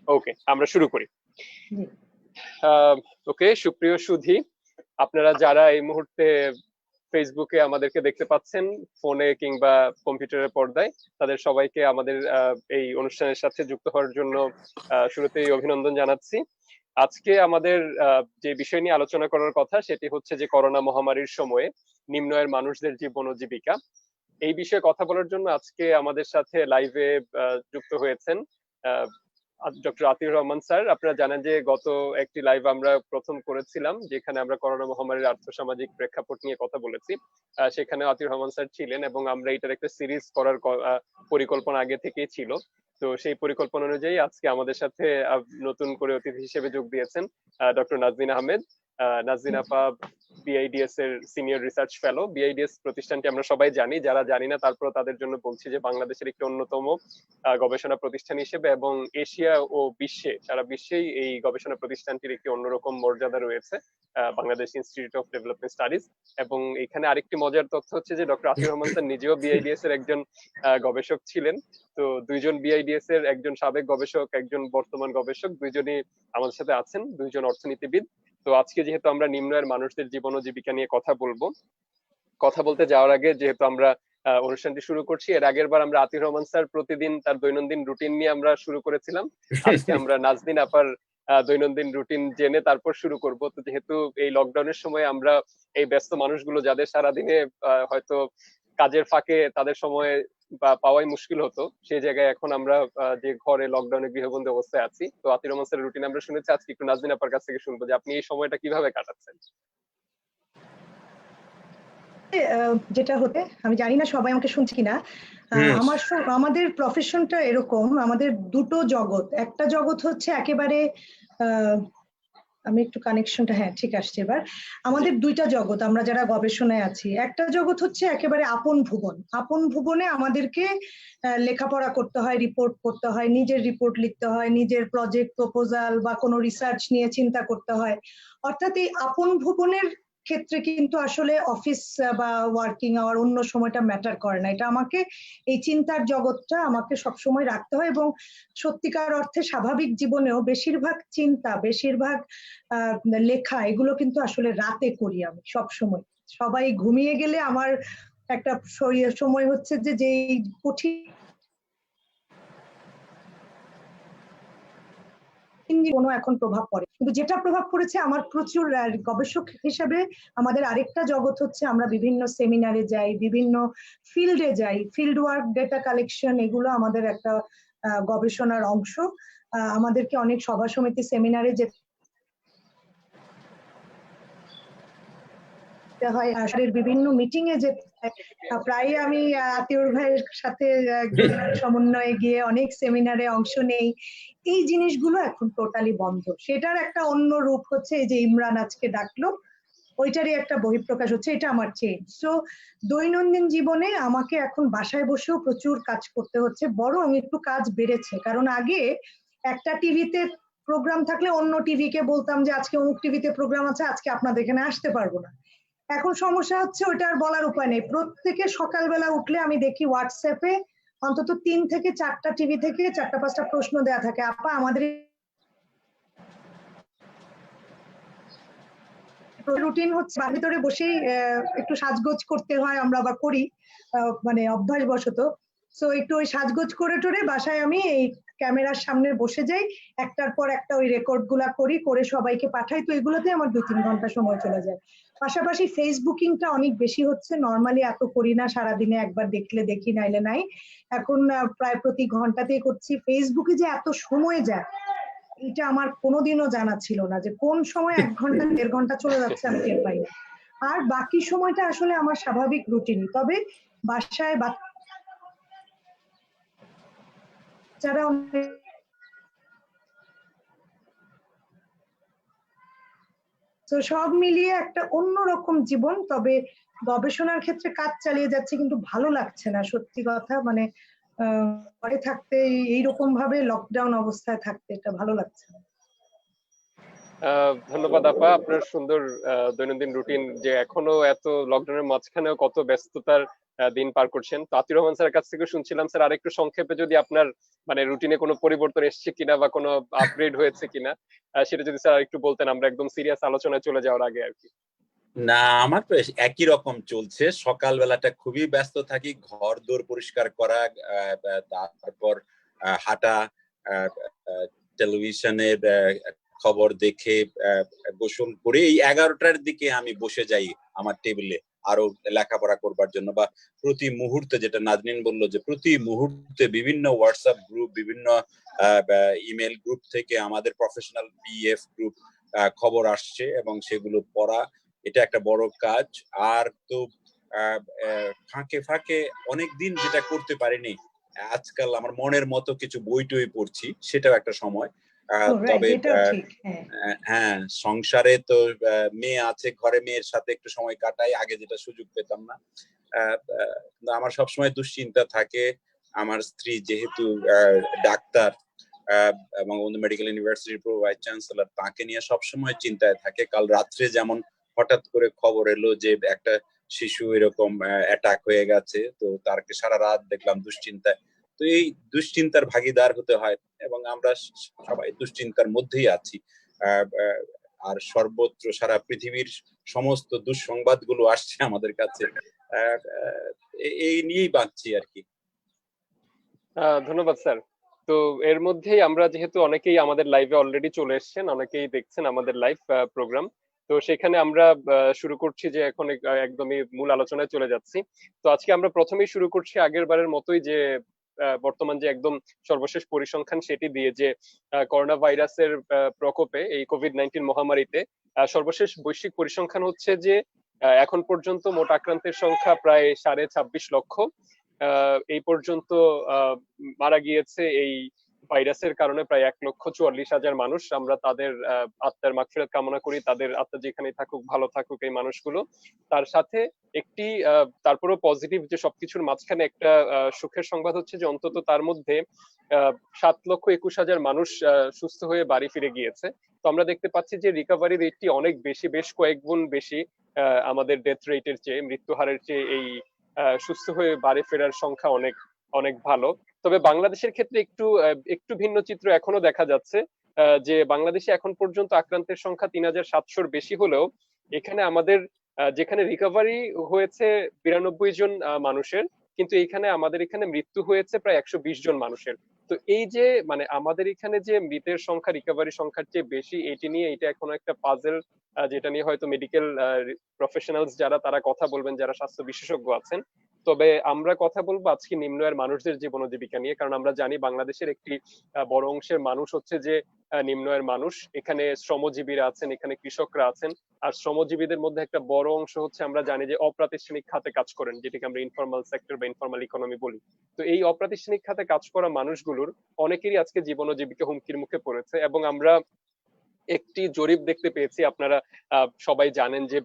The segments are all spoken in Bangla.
ওকে, আমরা শুরু করি। জি। ওকে, সুপ্রিয় সুধী, আপনারা যারা এই মুহূর্তে ফেসবুকে আমাদেরকে দেখতে পাচ্ছেন, ফোনে কিংবা কম্পিউটারের পর্দায়, তাদের সবাইকে আমাদের এই অনুষ্ঠানের সাথে যুক্ত হওয়ার জন্য শুরুতেই অভিনন্দন জানাচ্ছি। আজকে আমাদের যে বিষয় নিয়ে আলোচনা করার কথা সেটি হচ্ছে যে করোনা মহামারীর সময়ে নিম্ন আয়ের মানুষদের জীবন ও জীবিকা। এই বিষয়ে কথা বলার জন্য আজকে আমাদের সাথে লাইভে যুক্ত হয়েছেন ডক্টর আতিউর রহমান স্যার। আপনারা জানেন যে গত একটি লাইভ আমরা প্রথম করেছিলাম যেখানে আমরা করোনা মহামারীর আর্থসামাজিক প্রেক্ষাপট নিয়ে কথা বলেছি। সেখানে আতিউর রহমান স্যার ছিলেন এবং আমরা এটার একটা সিরিজ করার পরিকল্পনা আগে থেকেই ছিল। তো সেই পরিকল্পনা অনুযায়ী আজকে আমাদের সাথে নতুন করে অতিথি হিসেবে যোগ দিয়েছেন ডক্টর নাজনীন আহমেদ। নাজনীন আপা বিআইডিএস এর সিনিয়র রিসার্চ ফেলো। বিআইডিএস প্রতিষ্ঠানটি আমরা সবাই জানি, যারা জানি না তারপর তাদের জন্য বলছি যে বাংলাদেশের একটি অন্যতম গবেষণা প্রতিষ্ঠান হিসেবে এবং এশিয়া ও বিশ্বে, সারা বিশ্বেই এই গবেষণা প্রতিষ্ঠানটির একটি অন্যরকম মর্যাদা রয়েছে, Bangladesh institute of development studies. এবং এখানে আরেকটি মজার তথ্য হচ্ছে যে ডক্টর আতিউর রহমান স্যার নিজেও বিআইডিএস এর একজন গবেষক ছিলেন। তো দুইজন বিআইডিএস এর, একজন সাবেক গবেষক, একজন বর্তমান গবেষক, দুইজনই আমাদের সাথে আছেন, দুইজন অর্থনীতিবিদ। তো আজকে যেহেতু আমরা নিম্ন আয়ের মানুষদের জীবন ও জীবিকা নিয়ে কথা বলবো, কথা বলতে যাওয়ার আগে যেহেতু আমরা অনুষ্ঠানটি শুরু করছি, এর আগের বার আমরা আতিউর রহমান স্যার প্রতিদিন তার দৈনন্দিন রুটিন নিয়ে আমরা শুরু করেছিলাম। আজকে আমরা নাজনীন আপার দৈনন্দিন রুটিন জেনে তারপর শুরু করব। তো যেহেতু এই লকডাউনের সময় আমরা এই ব্যস্ত মানুষগুলো যাদের সারাদিনে হয়তো কাজের ফাঁকে তাদের সময় বা পাওয়াই মুশকিল হতো, সেই জায়গায় এখন আমরা যে ঘরে লকডাউনে গৃহবন্দী অবস্থায় আছি, তো আতিউর রহমান স্যারের রুটিন আমরা শুনেছি। আজকে একটু নাজনীন আপার কাছ থেকে শুনবো যে আপনি এই সময়টা কিভাবে কাটাচ্ছেন। যেটা হতে, আমি জানি না সবাই আমাকে শুনছে কিনা। আমাদের প্রফেশনটা এরকম, আমাদের দুটো জগৎ। একটা জগৎ হচ্ছে একেবারে আমি একটু কানেকশনটা, হ্যাঁ ঠিক আসছে এবার। আমাদের দুইটা জগৎ, আমরা যারা গবেষণায় আছি। একটা জগৎ হচ্ছে একেবারে আপন ভুবন। আপন ভুবনে আমাদেরকে লেখাপড়া করতে হয়, রিপোর্ট করতে হয়, নিজের রিপোর্ট লিখতে হয়, নিজের প্রজেক্ট প্রপোজাল বা কোনো রিসার্চ নিয়ে চিন্তা করতে হয়। অর্থাৎ এই আপন ভুবনের ক্ষেত্রে কিন্তু আসলে অফিস বা ওয়ার্কিং আওয়ার অন্য সময়টা ম্যাটার করে না। এটা আমাকে, এই চিন্তার জগৎটা আমাকে সবসময় রাখতে হয়। এবং সত্যিকার অর্থে স্বাভাবিক জীবনেও বেশিরভাগ চিন্তা, বেশিরভাগ লেখা, এগুলো কিন্তু আসলে রাতে করি আমি সব সময়। সবাই ঘুমিয়ে গেলে আমার একটা সময় হচ্ছে যে যেই কঠিন কোনো এখন প্রভাব পড়ে, কিন্তু যেটা প্রভাব পড়েছে আমার প্রচুর গবেষক হিসেবে আমাদের আরেকটা জগৎ হচ্ছে আমরা বিভিন্ন সেমিনারে যাই, বিভিন্ন ফিল্ডে যাই, ফিল্ড ওয়ার্ক, ডেটা কালেকশন, এগুলো আমাদের একটা গবেষণার অংশ। আমাদেরকে অনেক সভা সমিতি সেমিনারে যেতে হয়, বিভিন্ন মিটিং এ যেতে হয়। প্রায় আমি আতিউর ভাইয়ের সাথে সমন্বয়ে গিয়ে অনেক সেমিনারে অংশ নেই। এই জিনিসগুলো এখন টোটালি বন্ধ। সেটার একটা অন্য রূপ হচ্ছে এই যে ইমরান আজকে ডাকলো, ওইটারই একটা বহিঃপ্রকাশ হচ্ছে। এটা আমার চেঞ্জ। সো দৈনন্দিন জীবনে আমাকে এখন বাসায় বসেও প্রচুর কাজ করতে হচ্ছে, বরং একটু কাজ বেড়েছে। কারণ আগে একটা টিভিতে প্রোগ্রাম থাকলে অন্য টিভিকে বলতাম যে আজকে অমুক টিভিতে প্রোগ্রাম আছে, আজকে আপনাদের এখানে আসতে পারবো না। এখন সমস্যা হচ্ছে ওটা আর বলার উপায় নেই। প্রত্যেকে সকালবেলা উঠলে আমি দেখি হোয়াটসঅ্যাপে অন্তত 3 থেকে 4টা টিভি থেকে 4টা-5টা প্রশ্ন দেয়া থাকে, আপা আমাদের রুটিন হচ্ছে বাড়ির ভিতরে বসেই একটু সাজগোজ করতে হয়, আমরা আবার করি মানে অভ্যাসবশত। সো একটু ওই সাজগোজ করে টোরে বাসায় আমি এই ক্যামেরার সামনে বসে যাই, একটার পর একটা ওই রেকর্ড গুলা করি, করে সবাইকে পাঠাই। তো এগুলোতে আমার 2-3 ঘন্টা সময় চলে যায়। পাশাপাশি ফেসবুকিংটা অনেক বেশি হচ্ছে। নর্মালি এত করি না, সারাদিনে একবার দেখলে দেখি, নাইলে নাই। এখন প্রায় প্রতি ঘন্টাতেই করছি। ফেসবুকে যে এত সময় যায় এটা আমার কোনোদিনও জানা ছিল না, যে কোন সময় 1 ঘন্টা 1.5 ঘন্টা চলে যাচ্ছে আমি টের পাই না। আর বাকি সময়টা আসলে আমার স্বাভাবিক রুটিনই। তবে বাসায় বাচ্চারা তো সব মিলিয়ে একটা অন্যরকম জীবন। তবে গবেষণার ক্ষেত্রে কাজ চালিয়ে যাচ্ছে, কিন্তু ভালো লাগছে না সত্যি কথা। মানে ঘরে থাকতে, এইরকম ভাবে লকডাউন অবস্থায় থাকতে এটা ভালো লাগছে না। ধন্যবাদ আপা, আপনার সুন্দর দৈনন্দিন রুটিন, যে এখনো এত লকডাউনের মাঝখানেও কত ব্যস্ততার দিন পার করছেন। তো আতিউর রহমান স্যারের কাছ থেকে শুনছিলাম স্যার আরেকটু সংক্ষেপে যদি আপনার মানে রুটিনে কোনো পরিবর্তন এসছে কিনা বা কোনো আপগ্রেড হয়েছে কিনা সেটা যদি স্যার একটু বলতেন, আমরা একদম সিরিয়াস আলোচনায় চলে যাওয়ার আগে আর কি। না, আমার তো একই রকম চলছে। সকালবেলাটা খুবই ব্যস্ত থাকি, ঘর দোর পরিষ্কার করা, তারপর হাঁটা, টেলিভিশনের খবর দেখে গোসল করে এই 11টার দিকে আমি বসে যাই আমার টেবিলে আরো লেখাপড়া করবার জন্য। বা প্রতি মুহূর্তে, যেটা নাজনীন বললো যে প্রতি মুহূর্তে বিভিন্ন হোয়াটসঅ্যাপ গ্রুপ, বিভিন্ন ইমেল গ্রুপ থেকে আমাদের প্রফেশনাল পিএফ গ্রুপ খবর আসছে এবং সেগুলো পড়া, এটা একটা বড় কাজ। আর তো ফাঁকে ফাঁকে অনেকদিন যেটা করতে পারিনি, আজকাল আমার মনের মতো কিছু বই টই পড়ছি, সেটাও একটা সময়। তবে হ্যাঁ, সংসারে তো মেয়ে আছে, ঘরে মেয়ের সাথে একটু সময় কাটাই, আগে যেটা সুযোগ পেতাম না। আমার সবসময় দুশ্চিন্তা থাকে। আমার স্ত্রী যেহেতু ডাক্তার এবং মেডিকেল ইউনিভার্সিটির ভাইস চ্যান্সেলর, তাকে নিয়ে সবসময় চিন্তায় থাকে। কাল রাত্রে যেমন হঠাৎ করে খবর এলো যে একটা শিশু এরকম অ্যাটাক হয়ে গেছে, তো তারকে সারা রাত দেখলাম দুশ্চিন্তায়। তো এই দুশ্চিন্তার ভাগিদার হতে হয় এবং আমরা সবাই দুশ্চিন্তার মধ্যেই আছি। আর সর্বত্র সারা পৃথিবীর সমস্ত দুঃসংবাদগুলো আসছে আমাদের কাছে, এই নিয়েই বাঁচছি আর কি। ধন্যবাদ স্যার। তো এর মধ্যেই আমরা যেহেতু অনেকেই আমাদের লাইভে অলরেডি চলে এসেছেন, অনেকেই দেখছেন আমাদের লাইভ প্রোগ্রাম, তো সেখানে আমরা শুরু করছি যে এখন একদমই মূল আলোচনায় চলে যাচ্ছি। তো আজকে আমরা প্রথমেই শুরু করছি আগের বারের মতোই, যে বর্তমান যে একদম সর্বশেষ পরিসংখ্যান সেটি দিয়ে, যে করোনা ভাইরাসের প্রকোপে এই কোভিড-19 মহামারীতে সর্বশেষ বৈশ্বিক পরিসংখ্যান হচ্ছে যে এখন পর্যন্ত মোট আক্রান্তের সংখ্যা প্রায় 26.5 লক্ষ। এই পর্যন্ত মারা গিয়েছে এই ভাইরাসের কারণে প্রায় 1,44,000 মানুষ। আমরা তাদের আত্মার মাগফিরাত কামনা করি, তাদের আত্মা যেখানে থাকুক ভালো থাকুক এই মানুষগুলো। তার সাথে একটি তারপরেও পজিটিভ, যে সবকিছুর মাঝখানে একটা সুখের সংবাদ হচ্ছে যে অন্তত তার মধ্যে 7,21,000 মানুষ সুস্থ হয়ে বাড়ি ফিরে গিয়েছে। তো আমরা দেখতে পাচ্ছি যে রিকভারি রেটটি অনেক বেশি, বেশ কয়েক গুণ বেশি আমাদের ডেথ রেটের চেয়ে, মৃত্যু হারের চেয়ে এই সুস্থ হয়ে বাড়ি ফেরার সংখ্যা অনেক অনেক ভালো। তবে বাংলাদেশের ক্ষেত্রে একটু একটু ভিন্ন চিত্র এখনো দেখা যাচ্ছে, যে বাংলাদেশে এখন পর্যন্ত আক্রান্তের সংখ্যা 3,700-র বেশি হলেও এখানে আমাদের যেখানে রিকভারি হয়েছে 92 জন মানুষের, কিন্তু এখানে আমাদের এখানে মৃত্যু হয়েছে প্রায় 120 জন মানুষের। তো এই যে মানে আমাদের এখানে যে মৃতের সংখ্যা রিকভারি সংখ্যার চেয়ে বেশি, এটি নিয়ে এটা এখনো একটা পাজেল, যেটা নিয়ে হয়তো মেডিকেল প্রফেশনালস যারা তারা কথা বলবেন, যারা স্বাস্থ্য বিশেষজ্ঞ আছেন। তবে আমরা কথা বলবো আজকে নিম্ন আয়ের মানুষদের জীবন জীবিকা নিয়ে, কারণ আমরা জানি বাংলাদেশের একটি বড় অংশের মানুষ হচ্ছে যে নিম্ন আয়ের মানুষ। এখানে শ্রমজীবীরা আছেন, এখানে কৃষকরা আছেন। আর শ্রমজীবীদের মধ্যে একটা বড় অংশ হচ্ছে আমরা জানি যে অপ্রাতিষ্ঠানিক খাতে কাজ করেন, যেটাকে আমরা ইনফর্মাল সেক্টর বা ইনফর্মাল ইকোনমি বলি। তো এই অপ্রাতিষ্ঠানিক খাতে কাজ করা মানুষগুলোর অনেকেরই আজকে জীবন ও জীবিকা হুমকির মুখে পড়েছে। এবং আমরা একটি জরিপ দেখতে পেয়েছি, আপনারা সবাই জানেন যে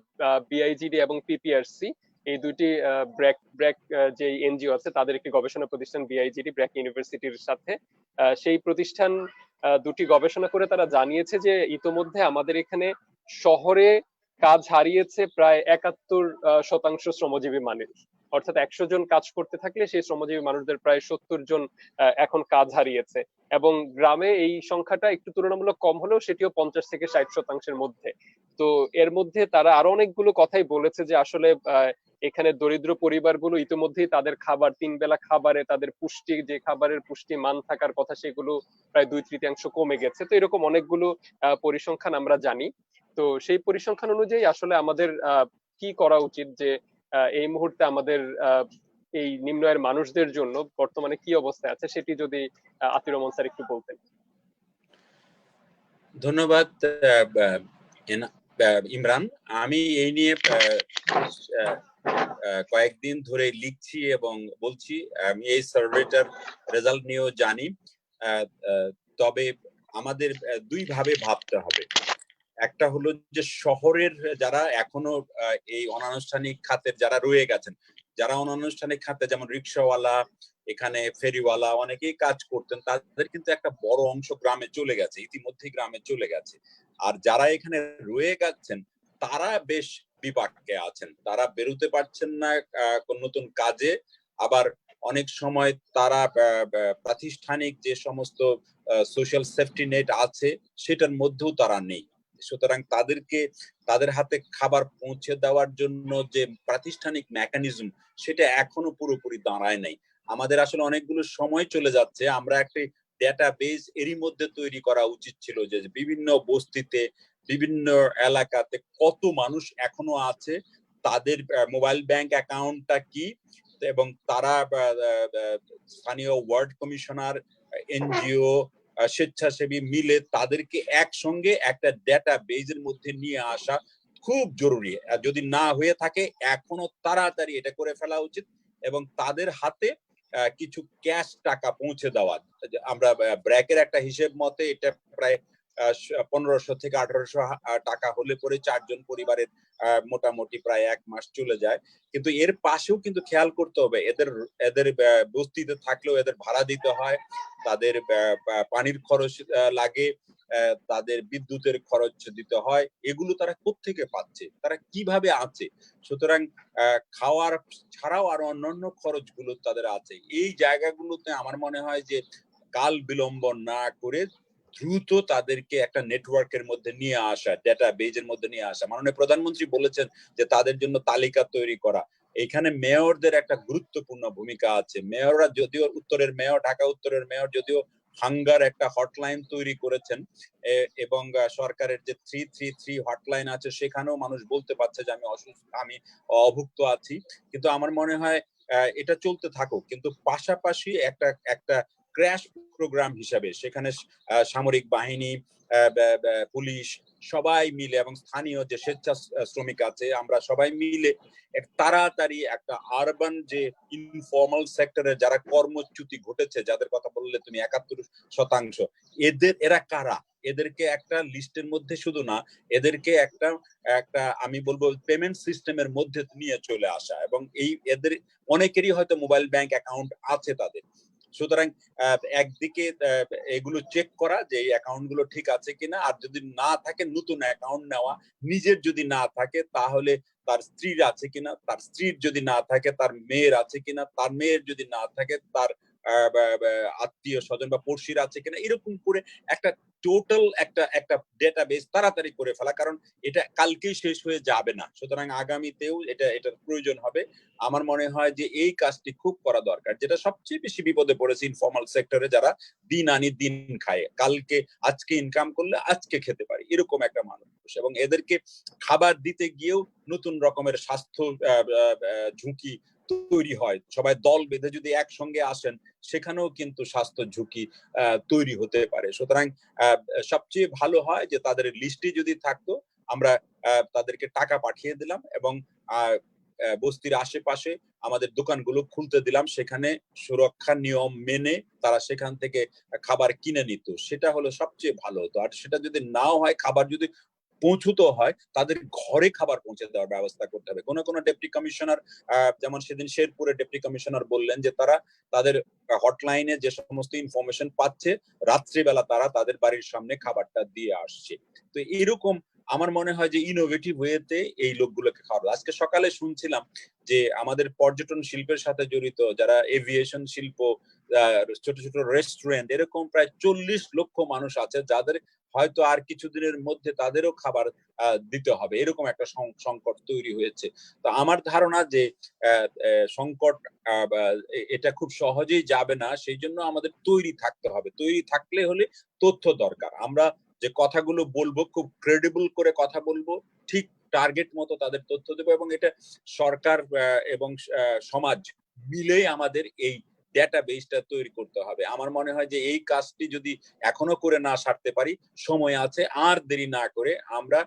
বিআইজিডি এবং পিপিআরসি এই দুটি ব্র্যাক ব্র্যাক যে এনজিও আছে, তাদের একটি গবেষণা প্রতিষ্ঠান বিআইজিডি ব্র্যাক ইউনিভার্সিটির সাথে, সেই প্রতিষ্ঠান দুটি গবেষণা করে তারা জানিয়েছে যে ইতোমধ্যে আমাদের এখানে শহরে কাজ হারিয়েছে প্রায় 71% শ্রমজীবী মানুষ। অর্থাৎ 100 জন কাজ করতে থাকলে সেই শ্রমজীবী মানুষদের প্রায় 70 জন এখন কাজ হারিয়েছে। এবং গ্রামে এই সংখ্যাটা একটু তুলনামূলক কম হলেও সেটিও 50-60% মধ্যে। তো এর মধ্যে তারা আরো অনেকগুলো কথাই বলেছে, যে আসলে এখানে দরিদ্র পরিবারগুলো ইতিমধ্যেই তাদের খাবার, 3 বেলা খাবারে তাদের পুষ্টি, যে খাবারের পুষ্টি মান থাকার কথা, সেগুলো প্রায় 2/3 কমে গেছে। তো এরকম অনেকগুলো পরিসংখ্যান আমরা জানি। তো সেই পরিসংখ্যান অনুযায়ী আসলে আমাদের কি করা উচিত, যে এই মুহূর্তে আমাদের এই নিম্ন আয়ের মানুষদের জন্য বর্তমানে কি অবস্থায় আছে, সেটি যদি আতিউর রহমান স্যার একটু বলতেন। ধন্যবাদ ইমরান। আমি এই নিয়ে কয়েকদিন ধরে লিখছি এবং বলছি। আমি এই সার্ভেটার রেজাল্ট নিয়েও জানি। তবে আমাদের দুই ভাবে ভাবতে হবে। একটা হলো যে শহরের যারা এখনো এই অনানুষ্ঠানিক খাতের যারা রয়ে গেছেন, যারা অনানুষ্ঠানিক খাতে যেমন রিক্সাওয়ালা, এখানে ফেরিওয়ালা অনেকেই কাজ করতেন, তাদের কিন্তু একটা বড় অংশ গ্রামে চলে গেছে, ইতিমধ্যেই গ্রামে চলে গেছে। আর যারা এখানে রয়ে গেছেন তারা বেশ বিপাকে আছেন, তারা বেরোতে পারছেন না কোন নতুন কাজে, আবার অনেক সময় তারা প্রাতিষ্ঠানিক যে সমস্ত সোশ্যাল সেফটি নেট আছে সেটার মধ্যেও তারা নেই। সুতরাং তাদের হাতে খাবার পৌঁছে দেওয়ার জন্য যে প্রাতিষ্ঠানিক মেকানিজম সেটা এখনো পুরোপুরি দাঁড়ায় নাই। আমাদের আসলে অনেকগুলো সময় চলে যাচ্ছে, আমরা একটা ডেটাবেস এরই মধ্যে তৈরি করা উচিত ছিল যে বিভিন্ন বস্তিতে বিভিন্ন এলাকাতে কত মানুষ এখনো আছে, তাদের মোবাইল ব্যাংক অ্যাকাউন্টটা কি, এবং তারা স্থানীয় ওয়ার্ড কমিশনার, এনজিও, স্বেচ্ছাসেবী মিলে তাদেরকে একসঙ্গে একটা ডেটাবেজের মধ্যে নিয়ে আসা খুব জরুরি। যদি না হয়ে থাকে এখনো তাড়াতাড়ি এটা করে ফেলা উচিত এবং তাদের হাতে কিছু ক্যাশ টাকা পৌঁছে দেওয়া। আমরা ব্র্যাকের একটা হিসেব মতে এটা প্রায় 1500 থেকে 1800 টাকা হলে পরে 4 জন পরিবারের মোটামুটি প্রায় 1 মাস চলে যায়। কিন্তু এর পাশেও কিন্তু খেয়াল করতে হবে এদের বস্তিতে থাকলেও এদের ভাড়া দিতে হয়, তাদের পানির খরচ লাগে, তাদের বিদ্যুতের খরচ দিতে হয়। এগুলো তারা কোত্থেকে পাচ্ছে, তারা কিভাবে আছে? সুতরাং খাওয়ার ছাড়াও আরো অন্যান্য খরচগুলো তাদের আছে। এই জায়গাগুলোতে আমার মনে হয় যে কাল বিলম্ব না করে দ্রুত তাদেরকে একটা নেটওয়ার্কের মধ্যে নিয়ে আসা, ডেটাবেজের মধ্যে নিয়ে আসা। মাননীয় প্রধানমন্ত্রী বলেছেন যে তাদের জন্য তালিকা তৈরি করা। এখানে মেয়রদের একটা গুরুত্বপূর্ণ ভূমিকা আছে। মেয়ররা যদিও ঢাকা উত্তরের মেয়র যদিও হাঙ্গার একটা হটলাইন তৈরি করেছেন এবং সরকারের যে 333 হটলাইন আছে সেখানেও মানুষ বলতে পারছে যে আমি অভুক্ত আছি। কিন্তু আমার মনে হয় এটা চলতে থাকুক, কিন্তু পাশাপাশি একটা ক্র্যাশ প্রোগ্রাম হিসাবে সেখানে সামরিক বাহিনী, পুলিশ সবাই মিলে এবং স্থানীয় যে স্বেচ্ছা শ্রমিক আছে আমরা সবাই মিলে তাড়াতাড়ি একটা আরবান যে ইনফর্মাল সেক্টরে যারা কর্মচ্যুতি ঘটেছে, যাদের কথা বললে তুমি 71%, এরা কারা, এদেরকে একটা লিস্টের মধ্যে শুধু না, এদেরকে একটা আমি বলবো পেমেন্ট সিস্টেমের মধ্যে নিয়ে চলে আসা, এবং এদের অনেকেরই হয়তো মোবাইল ব্যাংক অ্যাকাউন্ট আছে তাদের। সুতরাং একদিকে এগুলো চেক করা যে এই অ্যাকাউন্ট গুলো ঠিক আছে কিনা, আর যদি না থাকে নতুন অ্যাকাউন্ট নেওয়া, নিজের যদি না থাকে তাহলে তার স্ত্রীর আছে কিনা, তার স্ত্রীর যদি না থাকে তার মেয়ের আছে কিনা, তার মেয়ের যদি না থাকে তার আত্মীয় স্বজন বা পড়শির আছে কিনা, এরকম করে একটা টোটাল একটা ডেটাবেস তাড়াতাড়ি করে ফেলা, কারণ এটা কালকেই শেষ হয়ে যাবে না। সুতরাং আগামীতেও এটার প্রয়োজন হবে। আমার মনে হয় যে এই কাজটি খুব করা দরকার। যেটা সবচেয়ে বেশি বিপদে পড়েছে ইনফর্মাল সেক্টরে, যারা দিন আনি দিন খায়, আজকে ইনকাম করলে আজকে খেতে পারি এরকম একটা মানুষ, এবং এদেরকে খাবার দিতে গিয়েও নতুন রকমের স্বাস্থ্য ঝুঁকি তৈরি হয়। সবাই দল বেঁধে যদি একসঙ্গে আসেন সেখানেও কিন্তু স্বাস্থ্য ঝুঁকি তৈরি হতে পারে। সুতরাং সবচেয়ে ভালো হয় যে তাদের লিস্টে যদি থাকতো, আমরা তাদেরকে টাকা পাঠিয়ে দিলাম এবং বস্তির আশেপাশে আমাদের দোকানগুলো খুলতে দিলাম, সেখানে সুরক্ষা নিয়ম মেনে তারা সেখান থেকে খাবার কিনে নিত, সেটা হলো সবচেয়ে ভালো হতো। আর সেটা যদি নাও হয়, খাবার যদি পৌঁছতে হয়, তাদের ঘরে খাবার পৌঁছে দেওয়ার ব্যবস্থা করতে হবে। কোন ডেপুটি কমিশনার, যেমন সেদিন শেরপুরের ডেপুটি কমিশনার বললেন যে তারা তাদের হটলাইনে যে সমস্ত ইনফরমেশন পাচ্ছে, রাত্রিবেলা তারা তাদের বাড়ির সামনে খাবারটা দিয়ে আসছে। তো এরকম আমার মনে হয় যে ইনোভেটিভ ওয়েতে এই লোকগুলোকে খাওয়াবো। আজকে সকালে শুনছিলাম যে আমাদের পর্যটন শিল্পের সাথে জড়িত যারা এভিয়েশন শিল্প, ছোট ছোট রেস্টুরেন্ট, এরকম প্রায় 40 লক্ষ মানুষ আছে যাদের হয়তো আর কিছুদিনের মধ্যে তাদেরও খাবার দিতে হবে, এরকম একটা সংকট তৈরি হয়েছে। তো আমার ধারণা যে সংকট এটা খুব সহজেই যাবে না, সেই জন্য আমাদের তৈরি থাকতে হবে। তৈরি থাকলে হলে তথ্য দরকার, আমরা যে কথাগুলো বলবো খুব ক্রেডিবল করে কথা বলবো, ঠিক টার্গেট মতো তাদের তথ্য দেবো, এবং এটা সরকার এবং সমাজ মিলেই আমাদের এই ডেটাবেসটা তৈরি করতে হবে। আমার মনে হয় যে এই কাজটি যদি এখনো করে না সারতে পারি, সময় আছে, আর দেরি না করে আমরা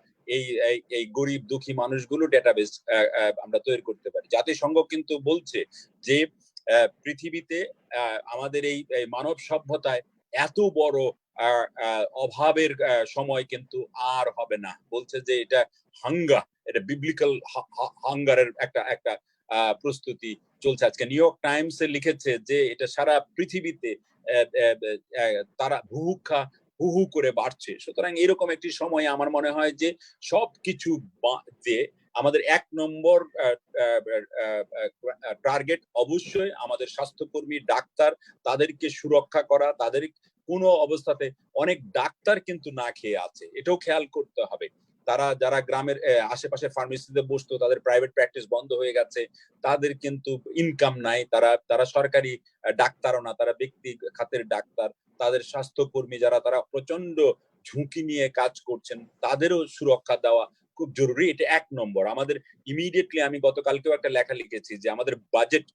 এই গরিব দুঃখী মানুষগুলো ডেটাবেস আমরা তৈরি করতে পারি। জাতিসংঘ কিন্তু বলছে যে পৃথিবীতে আমাদের এই মানব সভ্যতায় এত বড় অভাবের সময় কিন্তু আর হবে না। বলছে যে এটা এটা বিবলিক্যাল হাঙ্গারের একটা প্রস্তুতি চলছে। আজকে নিউ ইয়র্ক টাইমস এ লিখেছে যে এটা সারা পৃথিবীতে তারা বুভুক্ষা হু হু করে বাড়ছে। সুতরাং এরকম একটি সময়ে আমার মনে হয় যে সবকিছু যে আমাদের ১ নম্বর টার্গেট অবশ্যই আমাদের স্বাস্থ্যকর্মী, ডাক্তার, তাদেরকে সুরক্ষা করা। তাদের কোনো অবস্থাতে অনেক ডাক্তার কিন্তু না খেয়ে আছে, এটাও খেয়াল করতে হবে। তারা যারা গ্রামের আশেপাশে ফার্মেসিতে বসতো, তাদের প্রাইভেট প্র্যাকটিস বন্ধ হয়ে গেছে, তাদের কিন্তু ইনকাম নাই, তারা সরকারি ডাক্তারও না, তারা ব্যক্তি খাতের ডাক্তার। তাদের স্বাস্থ্যকর্মী যারা, তারা প্রচন্ড ঝুঁকি নিয়ে কাজ করছেন, তাদেরও সুরক্ষা দেওয়া খুব জরুরি। এটা ১ নম্বর। আমাদের ইমিডিয়েটলি, আমি গতকালকেও একটা লেখা লিখেছি যে আমাদের বাজেট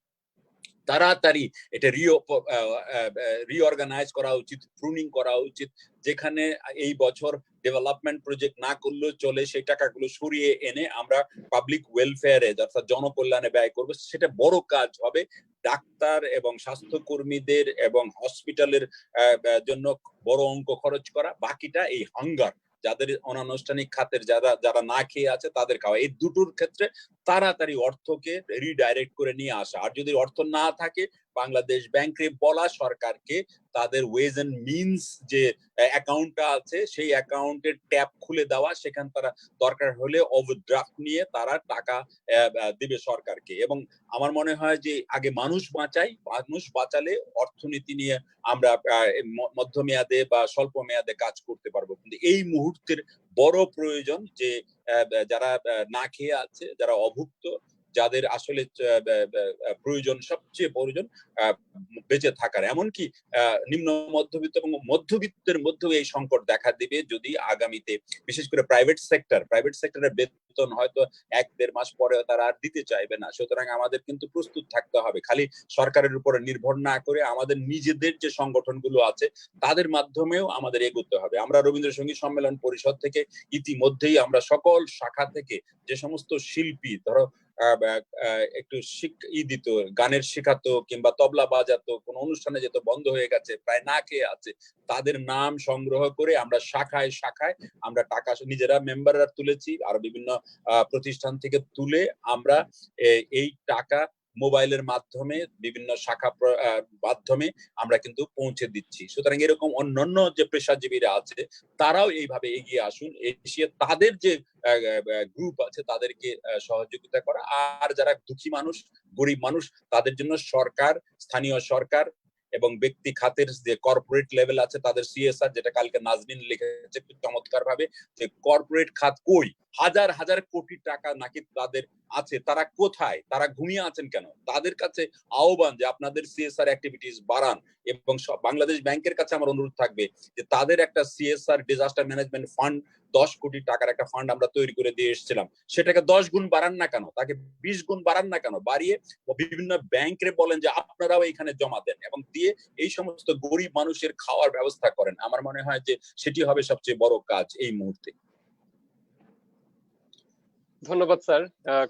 তাড়াতাড়ি এটা রিঅর্গানাইজ করা উচিত, প্রুনিং করা উচিত। যেখানে এই বছর ডেভেলপমেন্ট প্রজেক্ট না করলেও চলে, সেই টাকাগুলো সরিয়ে এনে আমরা পাবলিক ওয়েলফেয়ারে অর্থাৎ জনকল্যাণে ব্যয় করবো। সেটা বড় কাজ হবে। ডাক্তার এবং স্বাস্থ্যকর্মীদের এবং হসপিটালের জন্য বড় অঙ্ক খরচ করা, বাকিটা এই হাঙ্গার, যাদের অনানুষ্ঠানিক খাতের যারা না খেয়ে আছে তাদের খাওয়া, এই দুটোর ক্ষেত্রে তাড়াতাড়ি অর্থকে রিডাইরেক্ট করে নিয়ে আসা। আর যদি অর্থ না থাকে, বাংলাদেশ ব্যাংকে বলা সরকারকে তাদের ওয়েজ এন্ড মিনস যে অ্যাকাউন্টটা আছে সেই অ্যাকাউন্টের ট্যাপ খুলে দেওয়া, সেখানে তারা দরকার হলে ওভারড্রাফট নিয়ে তারা টাকা দিবে সরকারকে। এবং আমার মনে হয় যে আগে মানুষ বাঁচাই, মানুষ বাঁচালে অর্থনীতি নিয়ে আমরা মধ্যমেয়াদে বা স্বল্প মেয়াদে কাজ করতে পারবো। কিন্তু এই মুহূর্তের বড় প্রয়োজন যে যারা না খেয়ে আছে, যারা অভুক্ত, যাদের আসলে প্রয়োজন, সবচেয়ে প্রয়োজন বেঁচে থাকার, এমনকি নিম্ন মধ্যবিত্ত এবং মধ্যবিত্তের মধ্যেও এই সংকট দেখা দিবে যদি আগামীতে, বিশেষ করে প্রাইভেট সেক্টরের বেতন হয়তো ১-১.৫ মাস পরে তারা আর দিতে চাইবে না। সুতরাং আমাদের কিন্তু প্রস্তুত থাকতে হবে, খালি সরকারের উপরে নির্ভর না করে আমাদের নিজেদের যে সংগঠনগুলো আছে তাদের মাধ্যমেও আমাদের এগোতে হবে। আমরা রবীন্দ্র সঙ্গীত সম্মেলন পরিষদ থেকে ইতিমধ্যেই আমরা সকল শাখা থেকে যে সমস্ত শিল্পী, ধরো একটু দিত, গানের শেখাতো কিংবা তবলা বাজাতো, কোনো অনুষ্ঠানে যেত, বন্ধ হয়ে গেছে, প্রায় না খেয়ে আছে, তাদের নাম সংগ্রহ করে আমরা শাখায় শাখায় আমরা টাকা নিজেরা মেম্বাররা তুলেছি, আর বিভিন্ন প্রতিষ্ঠান থেকে তুলে আমরা এই টাকা মোবাইলের মাধ্যমে বিভিন্ন শাখা মাধ্যমে আমরা কিন্তু পৌঁছে দিচ্ছি। সুতরাং এরকম অন্যান্য যে পেশাজীবীরা আছে তারাও এইভাবে এগিয়ে আসুন, এসে তাদের যে গ্রুপ আছে তাদেরকে সহযোগিতা করা। আর যারা দুঃখী মানুষ, গরিব মানুষ, তাদের জন্য সরকার, স্থানীয় সরকার এবং ব্যক্তি খাতের যে কর্পোরেট লেভেল আছে তাদের সিএসআর, যেটা কালকে নাজনীন লিখেছে চমৎকার ভাবে, যে কর্পোরেট খাত কই, হাজার হাজার কোটি টাকা নাকি তাদের আছে, তারা কোথায়, তারা ঘুমিয়ে আছেন কেন? তাদের কাছে আহ্বান যে আপনাদের সিএসআর অ্যাক্টিভিটিস বাড়ান। এবং বাংলাদেশ ব্যাংকের কাছে আমার অনুরোধ থাকবে যে তাদের একটা সিএসআর ডিজাস্টার ম্যানেজমেন্ট ফান্ড, 10 কোটি টাকার একটা ফান্ড আমরা তৈরি করে দিয়ে এসেছিলাম, সেটাকে 10 গুণ বাড়ান না কেন, তাকে 20 গুণ বাড়ান না কেন, বাড়িয়ে বিভিন্ন ব্যাংকে বলেন যে আপনারাও এখানে জমা দেন এবং দিয়ে এই সমস্ত গরিব মানুষের খাওয়ার ব্যবস্থা করেন। আমার মনে হয় যে সেটি হবে সবচেয়ে বড় কাজ এই মুহূর্তে। ধন্যবাদ স্যার,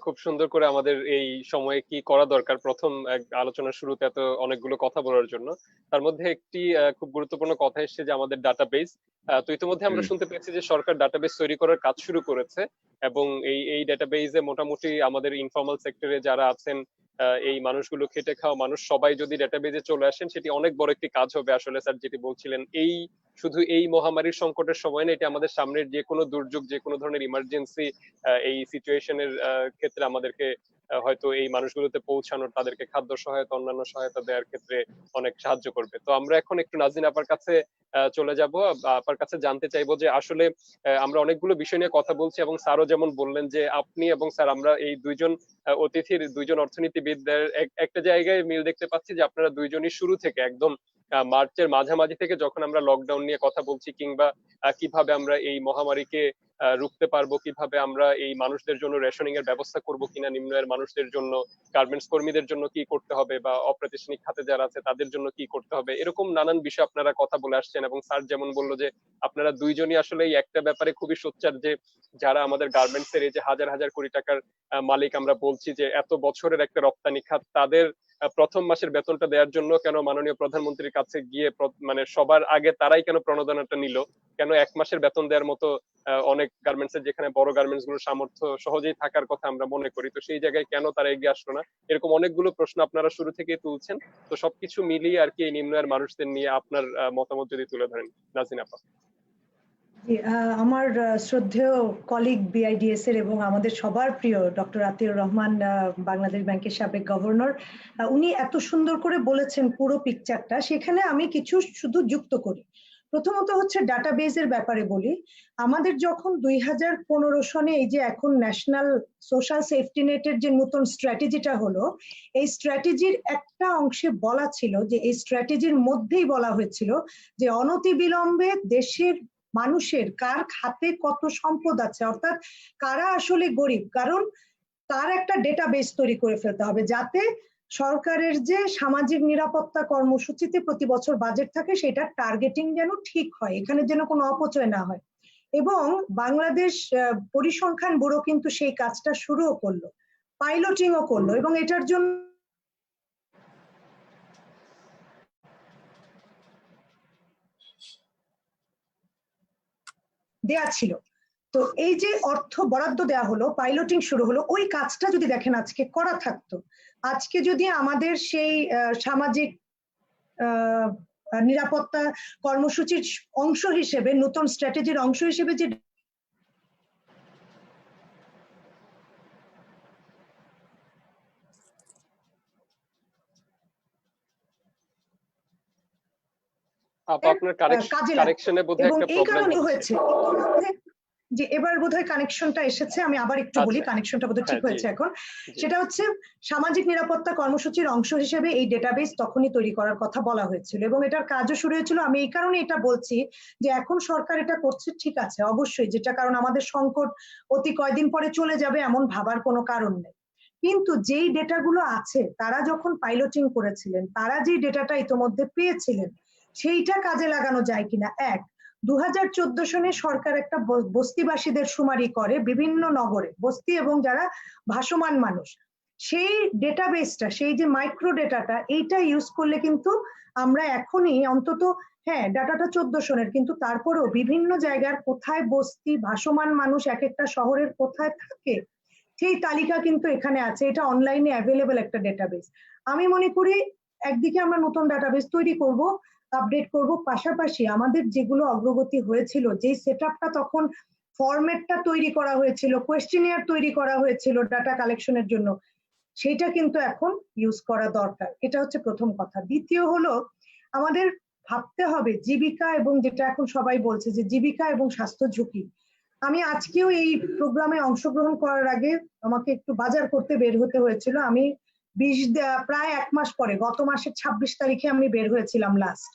খুব সুন্দর করে আমাদের এই সময়ে কি করা দরকার প্রথম আলোচনার শুরুতে এত অনেকগুলো কথা বলার জন্য। তার মধ্যে একটি খুব গুরুত্বপূর্ণ কথা এসেছে যে আমাদের ডাটাবেস। তো ইতিমধ্যে আমরা শুনতে পেয়েছি যে সরকার ডাটাবেস তৈরি করার কাজ শুরু করেছে, এবং এই ডাটাবেসে মোটামুটি আমাদের ইনফর্মাল সেক্টরে যারা আছেন, এই মানুষগুলো খেটে খাওয়া মানুষ সবাই যদি ডাটাবেজে চলে আসেন, সেটি অনেক বড় একটি কাজ হবে। আসলে স্যার যেটি বলছিলেন, এই শুধু এই মহামারীর সংকটের সময় না, এটি আমাদের সামনের যে কোনো দুর্যোগ, যে কোনো ধরনের ইমার্জেন্সি এই সিচুয়েশনের ক্ষেত্রে আমাদেরকে হয়তো এই মানুষগুলোতে পৌঁছানোর, তাদেরকে খাদ্য সহায়তা, অন্যান্য সহায়তা দেওয়ার ক্ষেত্রে অনেক সাহায্য করবে। তো আমরা এখন একটু নাজনীন আপার কাছে চলে যাব, আপার কাছে জানতে চাইবো যে আসলে আমরা অনেকগুলো বিষয় নিয়ে কথা বলছি, এবং স্যারও যেমন বললেন যে আপনি এবং স্যার, আমরা এই দুইজন অতিথির, দুইজন অর্থনীতিবিদদের একটা জায়গায় মিল দেখতে পাচ্ছি যে আপনারা দুইজনই শুরু থেকে একদম মার্চের মাঝামাঝি থেকে, যখন আমরা লকডাউন নিয়ে কথা বলছি, কিংবা কিভাবে আমরা এই মহামারীকে রুখতে পারবো, কিভাবে আমরা এই মানুষদের জন্য রেশনিং এর ব্যবস্থা করব কিনা, নিম্ন আয়ের মানুষদের জন্য, গার্মেন্টস কর্মীদের জন্য কি করতে হবে, বা অপ্রাতিষ্ঠানিক খাতে যারা আছে তাদের জন্য কি করতে হবে, এরকম নানান বিষয় আপনারা কথা বলে আসছেন। এবং স্যার যেমন বললো যে আপনারা দুইজনই আসলে এই একটা ব্যাপারে খুবই সোচ্চার, যে যারা আমাদের গার্মেন্টস এর এই যে হাজার হাজার কোটি টাকার মালিক, আমরা বলছি যে এত বছরের একটা রপ্তানি খাত, তাদের প্রথম মাসের বেতনটা দেওয়ার জন্য কেন মাননীয় প্রধানমন্ত্রীর কাছে গিয়ে মানে সবার আগে তারাই কেন প্রণোদনাটা নিল, কেন 1 মাসের বেতন দেওয়ার মতো অনেক গার্মেন্টস এর, যেখানে বড় গার্মেন্টস গুলোর সামর্থ্য সহজেই থাকার কথা আমরা মনে করি, তো সেই জায়গায় কেন তারা এগিয়ে আসলো না? এরকম অনেকগুলো প্রশ্ন আপনারা শুরু থেকেই তুলছেন। তো সবকিছু মিলিয়ে আর কি এই নিম্ন আয়ের মানুষদের নিয়ে আপনার মতামত যদি তুলে ধরেন নাজনীন আপা। আমার শ্রদ্ধেয় কলিগ বিআইডিএস এর এবং আমাদের সবার প্রিয় ডক্টর আতিউর রহমান, বাংলাদেশ ব্যাংকের সাবেক গভর্নর, উনি এত সুন্দর করে বলেছেন পুরো পিকচারটা, সেখানে আমি কিছু শুধু যুক্ত করি। প্রথমত হচ্ছে ডাটাবেজের ব্যাপারে বলি। আমাদের যখন 2015 সনে এই যে এখন ন্যাশনাল সোশ্যাল সেফটি নেটের যে নতুন স্ট্র্যাটেজিটা হলো, এই স্ট্র্যাটেজির একটা অংশে বলা ছিল যে এই স্ট্র্যাটেজির মধ্যেই বলা হয়েছিল যে অনতিবিলম্বে দেশের মানুষের কার খাতে কত সম্পদ আছে, অর্থাৎ কারা আসলে গরিব, কারণ তার একটা ডেটাবেস তৈরি করে ফেলতে হবে যাতে সরকারের যে সামাজিক নিরাপত্তা কর্মসূচিতে প্রতি বছর বাজেট থাকে সেটা টার্গেটিং যেন ঠিক হয়, এখানে যেন কোনো অপচয় না হয়। এবং বাংলাদেশ পরিসংখ্যান ব্যুরো কিন্তু সেই কাজটা শুরুও করলো, পাইলটিংও করলো, এবং এটার জন্য দেয়া ছিল। তো এই যে অর্থ বরাদ্দ দেওয়া হলো, পাইলটিং শুরু হলো, ওই কাজটা যদি দেখেন আজকে করা থাকতো, আজকে যদি আমাদের সেই সামাজিক নিরাপত্তা কর্মসূচির অংশ হিসেবে, নতুন স্ট্র্যাটেজির অংশ হিসেবে যে আপনার কানেকশনে বোধহয় একটা প্রবলেম হয়েছে। যে এবার বোধহয় কানেকশনটা এসেছে, আমি আবার একটু বলি, কানেকশনটা বোধহয় ঠিক হয়েছে এখন। সেটা হচ্ছে সামাজিক নিরাপত্তা কর্মসূচির অংশ হিসেবে এই ডেটাবেস তখনই তৈরি করার কথা বলা হয়েছিল এবং এটার কাজও শুরু হয়েছিল। আমি এই কারণে এটা বলছি যে এখন সরকার এটা করছে, ঠিক আছে, অবশ্যই, যেটা কারণ আমাদের সংকট অতি কয়দিন পরে চলে যাবে এমন ভাবার কোনো কারণ নেই। কিন্তু যেই ডেটাগুলো আছে, তারা যখন পাইলটিং করেছিলেন, তারা যেই ডেটাটা ইতোমধ্যে পেয়েছিলেন, সেইটা কাজে লাগানো যায় কিনা। 2014 সনে সরকার একটা বস্তিবাসীদের শুমারি করে বিভিন্ন নগরে, বস্তি এবং যারা ভাসমান মানুষ, সেই ডেটাবেসটা, সেই যে মাইক্রো ডেটাটা, এইটা ইউজ করলে কিন্তু আমরা এখনই অন্তত, হ্যাঁ ডাটাটা 14 সনের, কিন্তু তারপরেও বিভিন্ন জায়গার কোথায় বস্তি ভাসমান মানুষ এক একটা শহরের কোথায় থাকে সেই তালিকা কিন্তু এখানে আছে। এটা অনলাইনে অ্যাভেলেবল একটা ডেটাবেস। আমি মনে করি একদিকে আমরা নতুন ডেটাবেস তৈরি করব, আপডেট করব, পাশাপাশি আমাদের যেগুলো অগ্রগতি হয়েছিল, যে সেটআপটা তখন ফরম্যাটটা তৈরি করা হয়েছিল, কোয়েশ্চেনিয়ার তৈরি করা হয়েছিল ডাটা কালেকশনের জন্য, সেটা কিন্তু এখন ইউজ করা দরকার। এটা হচ্ছে প্রথম কথা। দ্বিতীয় হলো আমাদের ভাবতে হবে জীবিকা, এবং যেটা এখন সবাই বলছে যে জীবিকা এবং স্বাস্থ্য ঝুঁকি। আমি আজকেও এই প্রোগ্রামে অংশগ্রহণ করার আগে আমাকে একটু বাজার করতে বের হতে হয়েছিল। আমি প্রায় 1 মাস পরে, গত মাসের 26 তারিখে আমি বের হয়েছিলাম লাস্ট।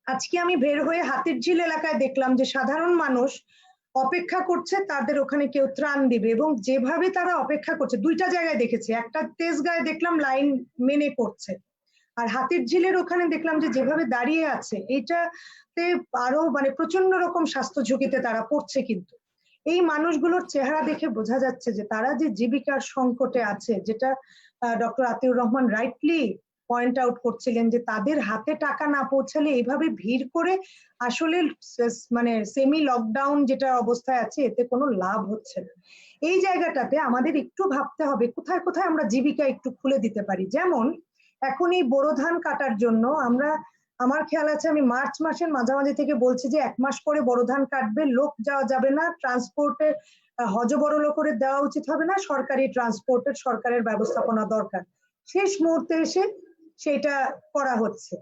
আজকে আমি বের হয়ে হাতিরঝিল এলাকায় দেখলাম যে সাধারণ মানুষ অপেক্ষা করছে, তাদের ওখানে কেউ ত্রাণ দিবে, এবং যেভাবে তারা অপেক্ষা করছে, দুইটা জায়গায় দেখেছি, একটা তেজগাঁয়ে দেখলাম লাইন মেনে করছে, আর হাতিরঝিলের ওখানে দেখলাম যে যেভাবে দাঁড়িয়ে আছে, এইটাতে আরো মানে প্রচন্ড রকম স্বাস্থ্য ঝুঁকিতে তারা পড়ছে। কিন্তু এই মানুষগুলোর চেহারা দেখে বোঝা যাচ্ছে যে তারা যে জীবিকার সংকটে আছে, যেটা doctor Atiur Rahman rightly point out করছিলেন, যে তাদের হাতে টাকা না পৌঁছালে এইভাবে ভিড় করে আসলে মানে সেমি লকডাউন যেটা অবস্থায় আছে, এতে কোনো লাভ হচ্ছে না। এই জায়গাটাতে আমাদের একটু ভাবতে হবে কোথায় কোথায় আমরা জীবিকা একটু খুলে দিতে পারি। যেমন এখন এই বোরো ধান কাটার জন্য আমার খেয়াল আছে আমি মার্চ মাসের মাঝামাঝি থেকে বলছি যে 1 মাস পরে বোরো ধান কাটবে, লোক যাওয়া যাবে না, ট্রান্সপোর্টে হজবরল করে দেওয়া উচিত হবে না, সরকারি ট্রান্সপোর্টের সরকারের ব্যবস্থাপনা দরকার। শেষ মুহূর্তে এসে সেটা করা হচ্ছে।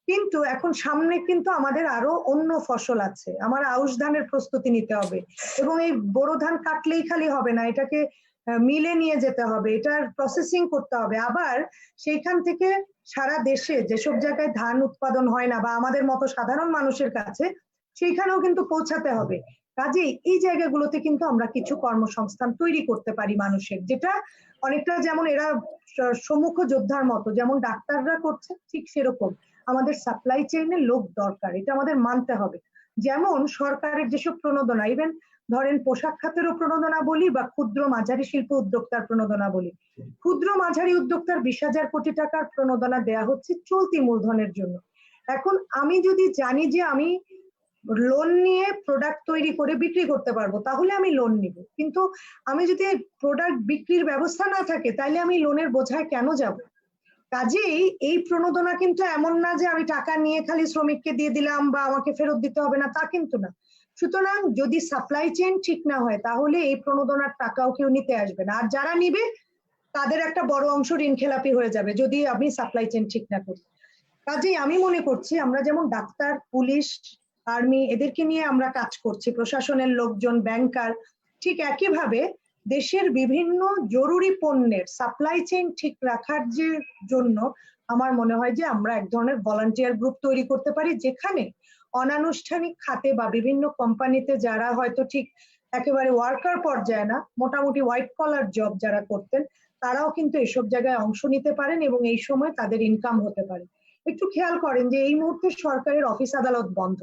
কিন্তু এখন সামনে কিন্তু আমাদের আরো অন্য ফসল আছে, আমার আউশ ধানের প্রস্তুতি নিতে হবে, এবং এই বোরো ধান কাটলেই খালি হবে না, এটাকে মিলে নিয়ে যেতে হবে, এটার প্রসেসিং করতে হবে, আবার সেইখান থেকে সারা দেশে যেসব জায়গায় ধান উৎপাদন হয় না বা আমাদের মতো সাধারণ মানুষের কাছে, সেইখানেও কিন্তু পৌঁছাতে হবে। কাজেই এই জায়গাগুলোতে কিন্তু আমরা কিছু কর্মসংস্থান তৈরি করতে পারি মানুষের, যেটা অনেকটা যেমন এরা সম্মুখ যোদ্ধার মতো যেমন ডাক্তাররা করছে, ঠিক সেরকম আমাদের সাপ্লাই চেইনে লোক দরকার, এটা আমাদের মানতে হবে। যেমন সরকারের যেসব প্রণোদনা, ইভেন ধরেন পোশাক খাতেরও প্রণোদনা বলি বা ক্ষুদ্র মাঝারি শিল্প উদ্যোক্তার প্রণোদনা বলি, ক্ষুদ্র মাঝারি উদ্যোক্তার 20,000 কোটি টাকার প্রণোদনা দেয়া হচ্ছে চলতি মূলধনের জন্য। এখন আমি যদি জানি যে আমি লোন নিয়ে প্রোডাক্ট তৈরি করে বিক্রি করতে পারবো, তাহলে আমি লোন নিব, কিন্তু আমি যদি প্রোডাক্ট বিক্রির ব্যবস্থা না থাকে, তাহলে আমি লোনের বোঝায় কেন যাব? কাজেই এই প্রণোদনা কিন্তু এমন না যে আমি টাকা নিয়ে খালি শ্রমিককে দিয়ে দিলাম বা আমাকে ফেরত দিতে হবে না, তা কিন্তু না। সুতরাং যদি সাপ্লাই চেইন ঠিক না হয় তাহলে এই প্রণোদনার টাকাও কেউ নিতে আসবে না, আর যারা নিবে তাদের একটা বড় অংশ ঋণ খেলাপি হয়ে যাবে যদি আমি সাপ্লাই চেইন ঠিক না করি। কাজেই আমি মনে করছি আমরা যেমন ডাক্তার, পুলিশ, আর্মি এদেরকে নিয়ে আমরা কাজ করছি, প্রশাসনের লোকজন, ব্যাংকার, ঠিক একইভাবে দেশের বিভিন্ন জরুরি পণ্যের সাপ্লাই চেইন ঠিক রাখার যে জন্য আমার মনে হয় যে আমরা এক ধরনের ভলান্টিয়ার গ্রুপ তৈরি করতে পারি, যেখানে অনানুষ্ঠানিক খাতে বা বিভিন্ন কোম্পানিতে যারা হয়তো ঠিক একেবারে ওয়ার্কার পর্যায়ে না, মোটামুটি হোয়াইট কলার জব যারা করতেন, তারাও কিন্তু এসব জায়গায় অংশ নিতে পারেন এবং এই সময় তাদের ইনকাম হতে পারে। একটু খেয়াল করেন যে এই মুহূর্তে সরকারের অফিস আদালত বন্ধ,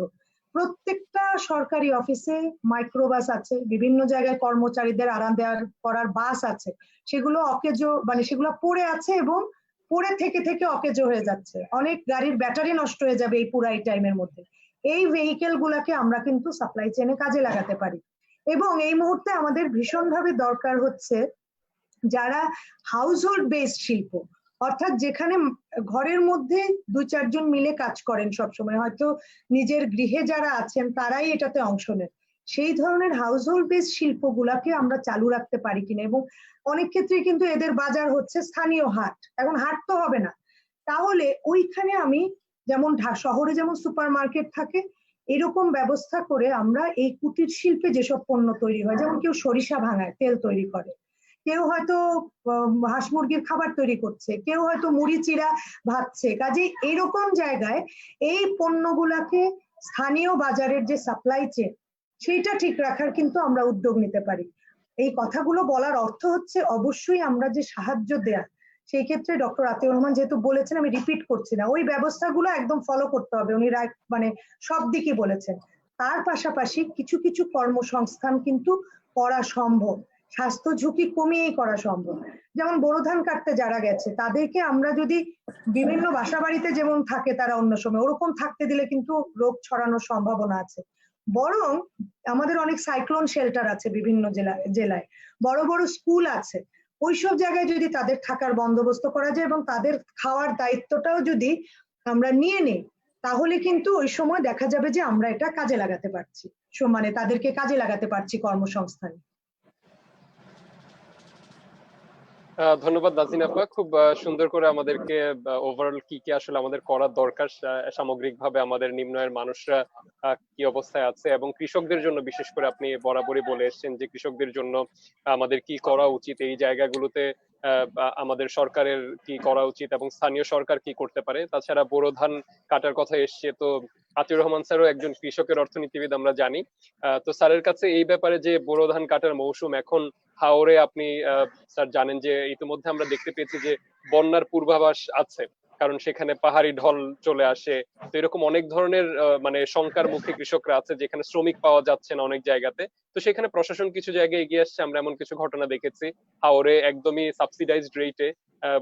প্রত্যেকটা সরকারি অফিসে মাইক্রোবাস আছে, বিভিন্ন জায়গায় কর্মচারীদের আরাম দেওয়ার করার বাস আছে, সেগুলো অকেজো মানে সেগুলো পড়ে আছে এবং পড়ে থেকে থেকে অকেজো হয়ে যাচ্ছে, অনেক গাড়ির ব্যাটারি নষ্ট হয়ে যাবে এই পুরাই টাইমের মধ্যে। এই ভেহিকেল গুলাকে আমরা কিন্তু সাপ্লাই চেইনে কাজে লাগাতে পারি। এবং এই মুহূর্তে আমাদের ভীষণভাবে দরকার হচ্ছে যারা হাউসহোল্ড বেসড শিল্প, অর্থাৎ যেখানে ঘরের মধ্যে 2-4 জন মিলে কাজ করেন সবসময়, হয়তো নিজের গৃহে যারা আছেন তারাই এটাতে অংশ নেন, সেই ধরনের হাউসহোল্ড বেসড শিল্পগুলাকে আমরা চালু রাখতে পারি কিনা। এবং অনেক ক্ষেত্রে কিন্তু এদের বাজার হচ্ছে স্থানীয় হাট, এখন হাট তো হবে না, তাহলে ওইখানে আমি যেমন শহরে যেমন সুপার মার্কেট থাকে এরকম ব্যবস্থা করে আমরা এই কুটির শিল্পে যেসব পণ্য তৈরি হয়, যেমন কেউ সরিষা ভাঙায় তেল তৈরি করে, কেউ হয়তো হাঁস মুরগির খাবার তৈরি করছে, কেউ হয়তো মুড়ি চিড়া ভাজছে, কাজে এইরকম জায়গায় এই পণ্যগুলাকে স্থানীয় বাজারের যে সাপ্লাই চেইন সেইটা ঠিক রাখার কিন্তু আমরা উদ্যোগ নিতে পারি। এই কথাগুলো বলার অর্থ হচ্ছে অবশ্যই আমরা যে সাহায্য দেয়া, সেই ক্ষেত্রে ডক্টর আতিউর রহমান যেহেতু বলেছেন আমি রিপিট করছি না, ওই ব্যবস্থাগুলো একদম ফলো করতে হবে, উনি মানে সব দিকে বলেছেন। তার পাশাপাশি কিছু কিছু কর্মসংস্থান কিন্তু করা সম্ভব, স্বাস্থ্য ঝুঁকি কমিয়েই করা সম্ভব। যেমন বোরো ধান কাটতে যারা গেছে তাদেরকে আমরা যদি বিভিন্ন বাসা বাড়িতে যেমন থাকে তারা অন্য সময় ওরকম থাকতে দিলে কিন্তু রোগ ছড়ানোর সম্ভাবনা আছে। বরং আমাদের অনেক সাইক্লোন শেল্টার আছে বিভিন্ন জেলায়, বড় বড় স্কুল আছে, ওইসব জায়গায় যদি তাদের থাকার বন্দোবস্ত করা যায় এবং তাদের খাওয়ার দায়িত্বটাও যদি আমরা নিয়ে নিই, তাহলে কিন্তু ওই সময় দেখা যাবে যে আমরা এটা কাজে লাগাতে পারছি, মানে তাদেরকে কাজে লাগাতে পারছি কর্মসংস্থানে। ধন্যবাদ নাজিন আপা, খুব সুন্দর করে আমাদেরকে ওভারঅল কি কি আসলে আমাদের করার দরকার, সামগ্রিকভাবে আমাদের নিম্ন আয়ের মানুষরা কি অবস্থায় আছে এবং কৃষকদের জন্য বিশেষ করে আপনি বরাবরই বলে এসেছেন যে কৃষকদের জন্য আমাদের কি করা উচিত, এই জায়গাগুলোতে আমাদের সরকারের কি করা উচিত এবং স্থানীয় সরকার কি করতে পারে। তাছাড়া বোরো ধান কাটার কথা এসছে, তো আতিউর রহমান স্যারও একজন কৃষকের অর্থনীতিবিদ আমরা জানি, তো স্যারের কাছে এই ব্যাপারে যে বোরো ধান কাটার মৌসুম এখন হাওরে, আপনি স্যার জানেন যে ইতিমধ্যে আমরা দেখতে পেয়েছি যে বন্যার পূর্বাভাস আছে, কারণ সেখানে পাহাড়ি ঢল চলে আসে। তো এরকম অনেক ধরনের মানে শঙ্কার মুখে কৃষকরা আছে, যেখানে শ্রমিক পাওয়া যাচ্ছে না অনেক জায়গাতে। তো সেখানে প্রশাসন কিছু জায়গায় এগিয়ে আসছে, আমরা এমন কিছু ঘটনা দেখেছি হাওরে একদমই সাবসিডাইজড রেটে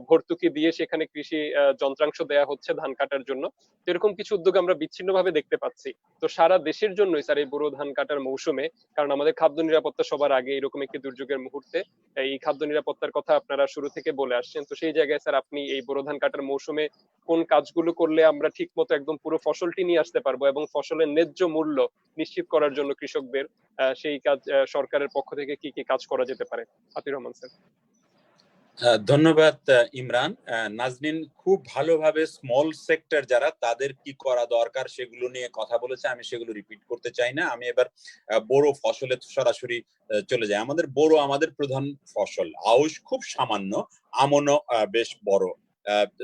ভর্তুকি দিয়ে সেখানে কৃষি যন্ত্রাংশ দেয়া হচ্ছে ধান কাটার জন্য। তো এরকম কিছু উদ্যোগ আমরা বিচ্ছিন্নভাবে দেখতে পাচ্ছি। তো সারা দেশের জন্যই স্যার এই বোরো ধান কাটার মৌসুমে, কারণ আমাদের খাদ্য নিরাপত্তা সবার আগে, এরকম একটি দুর্যোগের মুহূর্তে এই খাদ্য নিরাপত্তার কথা আপনারা শুরু থেকে বলে আসছেন, তো সেই জায়গায় স্যার আপনি এই বোরো ধান কাটার মৌসুমে কোন কাজগুলো করলে আমরা ঠিক মতো একদম পুরো ফসলটি নিয়ে আসতে পারবো এবং ফসলের ন্যায্য মূল্য নিশ্চিত করার জন্য কৃষকদের, সেই কাজ সরকারের পক্ষ থেকে কি কি কাজ করা যেতে পারে? আতিউর রহমান স্যার। ধন্যবাদ ইমরান। নাজনীন খুব ভালোভাবে স্মল সেক্টর যারা, তাদের কি করা দরকার সেগুলো নিয়ে কথা বলেছে, আমি সেগুলো রিপিট করতে চাই না। আমি এবার বোরো ফসলে সরাসরি চলে যাই। আমাদের বোরো আমাদের প্রধান ফসল, আউশ খুব সামান্য, আমনও বেশ বড়,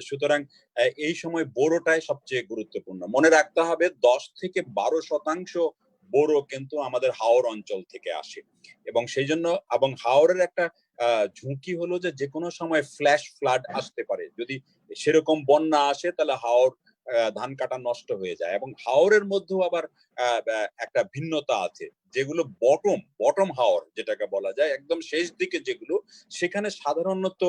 সুতরাং এই সময় বোরোটাই সবচেয়ে গুরুত্বপূর্ণ। মনে রাখতে হবে 10-12% বোরো কিন্তু আমাদের হাওর অঞ্চল থেকে আসে, এবং সেই জন্য এবং হাওরের একটা ঝুঁকি হলো যে কোনো সময় ফ্ল্যাশ ফ্লাড আসতে পারে। যদি সেরকম বন্যা আসে তাহলে হাওর ধান কাটা নষ্ট হয়ে যায়। এবং হাওরের মধ্যেও আবার একটা ভিন্নতা আছে, যেগুলো বটম হাওর যেটাকে বলা যায়, একদম শেষ দিকে যেগুলো, সেখানে সাধারণত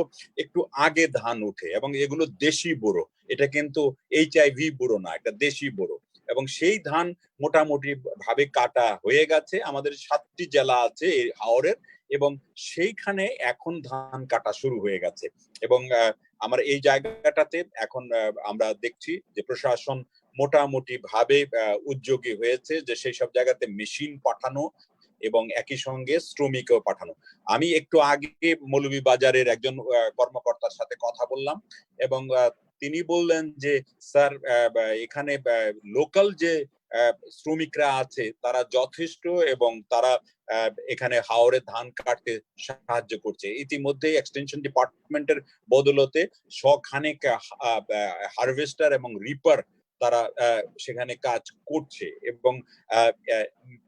একটু আগে ধান উঠে এবং এগুলো দেশি বোরো, এটা কিন্তু HIV বোরো না, এটা দেশি বোরো। এবং সেই ধান মোটামুটি ভাবে কাটা হয়ে গেছে। আমাদের 7টি জেলা আছে এই হাওরের, এবং সেইখানে এখন ধান কাটা শুরু হয়ে গেছে। এবং আমার এই জায়গাটাতে এখন আমরা দেখছি যে প্রশাসন মোটামুটি ভাবে উদ্যোগী হয়েছে যে সেই সব জায়গাতে মেশিন পাঠানো এবং একই সঙ্গে শ্রমিকও পাঠানো। আমি একটু আগে মৌলভীবাজারের একজন কর্মকর্তার সাথে কথা বললাম এবং তিনি বললেন যে স্যার এখানে লোকাল যে শ্রমিকরা আছে তারা যথেষ্ট এবং তারা এখানে হাওরে ধান কাটতে সাহায্য করছে। ইতিমধ্যে এক্সটেনশন ডিপার্টমেন্টের বদলতে শখানেক হারভেস্টার এবং রিপার তারা সেখানে কাজ করছে এবং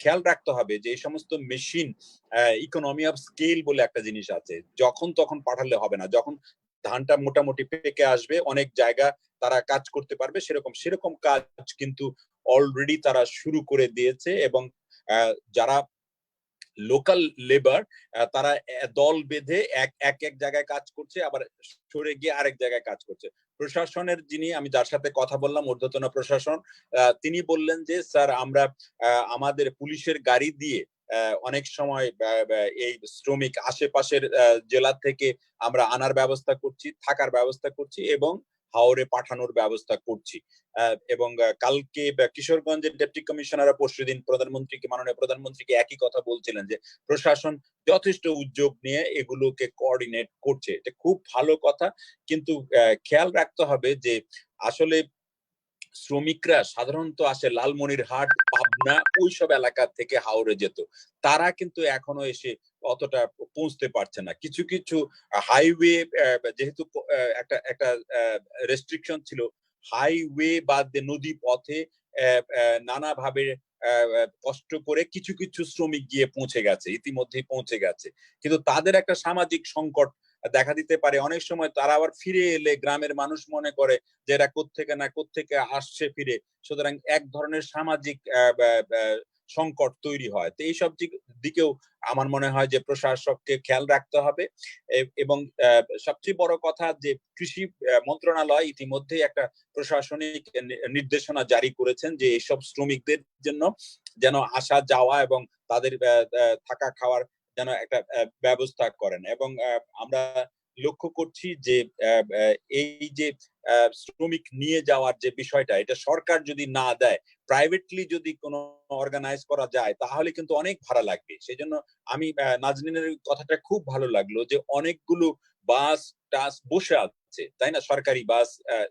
খেয়াল রাখতে হবে যে এই সমস্ত মেশিন ইকোনমি অফ স্কেল বলে একটা জিনিস আছে, যখন তখন পাঠালে হবে না। যখন ধানটা মোটামুটি পেকে আসবে, অনেক জায়গা তারা কাজ করতে পারবে, সেরকম কাজ কিন্তু অলরেডি তারা শুরু করে দিয়েছে এবং যারা লোকাল লেবার তারা দল বেঁধে এক জায়গায় কাজ করছে, আবার সরে গিয়ে আরেক জায়গায় কাজ করছে। প্রশাসনের যিনি, আমি যার সাথে কথা বললাম, ঊর্ধ্বতন প্রশাসন, তিনি বললেন যে স্যার আমরা আমাদের পুলিশের গাড়ি দিয়ে অনেক সময় এই শ্রমিক আশেপাশের জেলা থেকে আমরা আনার ব্যবস্থা করছি, থাকার ব্যবস্থা করছি এবং হাওরে পাঠানোর ব্যবস্থা করছি। এবং কালকে কিশোরগঞ্জের ডেপুটি কমিশনার পরশুদিন মাননীয় প্রধানমন্ত্রীকে একই কথা বলছিলেন যে প্রশাসন যথেষ্ট উদ্যোগ নিয়ে এগুলোকে কোঅর্ডিনেট করছে। এটা খুব ভালো কথা, কিন্তু খেয়াল রাখতে হবে যে আসলে শ্রমিকরা সাধারণত আসে লালমনিরহাট, পাবনা, ওইসব এলাকা থেকে হাওড়ে যেত। তারা কিন্তু এখনো এসে অতটা পৌঁছতে পারছে না। কিছু কিছু হাইওয়ে, যেহেতু একটা রেস্ট্রিকশন ছিল, হাইওয়ে বাদ দিয়ে নদী পথে নানাভাবে কষ্ট করে কিছু কিছু শ্রমিক গিয়ে পৌঁছে গেছে, ইতিমধ্যেই পৌঁছে গেছে। কিন্তু তাদের একটা সামাজিক সংকট দেখা দিতে পারে। অনেক সময় তারা আবার ফিরে এলে গ্রামের মানুষ মনে করে যে এরা কোত্থেকে আসছে ফিরে, সুতরাং এক ধরনের সামাজিক সংকট তৈরি হয়। তো এইসব দিকেও আমার মনে হয় যে প্রশাসককে খেয়াল রাখতে হবে। এবং সবচেয়ে বড় কথা যে কৃষি মন্ত্রণালয় ইতিমধ্যেই একটা প্রশাসনিক নির্দেশনা জারি করেছেন যে এইসব শ্রমিকদের জন্য যেন আসা যাওয়া এবং তাদের থাকা খাওয়ার যেন একটা ব্যবস্থা করেন। এবং আমরা লক্ষ্য করছি যে এই যে শ্রমিক নিয়ে যাওয়ার যে বিষয়টা, এটা সরকার যদি না দেয়, প্রাইভেটলি যদি কোনো অর্গানাইজ করা যায় তাহলে কিন্তু অনেক ভাড়া লাগবে। সেই জন্য আমি নাজনীনের কথাটা খুব ভালো লাগলো যে অনেকগুলো বাস টাস বসে আছে, তাই না, সরকারি বাস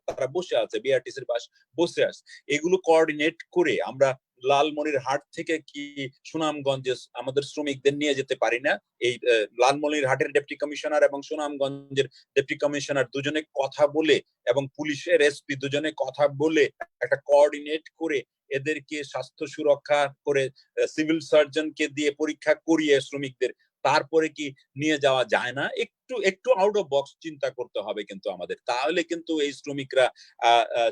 তারা বসে আছে, বিআরটিসির বাস বসে আছে। এগুলো কোঅর্ডিনেট করে আমরা লালমনিরহাট থেকে কি সুনামগঞ্জে আমাদের শ্রমিকদের নিয়ে যেতে পারি না? এই লালমনিরহাটের ডেপুটি কমিশনার এবং সুনামগঞ্জের ডেপুটি কমিশনার দুজনে কথা বলে এবং পুলিশের এসপি দুজনে কথা বলে একটা কোঅর্ডিনেট করে এদেরকে স্বাস্থ্য সুরক্ষা করে সিভিল সার্জনকে দিয়ে পরীক্ষা করিয়ে শ্রমিকদের তারপরে কি নিয়ে যাওয়া যায় না? একটু আউট অফ বক্স চিন্তা করতে হবে কিন্তু আমাদের, তাহলে কিন্তু এই শ্রমিকরা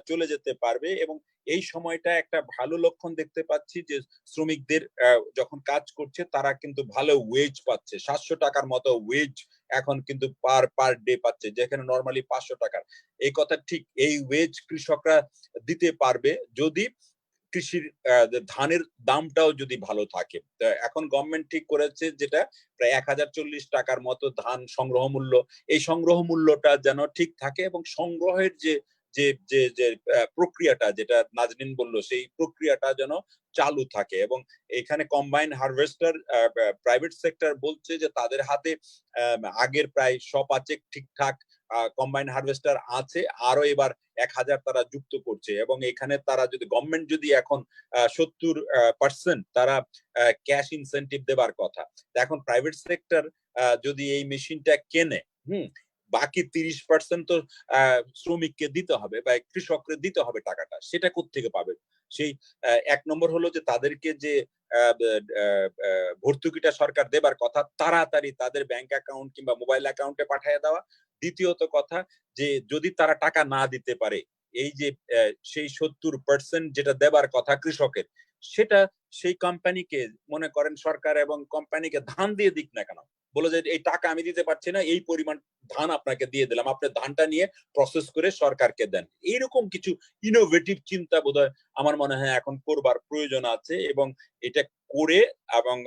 চলে যেতে পারবে। এবং এই সময়টা একটা ভালো লক্ষণ দেখতে পাচ্ছি যে শ্রমিকদের যখন কাজ করছে তারা কিন্তু ভালো ওয়েজ পাচ্ছে, 700 টাকার মতো ওয়েজ এখন কিন্তু পার ডে পাচ্ছে, যেখানে নরমালি 500 টাকার। এই কথা ঠিক, এই ওয়েজ কৃষকরা দিতে পারবে যদি কৃষির ধানের দামটাও যদি ভালো থাকে। এখন গভর্নমেন্ট ঠিক করেছে যেটা প্রায় 1040 টাকার মতো ধান সংগ্রহ মূল্য, এই সংগ্রহ মূল্যটা যেন ঠিক থাকে এবং সংগ্রহের যে যে যে যে প্রক্রিয়াটা, যেটা নাজনীন বলল, সেই প্রক্রিয়াটা যেন চালু থাকে। এবং এখানে কম্বাইন হারভেস্টার প্রাইভেট সেক্টর বলছে যে তাদের হাতে আগের প্রায় 100 ঠিকঠাক কম্বাইন হারভেস্টার আছে, আরো এবার 1000 তারা যুক্ত করছে। এবং এখানে তারা যদি গভর্নমেন্ট যদি এখন 70% তারা ক্যাশ ইনসেন্টিভ দেবার কথা, এখন প্রাইভেট সেক্টর যদি এই মেশিনটা কেনে, বাকি 30% তো শ্রমিককে দিতে হবে বা কৃষককে দিতে হবে টাকাটা, সেটা কোত্থেকে পাবে? সেই এক নম্বর হলো যে তাদেরকে যে ভর্তুকিটা সরকার দেবার কথা তাড়াতাড়ি তাদের ব্যাংক অ্যাকাউন্ট কিংবা মোবাইল অ্যাকাউন্টে পাঠিয়ে দেওয়া। দ্বিতীয়ত কথা যে যদি তারা টাকা না দিতে পারে, এই যে সেই 70% যেটা দেবার কথা কৃষকের, সেটা সেই কোম্পানিকে, মনে করেন সরকার এবং কোম্পানিকে ধান দিয়ে দিক না কেন, বলে যে এই টাকা আমি দিতে পারছি না, এই পরিমাণ ধান আপনাকে দিয়ে দিলাম, আপনি ধানটা নিয়ে প্রসেস করে সরকারকে দেন। এইরকম কিছু ইনোভেটিভ চিন্তা বোধহয় আমার মনে হয় এখন করবার প্রয়োজন আছে। এবং এটা করে এবং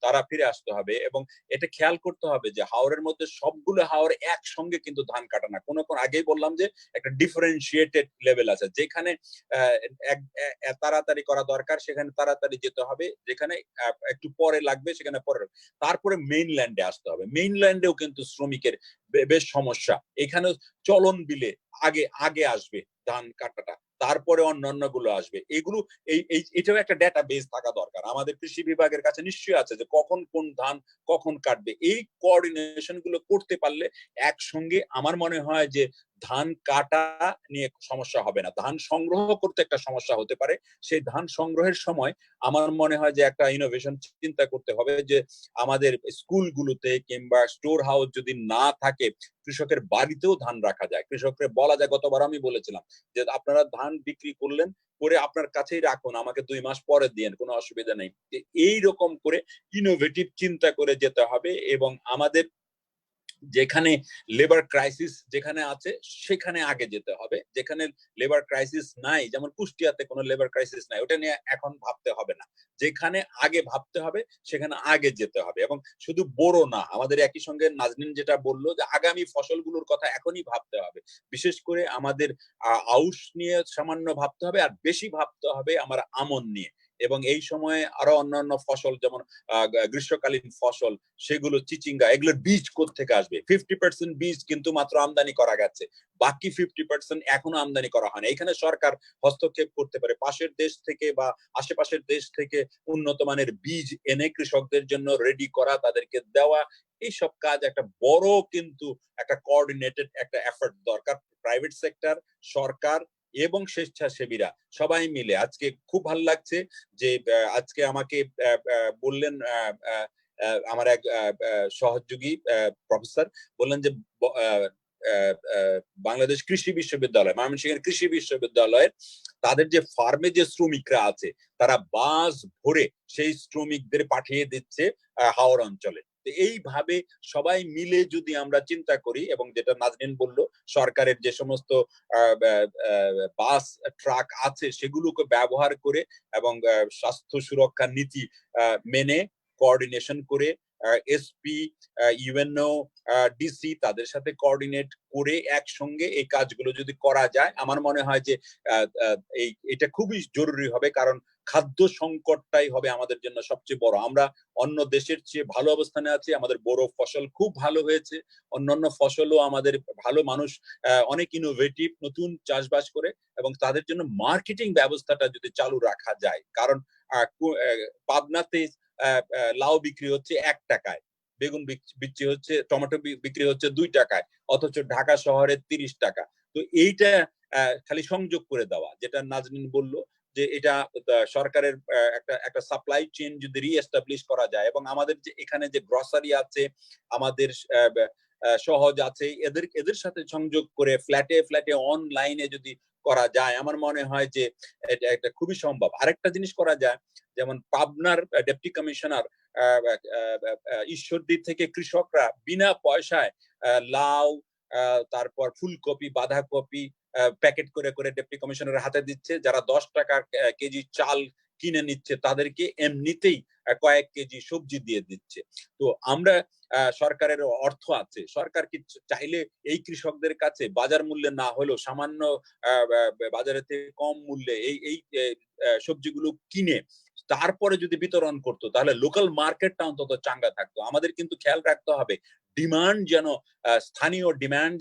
তারা ফিরে আসতে হবে। এবং এটা খেয়াল করতে হবে যে হাওরের মধ্যে সবগুলো হাওর একসঙ্গে কিন্তু ধান কাটা না। কোন আগেই বললাম যে একটা ডিফারেন্সিয়েটেড লেভেল আছে, যেখানে তাড়াতাড়ি করা দরকার সেখানে তাড়াতাড়ি যেতে হবে, যেখানে একটু পরে লাগবে সেখানে পরে। তারপরে মেইনল্যান্ডে আসতে হবে। মেইনল্যান্ডেও কিন্তু শ্রমিকের বেশ সমস্যা। এখানে চলন বিলে আগে আগে আসবে ধান কাটাটা, তারপরে অন্যান্য গুলো আসবে। এগুলো এটাও একটা ডেটা বেস থাকা দরকার। আমাদের কৃষি বিভাগের কাছে নিশ্চয়ই আছে যে কখন কোন ধান কখন কাটবে। এই কোঅর্ডিনেশন গুলো করতে পারলে একসঙ্গে আমার মনে হয় যে ধান কাটা নিয়ে সমস্যা হবে না। ধান সংগ্রহ করতে একটা সমস্যা হতে পারে। সেই ধান সংগ্রহের সময় আমার মনে হয় যে একটা ইনোভেশন চিন্তা করতে হবে যে আমাদের স্কুলগুলোতে কিংবা স্টোর হাউস যদি না থাকে, কৃষকের বাড়িতেও ধান রাখা যায়। কৃষককে বলা যায়, গতবার আমি বলেছিলাম যে আপনারা ধান বিক্রি করলেন, করে আপনার কাছেই রাখুন, আমাকে 2 মাস পরে দিয়েন, কোনো অসুবিধা নেই। এই রকম করে ইনোভেটিভ চিন্তা করে যেতে হবে। এবং আমাদের যেখানে লেবার ক্রাইসিস যেখানে আছে সেখানে আগে যেতে হবে। যেখানে লেবার ক্রাইসিস নাই, যেমন কুষ্টিয়াতে কোনো লেবার ক্রাইসিস নাই, ওটা নিয়ে এখন ভাবতে হবে না। যেখানে আগে ভাবতে হবে সেখানে আগে যেতে হবে। এবং শুধু বোরো না, আমাদের একই সঙ্গে নাজনীন যেটা বললো যে আগামী ফসলগুলোর কথা এখনই ভাবতে হবে। বিশেষ করে আমাদের আউশ নিয়ে সামান্য ভাবতে হবে, আর বেশি ভাবতে হবে আমার আমন নিয়ে। এবং এই সময়ে আরো অন্যান্য ফসল যেমন গ্রীষ্মকালীন ফসল, সেগুলো চিচিঙ্গা, এগুলোর বীজ কোত্থেকে আসবে? 50% বীজ কিন্তু মাত্র আমদানি করা গেছে, বাকি 50% এখনো আমদানি করা হয়নি। এখানে সরকার হস্তক্ষেপ করতে পারে, পাশের দেশ থেকে বা আশেপাশের দেশ থেকে উন্নত মানের বীজ এনে কৃষকদের জন্য রেডি করা, তাদেরকে দেওয়া। এইসব কাজ একটা বড় কিন্তু একটা কোঅর্ডিনেটেড একটা এফর্ট দরকার। প্রাইভেট সেক্টর, সরকার এবং স্বেচ্ছাসেবীরা সবাই মিলে। আজকে খুব ভালো লাগছে যে আজকে আমাকে বললেন আমার এক সহযোগী প্রফেসর, বললেন যে বাংলাদেশ কৃষি বিশ্ববিদ্যালয়, ময়মনসিংহের কৃষি বিশ্ববিদ্যালয়ের তাদের যে ফার্মে যে শ্রমিকরা আছে, তারা বাস ভরে সেই শ্রমিকদের পাঠিয়ে দিচ্ছে হাওর অঞ্চলে। এইভাবে সবাই মিলে যদি আমরা চিন্তা করি, এবং যেটা নাজনীন বললো, সরকারের যে সমস্ত বাস ট্রাক আছে সেগুলোকে ব্যবহার করে এবং স্বাস্থ্য সুরক্ষা নীতি মেনে কোঅর্ডিনেশন করে এসপি, ইউএনও, ডিসি তাদের সাথে কোঅর্ডিনেট করে একসঙ্গে এই কাজগুলো যদি করা যায়, আমার মনে হয় যে এটা খুবই জরুরি হবে। কারণ খাদ্য সংকটটাই হবে আমাদের জন্য সবচেয়ে বড়। আমরা অন্য দেশের চেয়ে ভালো অবস্থানে আছি, আমাদের বড় ফসল খুব ভালো হয়েছে, অন্যান্য ফসলও আমাদের ভালো, মানুষ অনেক ইনোভেটিভ নতুন চাষবাস করে, এবং তাদের জন্য মার্কেটিং ব্যবস্থাটা যদি চালু রাখা যায়। কারণ পাবনাতে লাউ বিক্রি হচ্ছে 1 টাকায়, বেগুন বিক্রি হচ্ছে, টমেটো বিক্রি হচ্ছে 2 টাকায়, অথচ ঢাকা শহরে 30 টাকা। তো এইটা খালি সংযোগ করে দেওয়া, যেটা নাজনীন বলল যে এটা সরকারের একটা সাপ্লাই চেইন যদি রিএস্টাবলিশ করা যায়, এবং আমাদের যে এখানে যে গ্রসারি আছে, আমাদের সহজ আছে, এদের সাথে সংযোগ করে ফ্ল্যাটে ফ্ল্যাটে অনলাইনে যদি করা যায়, আমার মনে হয় যে এটা খুবই সম্ভব। আরেকটা জিনিস করা যায়, যেমন পাবনার ডেপুটি কমিশনার ঈশ্বরদী থেকে কৃষকরা বিনা পয়সায় লাউ, তারপর ফুলকপি, বাঁধাকপি প্যাকেট করে করে ডেপুটি কমিশনারের হাতে দিচ্ছে। যারা 10 টাকা কেজি চাল কিনে নিচ্ছে তাদেরকে এমনিতেই কয়েক কেজি সবজি দিয়ে দিচ্ছে। তো আমরা সরকারের অর্থ আছে, সরকার কি চাইলে এই কৃষকদের কাছে বাজার মূল্যে না হলেও সামান্য বাজারের থেকে কম মূল্যে এই সবজিগুলো কিনে তারপরে যদি বিতরণ করতো, তাহলে লোকাল মার্কেটটা অন্তত চাঙ্গা থাকতো। আমাদের কিন্তু খেয়াল রাখতে হবে ডিমান্ড যেন স্থানীয় ডিমান্ড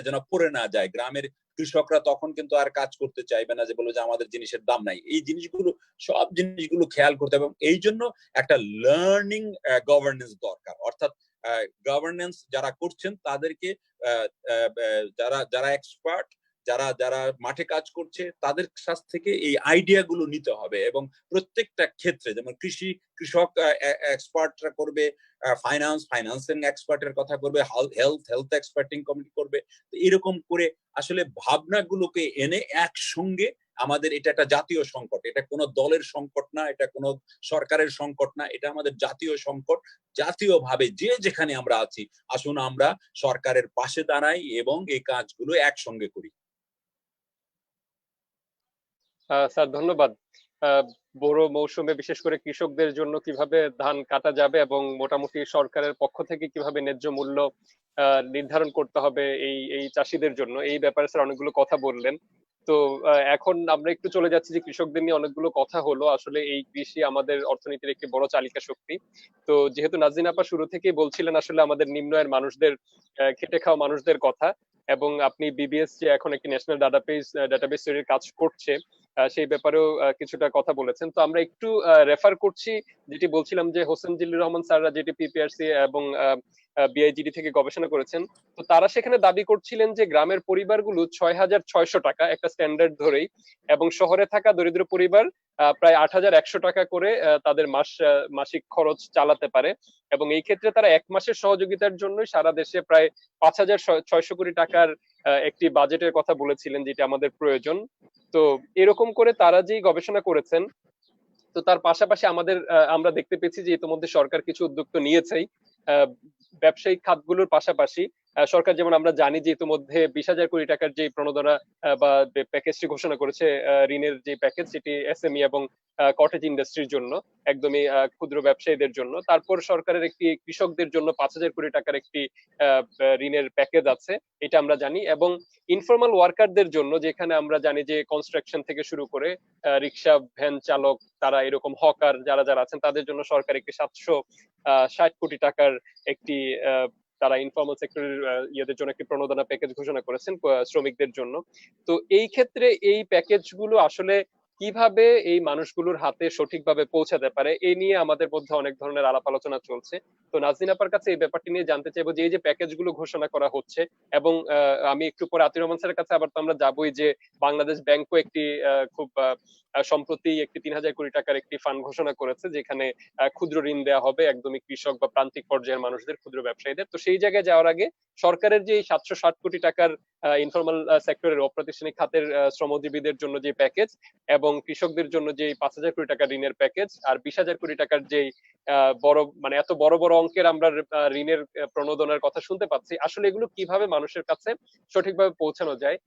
যেন পড়ে না যায়। গ্রামের কৃষকরা তখন কিন্তু আর কাজ করতে চাইবে না, যে বলবো যে আমাদের জিনিসের দাম নাই। এই জিনিসগুলো, সব জিনিসগুলো খেয়াল করতে হবে। এবং এই জন্য একটা লার্নিং গভর্নেন্স দরকার। অর্থাৎ গভর্নেন্স যারা করছেন তাদেরকে যারা এক্সপার্ট, যারা মাঠে কাজ করছে, তাদের কাছ থেকে এই আইডিয়া গুলো নিতে হবে। এবং প্রত্যেকটা ক্ষেত্রে, যেমন কৃষক এক্সপার্টরা করবে, ফাইন্যান্সিং এক্সপার্টের কথা করবে, হেলথ এক্সপার্টিং কমিটি করবে। এরকম করে আসলে ভাবনাগুলোকে এনে একসঙ্গে, আমাদের এটা একটা জাতীয় সংকট, এটা কোনো দলের সংকট না, এটা কোনো সরকারের সংকট না, এটা আমাদের জাতীয় সংকট। জাতীয়ভাবে যে যেখানে আমরা আছি, আসুন আমরা সরকারের পাশে দাঁড়াই এবং এই কাজগুলো একসঙ্গে করি। স্যার ধন্যবাদ। বড় মৌসুমে বিশেষ করে কৃষকদের জন্য কিভাবে ধান কাটা যাবে এবং মোটামুটি সরকারের পক্ষ থেকে কিভাবে ন্যায্য মূল্য নির্ধারণ করতে হবে এই এই চাষীদের জন্য, এই ব্যাপারে স্যার অনেকগুলো কথা বললেন। তো এখন আমরা একটু চলে যাচ্ছি যে কৃষকদের নিয়ে অনেকগুলো কথা হলো, আসলে এই কৃষি আমাদের অর্থনীতির একটি বড় চালিকা শক্তি। তো যেহেতু নাজনীন আপা শুরু থেকেই বলছিলেন আসলে আমাদের নিম্ন আয়ের মানুষদের, খেটে খাওয়া মানুষদের কথা, এবং আপনি বিবিএস যে এখন একটি ন্যাশনাল ডাটাবেস তৈরির কাজ করছে সেই ব্যাপারেও কিছুটা কথা বলেছেন। তো আমরা একটু রেফার করছি যেটি বলছিলাম যে হোসেন জিল্লুর রহমান স্যাররা যেটি পিপিআরসি এবং বিআইজিডি থেকে গবেষণা করেছেন, তো তারা সেখানে দাবি করছিলেন যে গ্রামের পরিবারগুলো 6,600 টাকা একটা স্ট্যান্ডার্ড ধরেই, এবং শহরে থাকা দরিদ্র পরিবার প্রায় 8,100 টাকা করে তাদের মাসিক খরচ চালাতে পারে। এবং এই ক্ষেত্রে তারা এক মাসের সহযোগিতার জন্য সারা দেশে প্রায় 5,600 কোটি টাকার একটি বাজেটের কথা বলেছিলেন, যেটা আমাদের প্রয়োজন। তো এরকম করে তারা যেই গবেষণা করেছেন, তো তার পাশাপাশি আমরা দেখতে পেয়েছি যে ইতিমধ্যে সরকার কিছু উদ্যোগ তো নিয়েছেই। ব্যবসায়িক খাতগুলোর পাশাপাশি সরকার, যেমন আমরা জানি যে ইতিমধ্যে 20,000 কোটি টাকার যে প্রণোদনা বা প্যাকেজটি ঘোষণা করেছে, ঋণের যে প্যাকেজ, সেটি এসএমই এবং কটেজ ইন্ডাস্ট্রির জন্য, একদমই ক্ষুদ্র ব্যবসায়ীদের জন্য। তারপর সরকারের একটি কৃষকদের জন্য 5,000 কোটি টাকার একটি ঋণের প্যাকেজ আছে, এটা আমরা জানি। এবং ইনফর্মাল ওয়ার্কারদের জন্য, যেখানে আমরা জানি যে কনস্ট্রাকশন থেকে শুরু করে রিক্সা, ভ্যান চালক, তারা এরকম হকার যারা যারা আছেন, তাদের জন্য সরকার একটি 760 কোটি টাকার একটি তারা ইনফর্মাল সেক্টরের ইয়েদের জন্য একটি প্রণোদনা প্যাকেজ ঘোষণা করেছেন শ্রমিকদের জন্য। তো এই ক্ষেত্রে এই প্যাকেজগুলো আসলে কিভাবে এই মানুষগুলোর হাতে সঠিকভাবে পৌঁছাতে পারে, এই নিয়ে আমাদের মধ্যে অনেক ধরনের আলাপ আলোচনা চলছে। তো নাজনীন আপার কাছে এই ব্যাপারটি নিয়ে জানতে চাইবো যে এই যে প্যাকেজগুলো ঘোষণা করা হচ্ছে, এবং আমি একটু পরে আতিউর রহমান স্যারের কাছে আবার তো আমরা যাবোই, যে বাংলাদেশ ব্যাংকও একটি খুব সম্প্রতি একটি 3,000 কোটি টাকার একটি ফান্ড ঘোষণা করেছে, যেখানে ক্ষুদ্র ঋণ দেওয়া হবে একদমই কৃষক বা প্রান্তিক পর্যায়ের মানুষদের, ক্ষুদ্র ব্যবসায়ীদের। তো সেই জায়গায় যাওয়ার আগে সরকারের যে 760 কোটি টাকার ইনফর্মাল সেক্টরের অপ্রাতিষ্ঠানিক খাতের শ্রমজীবীদের জন্য যে প্যাকেজ, এবং কৃষকদের জন্য যে 5,000 কোটি টাকার ঋণের প্যাকেজ, আর 20,000 কোটি টাকার যে বড়, মানে এত বড় বড় অঙ্কের আমরা ঋণের প্রণোদনার কথা শুনতে পাচ্ছি, আসলে এগুলো কিভাবে মানুষের কাছে সঠিকভাবে পৌঁছানো যায়,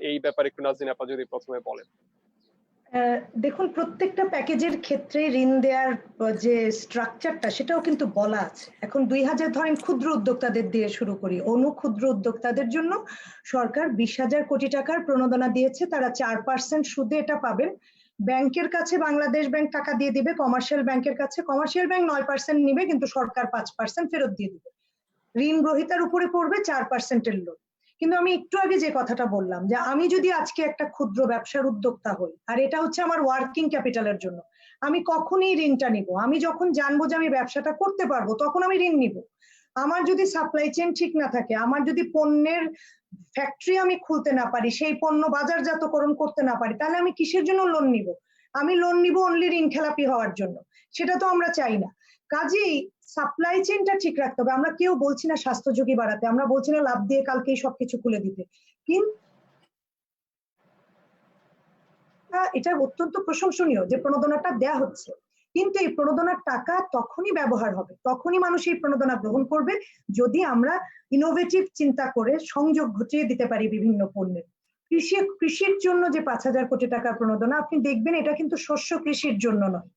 এই ব্যাপারে একটু নাজনীন আপা যদি প্রথমে বলেন। দেখুন, প্রত্যেকটা প্যাকেজের ক্ষেত্রে ঋণ দেওয়ার যে স্ট্রাকচারটা, সেটাও কিন্তু বলা আছে। এখন 2,000 ধরেন ক্ষুদ্র উদ্যোক্তাদের দিয়ে শুরু করি। ক্ষুদ্র উদ্যোক্তাদের জন্য সরকার 20,000 কোটি টাকার প্রণোদনা দিয়েছে, তারা 4% সুদে এটা পাবেন। ব্যাংকের কাছে বাংলাদেশ ব্যাংক টাকা দিয়ে দিবে, কমার্শিয়াল ব্যাংকের কাছে, কমার্শিয়াল ব্যাংক 9% নিবে, কিন্তু সরকার 5% ফেরত দিয়ে দিবে। ঋণ গ্রহীতার উপরে পড়বে 4%-এর লোন। কিন্তু আমি একটু আগে যে কথাটা বললাম, যে আমি যদি আজকে একটা ক্ষুদ্র ব্যবসার উদ্যোক্তা হই, আর এটা হচ্ছে আমার ওয়ার্কিং ক্যাপিটালের জন্য, আমি কখনই ঋণটা নিব? আমি যখন জানবো যে আমি ব্যবসাটা করতে পারবো, তখন আমি ঋণ নিব। আমার যদি সাপ্লাই চেইন ঠিক না থাকে, আমার যদি পণ্যের ফ্যাক্টরি আমি খুলতে না পারি, সেই পণ্য বাজারজাতকরণ করতে না পারি, তাহলে আমি কিসের জন্য লোন নিব? আমি লোন নিব অনলি ঋণ খেলাপি হওয়ার জন্য। সেটা তো আমরা চাই না। কাজেই সাপ্লাই চেইনটা ঠিক রাখতে হবে। আমরা কেউ বলছি না স্বাস্থ্য ঝুঁকি বাড়াতে, আমরা বলছি না লাভ দিয়ে কালকেই সবকিছু খুলে দিতে, কিন্তু এটা অত্যন্ত প্রশংসনীয় যে প্রণোদনাটা দেয়া হচ্ছে। কিন্তু এই প্রণোদনার টাকা তখনই ব্যবহার হবে, তখনই মানুষ এই প্রণোদনা গ্রহণ করবে, যদি আমরা ইনোভেটিভ চিন্তা করে সংযোগ ঘটিয়ে দিতে পারি বিভিন্ন পণ্যের। কৃষির জন্য যে 5,000 কোটি টাকার প্রণোদনা, আপনি দেখবেন এটা কিন্তু শস্য কৃষির জন্য নয়।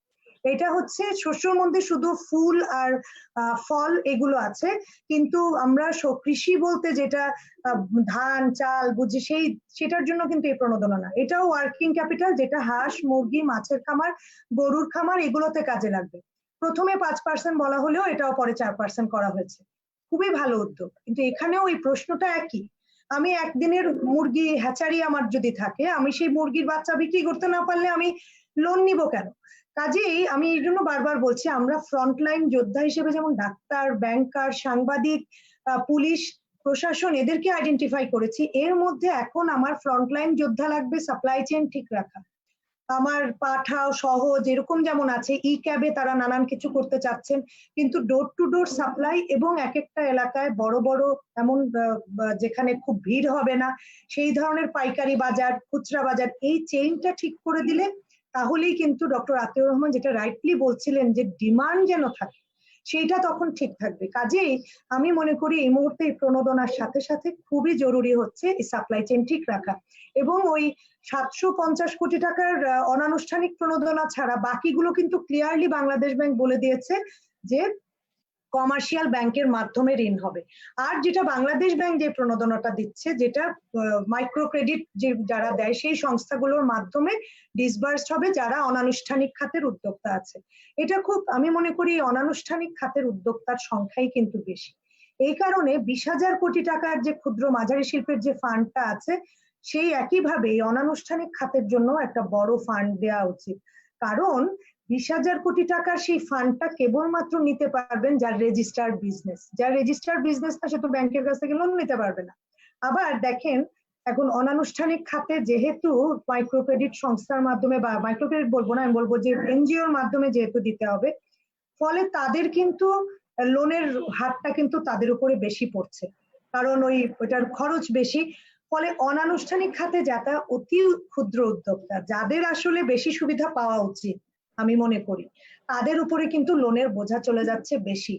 এটা হচ্ছে শস্যর মধ্যে শুধু ফুল আর ফল এগুলো আছে, কিন্তু আমরা কৃষি বলতে যেটা ধান, চাল বুঝি, সেটার জন্য কিন্তু এই প্রণোদনা না। এটাও ওয়ার্কিং ক্যাপিটাল, যেটা হাঁস, মুরগি, মাছের খামার, গরুর খামার, এগুলোতে কাজে লাগবে। প্রথমে 5% বলা হলেও এটাও পরে 4% করা হয়েছে। খুবই ভালো উদ্যোগ, কিন্তু এখানেও এই প্রশ্নটা একই। আমি একদিনের মুরগি হ্যাচারি আমার যদি থাকে, আমি সেই মুরগির বাচ্চা বিক্রি করতে না পারলে আমি লোন নিব কেন? কাজেই আমি এই জন্য বারবার বলছি, আমরা ফ্রন্টলাইন যোদ্ধা হিসেবে যেমন ডাক্তার, ব্যাংকার, সাংবাদিক, পুলিশ, প্রশাসন, এদেরকে আইডেন্টিফাই করেছি, এর মধ্যে এখন আমার ফ্রন্টলাইন যোদ্ধা লাগবে সাপ্লাই চেইন ঠিক রাখা। আমার পাঠাও সহজ এরকম যেমন আছে, ই ক্যাবে তারা নানান কিছু করতে চাচ্ছেন, কিন্তু ডোর টু ডোর সাপ্লাই এবং এক একটা এলাকায় বড় বড় এমন যেখানে খুব ভিড় হবে না, সেই ধরনের পাইকারি বাজার, খুচরা বাজার, এই চেইনটা ঠিক করে দিলে তাহলেই কিন্তু ডক্টর আতিউর রহমান যেটা রাইটলি বলছিলেন, যে ডিমান্ড যেন থাকে, সেইটা তখন ঠিক থাকবে। কাজেই আমি মনে করি এই মুহূর্তে এই প্রণোদনার সাথে সাথে খুবই জরুরি হচ্ছে এই সাপ্লাই চেইন ঠিক রাখা, এবং ওই 750 কোটি টাকার অনানুষ্ঠানিক প্রণোদনা ছাড়া বাকিগুলো কিন্তু ক্লিয়ারলি বাংলাদেশ ব্যাংক বলে দিয়েছে যে কমার্শিয়াল ব্যাংকের মাধ্যমে ঋণ হবে। আর যেটা বাংলাদেশ ব্যাংক যে প্রণোদনাটা দিচ্ছে, যেটা মাইক্রো ক্রেডিট যে যারা দেয় সেই সংস্থাগুলোর মাধ্যমে ডিসবার্সড হবে যারা অনানুষ্ঠানিক খাতের উদ্যোক্তা আছে। এটা খুব, আমি মনে করি অনানুষ্ঠানিক খাতের উদ্যোক্তার সংখ্যাই কিন্তু বেশি। এই কারণে 20,000 কোটি টাকার যে ক্ষুদ্র মাঝারি শিল্পের যে ফান্ডটা আছে, সেই একইভাবে অনানুষ্ঠানিক খাতের জন্য একটা বড় ফান্ড দেওয়া উচিত। কারণ 20,000 কোটি টাকার সেই ফান্ডটা কেবলমাত্র নিতে পারবেন যার রেজিস্টার্ড বিজনেস। যার রেজিস্টার্ড বিজনেস না, সে তো ব্যাংকের কাছ থেকে লোন নিতে পারবে না। আবার দেখেন, এখন অনানুষ্ঠানিক খাতে যেহেতু মাইক্রো ক্রেডিট সংস্থার মাধ্যমে, বা মাইক্রো ক্রেডিট বলবো না, আমি বলবো যে এনজিওর মাধ্যমে যেহেতু দিতে হবে, ফলে তাদের কিন্তু লোনের হারটা কিন্তু তাদের উপরে বেশি পড়ছে, কারণ ওইটার খরচ বেশি। ফলে অনানুষ্ঠানিক খাতে যারা অতি ক্ষুদ্র উদ্যোক্তা, যাদের আসলে বেশি সুবিধা পাওয়া উচিত আমি মনে করি, তাদের উপরে কিন্তু লোনের বোঝা চলে যাচ্ছে বেশি।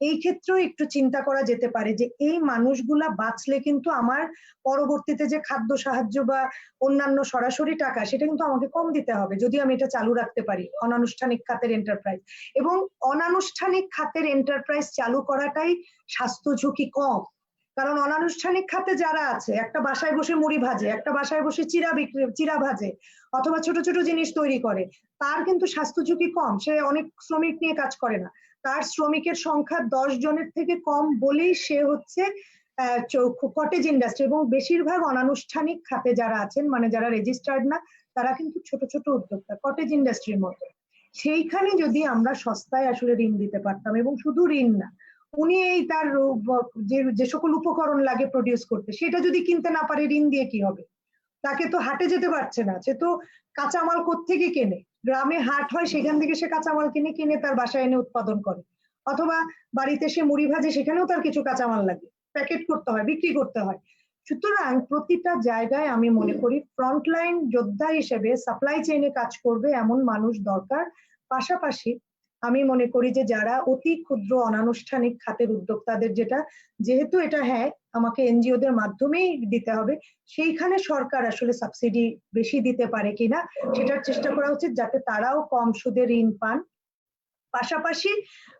এই ক্ষেত্রেও একটু চিন্তা করা যেতে পারে যে এই মানুষগুলা বাঁচলে কিন্তু আমার পরবর্তীতে যে খাদ্য সাহায্য বা অন্যান্য সরাসরি টাকা, সেটা কিন্তু আমাকে কম দিতে হবে যদি আমি এটা চালু রাখতে পারি অনানুষ্ঠানিক খাতের এন্টারপ্রাইজ। এবং অনানুষ্ঠানিক খাতের এন্টারপ্রাইজ চালু করাটাই স্বাস্থ্য ঝুঁকি কম, কারণ অনানুষ্ঠানিক খাতে যারা আছে, একটা বাসায় বসে মুড়ি ভাজে, একটা বাসায় বসে চিরা ভাজে, অথবা ছোট ছোট জিনিস তৈরি করে, তার কিন্তু স্বাস্থ্য ঝুঁকি কম। সে অনেক শ্রমিক নিয়ে কাজ করে না, তার শ্রমিকের সংখ্যা 10 জনের থেকে কম বলেই সে হচ্ছে কটেজ ইন্ডাস্ট্রি। এবং বেশিরভাগ অনানুষ্ঠানিক খাতে যারা আছেন, মানে যারা রেজিস্টার্ড না, তারা কিন্তু ছোট ছোট উদ্যোক্তা, কটেজ ইন্ডাস্ট্রির মতো। সেইখানে যদি আমরা সস্তায় আসলে ঋণ দিতে পারতাম, এবং শুধু ঋণ না, উনি এই তার যে সকল উপকরণ লাগে প্রডিউস করতে, সেটা যদি কিনতে না পারে, ঋণ দিয়ে কি হবে? তাকে তো হাটে যেতে পারছে না, সে তো কাঁচামাল কোত্থেকে কেনে? গ্রামে হাট হয়, সেখান থেকে সে কাঁচামাল কিনে তার বাসায় এনে উৎপাদন করে, অথবা বাড়িতে সে মুড়ি ভাজে, সেখানেও তার কিছু কাঁচামাল লাগে, প্যাকেট করতে হয়, বিক্রি করতে হয়। সুতরাং প্রতিটা জায়গায় আমি মনে করি ফ্রন্টলাইন যোদ্ধা হিসেবে সাপ্লাই চেইনে কাজ করবে এমন মানুষ দরকার। পাশাপাশি আমি মনে করি যে যারা অতি ক্ষুদ্র অনানুষ্ঠানিক খাতের উদ্যোক্তাদের, যেহেতু এটা হ্যাঁ আমাকে এনজিওদের মাধ্যমেই দিতে হবে, সেইখানে সরকার আসলে সাবসিডি বেশি দিতে পারে কিনা সেটার চেষ্টা করা উচিত, যাতে তারাও কম সুদে ঋণ পান। পাশাপাশি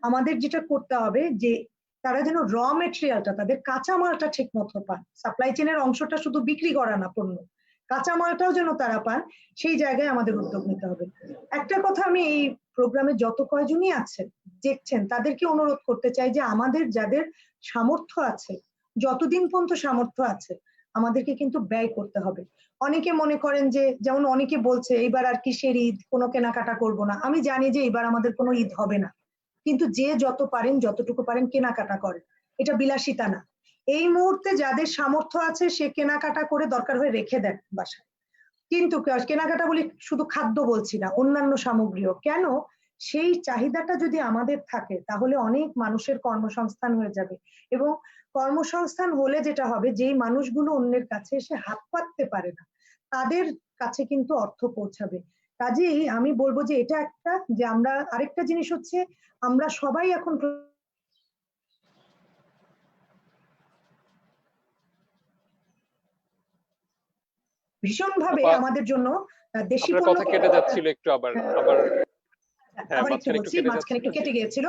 আমাদের যেটা করতে হবে যে তারা যেন র মেটেরিয়ালটা, তাদের কাঁচামালটা ঠিক মতো পান। সাপ্লাই চেইনের অংশটা শুধু বিক্রি করা না, পণ্য, কাঁচামালটাও যেন তারা পান, সেই জায়গায় আমাদের উদ্যোগ নিতে হবে। একটা কথা আমি এই প্রোগ্রামে যত কয়জনই আছেন দেখছেন তাদেরকে অনুরোধ করতে চাই যে আমাদের যাদের সামর্থ্য আছে, যতদিন পর্যন্ত সামর্থ্য আছে, আমাদেরকে কিন্তু ব্যয় করতে হবে। অনেকে মনে করেন যে, যেমন অনেকে বলছে এইবার আর কিসের ঈদ, কোনো কেনাকাটা করব না। আমি জানি যে এবার আমাদের কোনো ঈদ হবে না, কিন্তু যে যত পারেন, যতটুকু পারেন কেনাকাটা করেন, এটা বিলাসিতা না। এই মুহূর্তে যাদের সামর্থ্য আছে সে কেনাকাটা করে দরকার হয়ে রেখে দেন বাসায়, কিন্তু কেনাকাটা বলি শুধু খাদ্য বলছি না, অন্যান্য সামগ্রীও। কেন? সেই চাহিদাটা যদি আমাদের থাকে তাহলে অনেক মানুষের কর্মসংস্থান হয়ে যাবে, এবং কর্মসংস্থান হলে যেটা হবে, যেই মানুষগুলো অন্যের কাছে এসে হাত পাততে পারে না, তাদের কাছে কিন্তু অর্থ পৌঁছাবে। কাজেই আমি বলবো যে এটা একটা, যে আমরা আরেকটা জিনিস হচ্ছে, আমরা সবাই এখন ভীষণভাবে আমাদের জন্য দেশি আপনার কথা কেটে যাচ্ছিল একটু, আবার মাঝখানে একটু কেটে গিয়েছিল।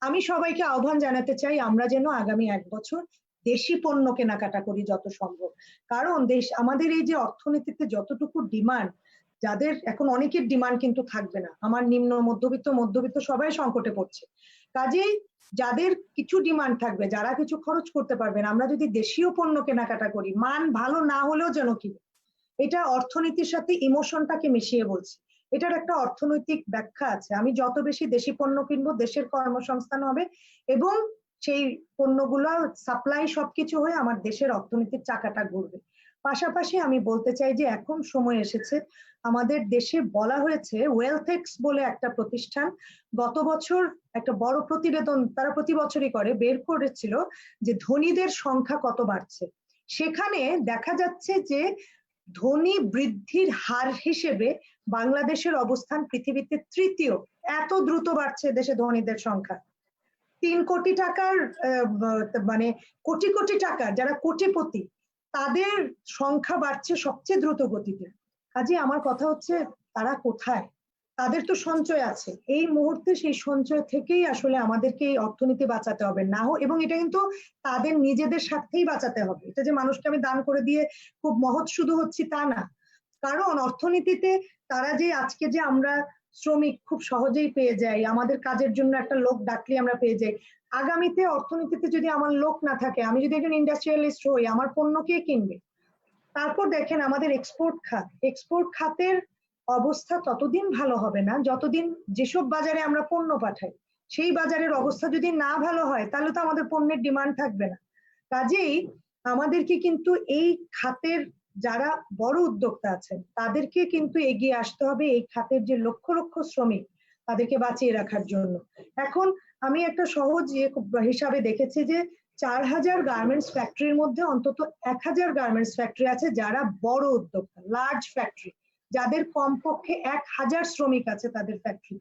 আমি সবাইকে আহ্বান জানাতে চাই আমরা যেন আগামী 1 বছর দেশি পণ্য কেনাকাটা করি যত সম্ভব। কারণ আমাদের এই যে অর্থনীতিতে যতটুকু ডিমান্ড, যাদের এখন অনেকের ডিমান্ড কিন্তু থাকবে না, আমার নিম্ন মধ্যবিত্ত সবাই সংকটে পড়ছে। কাজেই যাদের কিছু ডিমান্ড থাকবে, যারা কিছু খরচ করতে পারবেন, আমরা যদি দেশীয় পণ্য কেনাকাটা করি, মান ভালো না হলেও যেন কি, এটা অর্থনীতির সাথে ইমোশনটাকে মিশিয়ে বলছি, এটার একটা অর্থনৈতিক ব্যাখ্যা আছে। আমি যত বেশি দেশি পণ্য কিনবো, দেশের কর্মসংস্থান হবে, এবং সেই পণ্যগুলো সাপ্লাই সবকিছু হয়ে আমার দেশের অর্থনীতির চাকাটা ঘুরবে। পাশাপাশি আমি বলতে চাই যে এখন সময় এসেছে, আমাদের দেশে বলা হয়েছে ওয়েলথেক্স বলে একটা প্রতিষ্ঠান গত বছর একটা বড় প্রতিবেদন তারা প্রতি বছরই করে, বের করেছিল যে ধনীদের সংখ্যা কত বাড়ছে। সেখানে দেখা যাচ্ছে যে ধনী বৃদ্ধির হার হিসেবে বাংলাদেশের অবস্থান পৃথিবীতে 3য়, এত দ্রুত বাড়ছে দেশে ধনীদের সংখ্যা। 3 কোটি টাকার মানে কোটি কোটি টাকার যারা কোটিপতি, তাদের সংখ্যা বাড়ছে সবচেয়ে দ্রুত গতিতে। কাজে আমার কথা হচ্ছে তারা কোথায়? তাদের তো সঞ্চয় আছে, এই মুহূর্তে সেই সঞ্চয় থেকেই আসলে আমাদেরকে এই অর্থনীতি বাঁচাতে হবে না এবং এটা কিন্তু তাদের নিজেদের স্বার্থেই বাঁচাতে হবে। এটা যে মানুষকে আমি দান করে দিয়ে খুব মহৎ শুধু হচ্ছি তা না, কারণ অর্থনীতিতে তারা যে আজকে যে আমরা শ্রমিক খুব সহজেই পেয়ে যাই, আমাদের কাজের জন্য একটা লোক ডাকলে আমরা পেয়ে যাই, আগামীতে অর্থনীতিতে যদি আমার লোক না থাকে, আমি যদি একজন ইন্ডাস্ট্রিয়ালিস্ট হই, আমার পণ্য কে কিনবে? তারপর দেখেন আমাদের এক্সপোর্ট খাতের অবস্থা ততদিন ভালো হবে না যতদিন যেসব বাজারে আমরা পণ্য পাঠাই সেই বাজারের অবস্থা যদি না ভালো হয়, তাহলে তো আমাদের পণ্যের ডিমান্ড থাকবে না। কাজেই আমাদেরকে কিন্তু এই খাতের যারা বড় উদ্যোক্তা আছেন তাদেরকে কিন্তু এগিয়ে আসতে হবে এই খাতের যে লক্ষ লক্ষ শ্রমিক তাদেরকে বাঁচিয়ে রাখার জন্য। এখন আমি একটা সহজ হিসাবে দেখেছি যে 4000 গার্মেন্টস ফ্যাক্টরির মধ্যে অন্তত 1000 গার্মেন্টস ফ্যাক্টরি আছে যারা বড় উদ্যোক্তা, লার্জ ফ্যাক্টরি, যাদের কমপক্ষে 1000 শ্রমিক আছে তাদের ফ্যাক্টরি।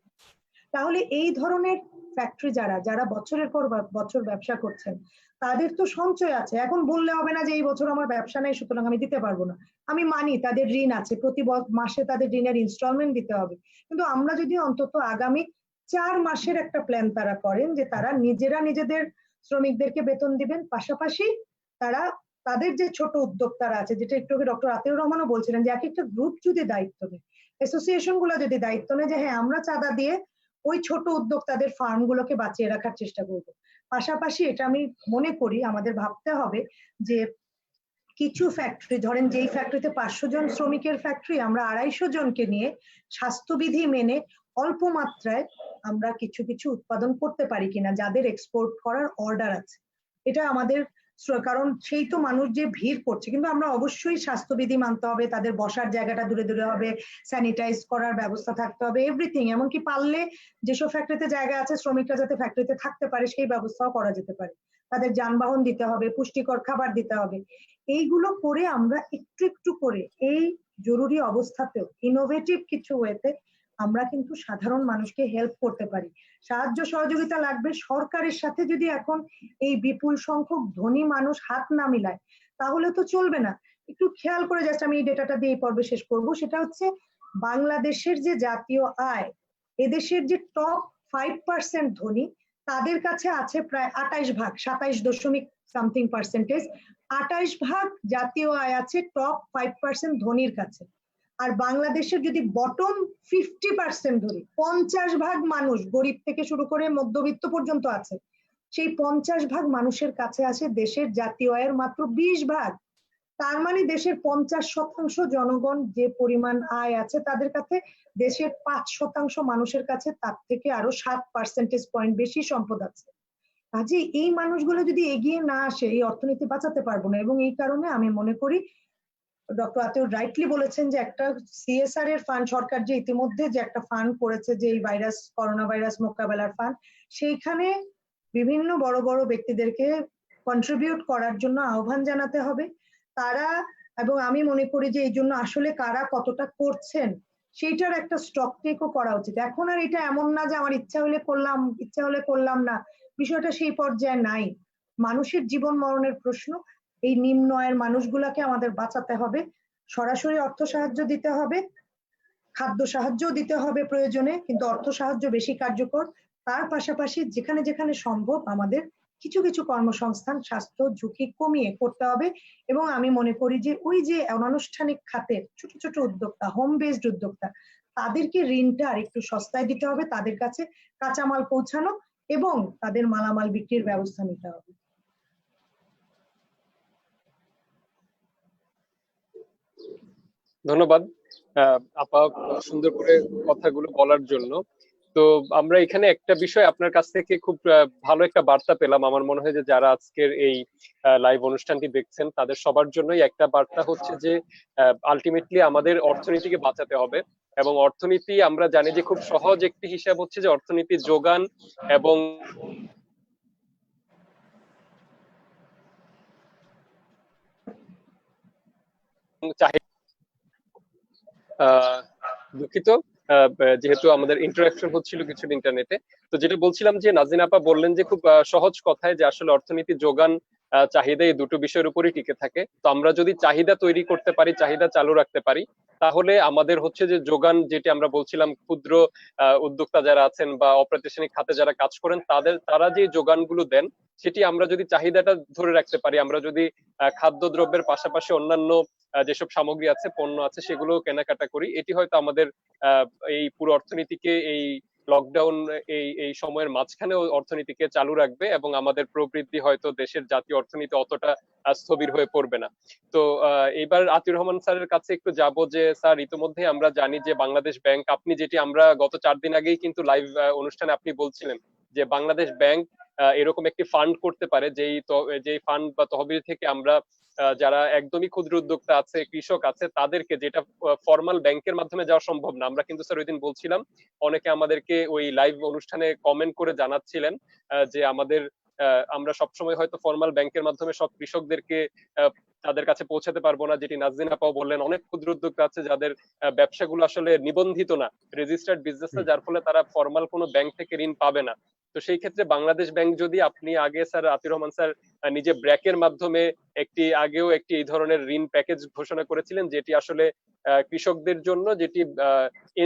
তাহলে এই ধরনের ফ্যাক্টরি যারা যারা বছরের পর বছর ব্যবসা করছেন, তাদের তো সঞ্চয় আছে। এখন বললে হবে না যে এই বছর আমার ব্যবসা নেই সুতরাং আমি দিতে পারবো না। আমি মানি তাদের ঋণ আছে, প্রতি মাসে তাদের ঋণের ইনস্টলমেন্ট দিতে হবে, কিন্তু আমরা যদি অন্তত আগামী 4 মাসের একটা প্ল্যান তারা করেন যে তারা নিজেরা নিজেদের শ্রমিকদেরকে বেতন দিবেন, পাশাপাশি তারা তাদের যে ছোট উদ্যোক্তারা আছে, যেটা একটু আগে ডক্টর আতিউর রহমানও বলছিলেন যে এক একটা গ্রুপ যদি দায়িত্ব নেয়, অ্যাসোসিয়েশন গুলো যদি দায়িত্ব নেয় যে হ্যাঁ আমরা চাঁদা দিয়ে ওই ছোট উদ্যোক্তাদের ফার্ম গুলোকে বাঁচিয়ে রাখার চেষ্টা করব। পাশাপাশি এটা আমি মনে করি আমাদের ভাবতে হবে যে কিছু ফ্যাক্টরি, ধরেন যেই ফ্যাক্টরিতে 500 জন শ্রমিকের ফ্যাক্টরি, আমরা 250 জনকে নিয়ে স্বাস্থ্যবিধি মেনে অল্প মাত্রায় আমরা কিছু কিছু উৎপাদন করতে পারি কিনা যাদের এক্সপোর্ট করার অর্ডার আছে। এটা আমাদের, কারণ সেই তো মানুষ যে ভিড় করছে, কিন্তু আমরা অবশ্যই স্বাস্থ্যবিধি মানতে হবে, তাদের বসার জায়গাটা দূরে দূরে হবে, স্যানিটাইজ করার ব্যবস্থা থাকতে হবে, এভরিথিং। এমনকি পারলে যেসব ফ্যাক্টরিতে জায়গা আছে শ্রমিকরা যাতে ফ্যাক্টরিতে থাকতে পারে সেই ব্যবস্থাও করা যেতে পারে, তাদের যানবাহন দিতে হবে, পুষ্টিকর খাবার দিতে হবে। এইগুলো করে আমরা একটু একটু করে এই জরুরি অবস্থাতেও ইনোভেটিভ কিছু ওয়েতে আমরা কিন্তু সাধারণ মানুষকে হেল্প করতে পারি। সাহায্য সহযোগিতা লাগবে সরকারের সাথে। যদি এখন এই বিপুল সংখ্যক ধনী মানুষ হাত না মিলায় তাহলে তো চলবে না। একটু খেয়াল করে, জাস্ট আমি এই ডেটাটা দিয়ে এই পর্বে শেষ করব, সেটা হচ্ছে বাংলাদেশের যে জাতীয় আয়, এদেশের যে টপ 5% ধনী, তাদের কাছে আছে প্রায় 28 ভাগ, 27.something%। 28 ভাগ জাতীয় আয় আছে টপ 5% ধনীর কাছে। আর বাংলাদেশের যদি বটম 50% ধরি, 50 ভাগ মানুষ গরিব থেকে শুরু করে মধ্যবিত্ত পর্যন্ত আছে, সেই 50 ভাগ মানুষের কাছে আছে দেশের জাতীয় আয়ের মাত্র 20 ভাগ। তার মানে দেশের 50% জনগণ যে পরিমাণ আয় আছে তাদের কাছে দেশের 5% মানুষের কাছে তার থেকে আরো 7% বেশি সম্পদ আছে। কাজে এই মানুষগুলো যদি এগিয়ে না আসে এই অর্থনীতি বাঁচাতে পারবো না। এবং এই কারণে আমি মনে করি ডক্টর আতিউর রাইটলি বলেছেন যে একটা সিএসআর এর ফান্ড, সরকার যে ইতিমধ্যে যে একটা ফান্ড করেছে যে এই করোনা ভাইরাস মোকাবেলার ফান্ড, সেইখানে বিভিন্ন বড় বড় ব্যক্তিদেরকে কন্ট্রিবিউট করার জন্য আহ্বান জানাতে হবে তারা। এবং আমি মনে করি যে এই জন্য আসলে কারা কতটা করছেন সেইটার একটা স্টক টেকও করা উচিত। এখন আর এটা এমন না যে আমার ইচ্ছা হলে করলাম, ইচ্ছা হলে করলাম না, বিষয়টা সেই পর্যায়ে নাই। মানুষের জীবন মরণের প্রশ্ন, এই নিম্ন আয়ের মানুষগুলাকে আমাদের বাঁচাতে হবে। সরাসরি অর্থ সাহায্য দিতে হবে, খাদ্য সাহায্য দিতে হবে প্রয়োজনে, কিন্তু অর্থ সাহায্য বেশি কার্যকর। তার পাশাপাশি যেখানে যেখানে সম্ভব আমাদের কিছু কিছু কর্মসংস্থান স্বাস্থ্য ঝুঁকি কমিয়ে করতে হবে। এবং আমি মনে করি যে ওই যে অনানুষ্ঠানিক খাতের ছোট ছোট উদ্যোক্তা, হোম বেসড উদ্যোক্তা, তাদেরকে ঋণটা আর একটু সস্তায় দিতে হবে, তাদের কাছে কাঁচামাল পৌঁছানো এবং তাদের মালামাল বিক্রির ব্যবস্থা নিতে হবে। ধন্যবাদ আপা সুন্দর করে কথাগুলো বলার জন্য। তো আমরা এখানে একটা বিষয় আপনার কাছ থেকে খুব ভালো একটা বার্তা পেলাম। আমার মনে হয় যে যারা আজকের এই লাইভ অনুষ্ঠানটি দেখছেন তাদের সবার জন্যই একটা বার্তা হচ্ছে যে আলটিমেটলি আমাদের অর্থনীতিকে বাঁচাতে হবে। এবং অর্থনীতি আমরা জানি যে খুব সহজ একটি হিসাব হচ্ছে যে অর্থনীতির যোগান এবং চাহিদা। দুঃখিত, যেহেতু আমাদের ইন্টারাকশন হচ্ছিল কিছুটা ইন্টারনেটে। তো যেটা বলছিলাম যে নাজনীন আপা বললেন যে খুব সহজ কথায় যে আসলে অর্থনীতি যোগান চাহিদা এই দুটো বিষয়ের উপরই টিকে থাকে। তো আমরা যদি চাহিদা তৈরি করতে পারি, চাহিদা চালু রাখতে পারি, তাহলে আমাদের হচ্ছে যে যোগান, যেটি আমরা বলছিলাম ক্ষুদ্র উদ্যোক্তা যারা আছেন বা অপ্রাতিষ্ঠানিক খাতে যারা কাজ করেন, তারা যে যোগানগুলো দেন সেটি আমরা যদি চাহিদাটা ধরে রাখতে পারি, আমরা যদি খাদ্যদ্রব্যের পাশাপাশি অন্যান্য যেসব সামগ্রী আছে, পণ্য আছে, সেগুলো কেনাকাটা করি, এটি হয়তো আমাদের এই পুরো অর্থনীতিকে এই লকডাউন এই এই সময়ের মাঝখানেও অর্থনীতিকে চালু রাখবে এবং আমাদের প্রবৃদ্ধি হয়তো দেশের জাতীয় অর্থনীতি অতটা স্থবির হয়ে পড়বে না। তো এবার আতিউর রহমান স্যারের কাছে একটু যাব যে স্যার, ইতিমধ্যে আমরা জানি যে বাংলাদেশ ব্যাংক, আপনি যেটি আমরা গত 4 দিন আগেই কিন্তু লাইভ অনুষ্ঠানে আপনি বলছিলেন যে বাংলাদেশ ব্যাংক এরকম একটি ফান্ড করতে পারে, যেই ফান্ড বা তহবিল থেকে আমরা যারা একদমই ক্ষুদ্র উদ্যোক্তা আছে, কৃষক আছে, তাদেরকে, যেটা ফর্মাল ব্যাংকের মাধ্যমে যাওয়া সম্ভব না। আমরা কিন্তু স্যার ওইদিন বলছিলাম, অনেকে আমাদেরকে ওই লাইভ অনুষ্ঠানে কমেন্ট করে জানাচ্ছিলেন যে আমরা সবসময় হয়তো ফর্মাল ব্যাংকের মাধ্যমে সব কৃষকদেরকে তাদের কাছে পৌঁছাতে পারবো না, যেটি নাজনীন আপাও বললেন। অনেক ক্ষুদ্র উদ্যোক্তা আছে যাদের ব্যবসাগুলো আসলে নিবন্ধিত না, রেজিস্টার্ড বিজনেস না, যার ফলে তারা ফর্মাল কোনো ব্যাংক থেকে ঋণ পাবে না। তো সেই ক্ষেত্রে বাংলাদেশ ব্যাংক যদি, আপনি আগে স্যার আতিউর রহমান স্যার নিজে ব্র্যাকের মাধ্যমে আগেও একটি এই ধরনের ঋণ প্যাকেজ ঘোষণা করেছিলেন, যেটি আসলে কৃষকদের জন্য, যেটি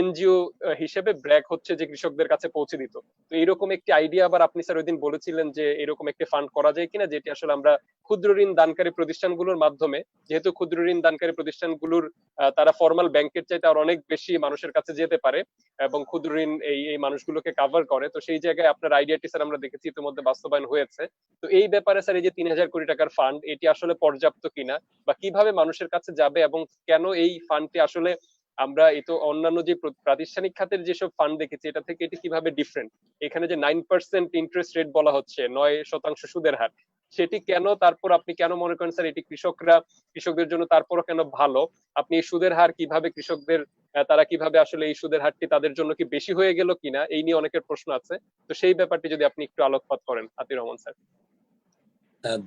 এনজিও হিসেবে ব্র্যাক হচ্ছে যে কৃষকদের কাছে পৌঁছে দিত। তো এইরকম একটি আইডিয়া আবার আপনি স্যার ওইদিন বলেছিলেন যে এরকম একটি ফান্ড করা যায় কিনা, যেটি আসলে আমরা ক্ষুদ্র ঋণ দানকারী প্রতিষ্ঠানগুলোর মাধ্যমে, যেহেতু ক্ষুদ্র ঋণ দানকারী প্রতিষ্ঠানগুলোর তারা ফর্মাল ব্যাংকের চাইতে আর অনেক বেশি মানুষের কাছে যেতে পারে এবং ক্ষুদ্র ঋণ এই মানুষগুলোকে কাভার করে। তো সেই জায়গায় আপনার আইডিয়াটি স্যার আমরা দেখেছি ইতিমধ্যে বাস্তবায়ন হয়েছে। তো এই ব্যাপারে স্যার, এই যে 3,000 কোটি টাকার ফান্ড, এটি আসলে পর্যাপ্ত কিনা বা কিভাবে মানুষের কাছে যাবে, এবং কেন এই ফান্ডটি আসলে, আমরা এই তো অন্যান্য যে প্রাতিষ্ঠানিক খাতের যেসব ফান্ড দেখেছি, এটা থেকে এটি কিভাবে ডিফারেন্ট? এখানে যে 9% ইন্টারেস্ট রেট বলা হচ্ছে, 9% সুদের হার, সেটি কেন? তারপর আপনি কেন মনে করেন স্যার এটি কৃষকদের জন্য তারপরও কেন ভালো? আপনি এই সুদের হার কিভাবে কৃষকদের, তারা কিভাবে আসলে এই সুদের হারটি তাদের জন্য কি বেশি হয়ে গেল কিনা, এই নিয়ে অনেকের প্রশ্ন আছে। তো সেই ব্যাপারটি যদি আপনি একটু আলোকপাত করেন আতিউর রহমান স্যার।